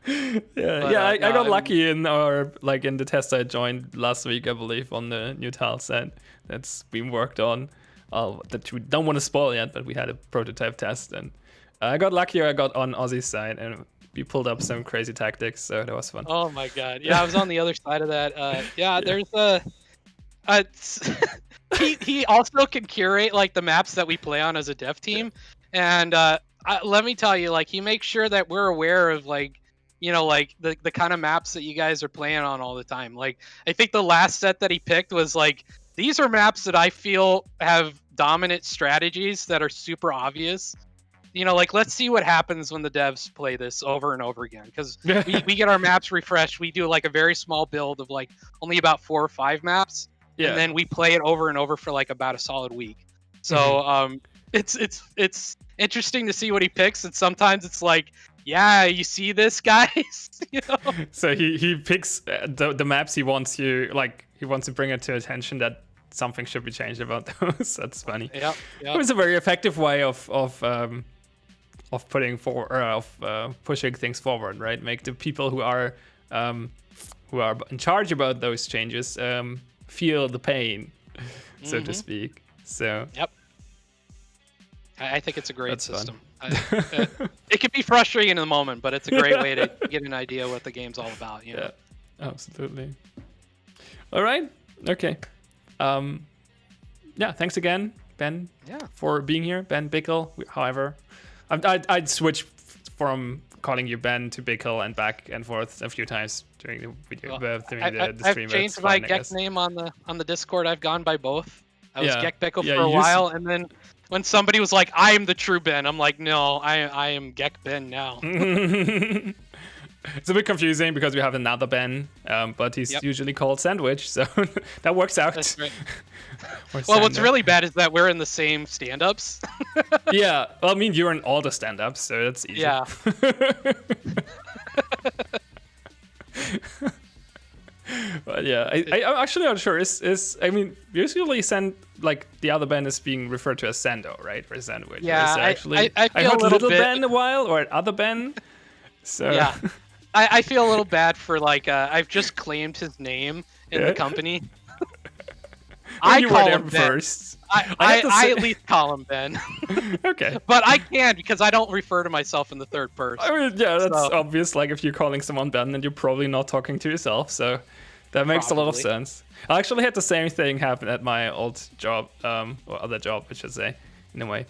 I no, got lucky in the test I joined last week, I believe, on the new tile set that's been worked on. That we don't want to spoil yet, but we had a prototype test, and I got lucky. I got on Ozzy's side, and we pulled up some crazy tactics, so that was fun. Oh my god. Yeah, I was on the other side of that. There's he also can curate like the maps that we play on as a dev team, and let me tell you, like he makes sure that we're aware of like like the kind of maps that you guys are playing on all the time. Like I think the last set that he picked was like, these are maps that I feel have dominant strategies that are super obvious. Like let's see what happens when the devs play this over and over again, because we get our maps refreshed. We do like a very small build of like only about 4 or 5 maps, and then we play it over and over for like about a solid week. So it's interesting to see what he picks, and sometimes it's like, yeah, you see this, guys. So he picks the maps he wants you like. He wants to bring it to attention that something should be changed about those. That's funny. Yep. It was a very effective way of putting pushing things forward, right? Make the people who are in charge about those changes feel the pain, so to speak. So yep. I think it's a great That's system. It can be frustrating in the moment, but it's a great way to get an idea what the game's all about. Yeah, absolutely. All right. Okay. Thanks again, Ben, for being here. Ben Bickle. However, I'd switch from calling you Ben to Bickle and back and forth a few times during the video. The stream. I've changed my Gek name on the Discord. I've gone by both. I was Gek Bickle for a you while, and then when somebody was like, "I am the true Ben," I'm like, "No, I am Gek Ben now." It's a bit confusing because we have another Ben, but he's usually called Sandwich, so that works out. That's right. Well, what's really bad is that we're in the same stand-ups. Yeah, well, I mean, you're in all the stand-ups, so that's easy. Yeah. But yeah, I'm actually not sure. I mean, usually like the other Ben is being referred to as Sando, right? Or Sandwich. Yeah, I feel heard a Little bit... Ben a while, or other Ben. So yeah, I feel a little bad for like I've just claimed his name in the company. I call him Ben. first. I at least call him Ben. Okay. But I can because I don't refer to myself in the third person. I mean, yeah, that's obvious. Like if you're calling someone Ben, then you're probably not talking to yourself. So that makes a lot of sense. I actually had the same thing happen at my old job, or other job, I should say, in a way.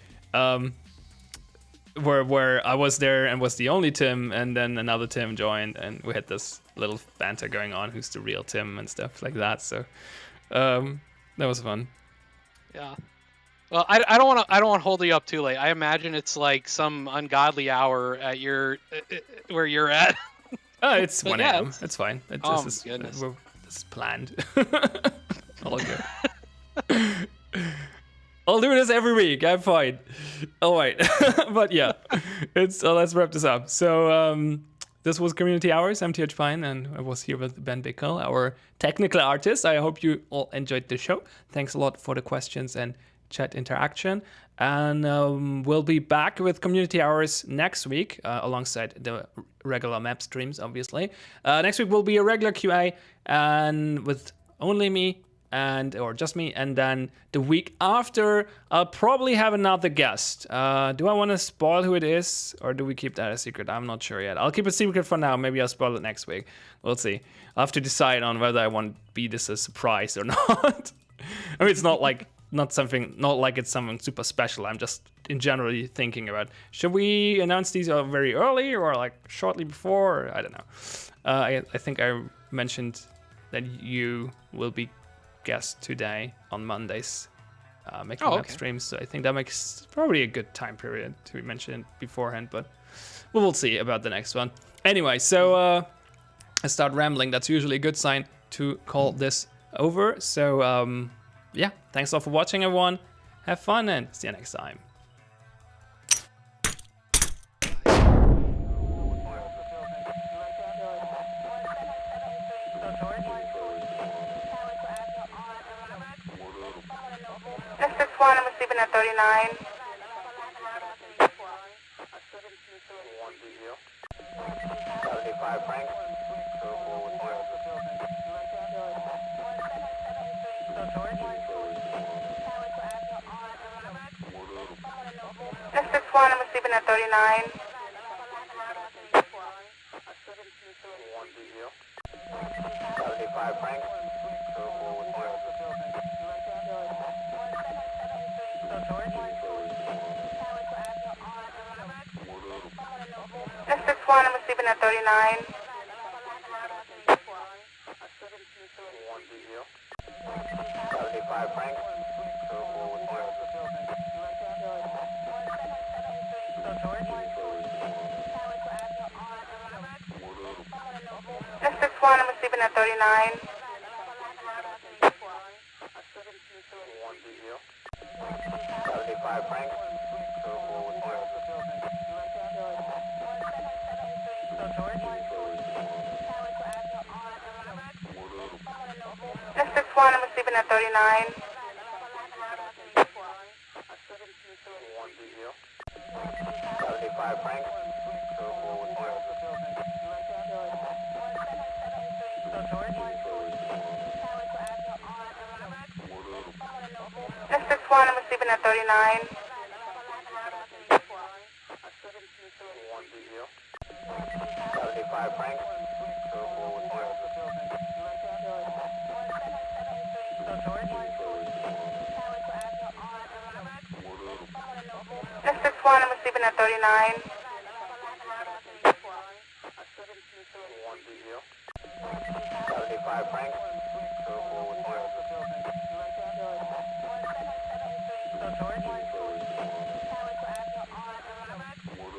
Where I was there and was the only Tim, and then another Tim joined, and we had this little banter going on, who's the real Tim and stuff like that. So that was fun. Yeah. Well, I don't want to hold you up too late. I imagine it's like some ungodly hour at where you're at. Oh, it's But 1 yeah, a.m. It's fine. goodness. It's planned. All good. I'll do this every week. I'm fine. All right. But yeah, let's wrap this up. So this was Community Hours. I'm TH Pine, and I was here with Ben Bickle, our technical artist. I hope you all enjoyed the show. Thanks a lot for the questions and chat interaction. And we'll be back with community hours next week, alongside the regular map streams, obviously. Next week will be a regular QA, and with only me, or just me, and then the week after I'll probably have another guest. Do I want to spoil who it is, or do we keep that a secret? I'm not sure yet. I'll keep it secret for now. Maybe I'll spoil it next week. We'll see. I'll have to decide on whether I want to be this a surprise or not. I mean, it's not like it's something super special. I'm just in generally thinking about, should we announce these very early or like shortly before? I don't know. I think I mentioned that you will be guest today on Mondays, making map streams. So I think that makes probably a good time period to mention beforehand, but we'll see about the next one. Anyway, so I start rambling. That's usually a good sign to call this over. So yeah, thanks all for watching, everyone. Have fun and see you next time. I'm receiving at 39. I'm receiving at 39. I'm receiving at 39. I'm receiving at 39. I'm receiving at 39. I'm receiving at 39. I'm receiving at 39.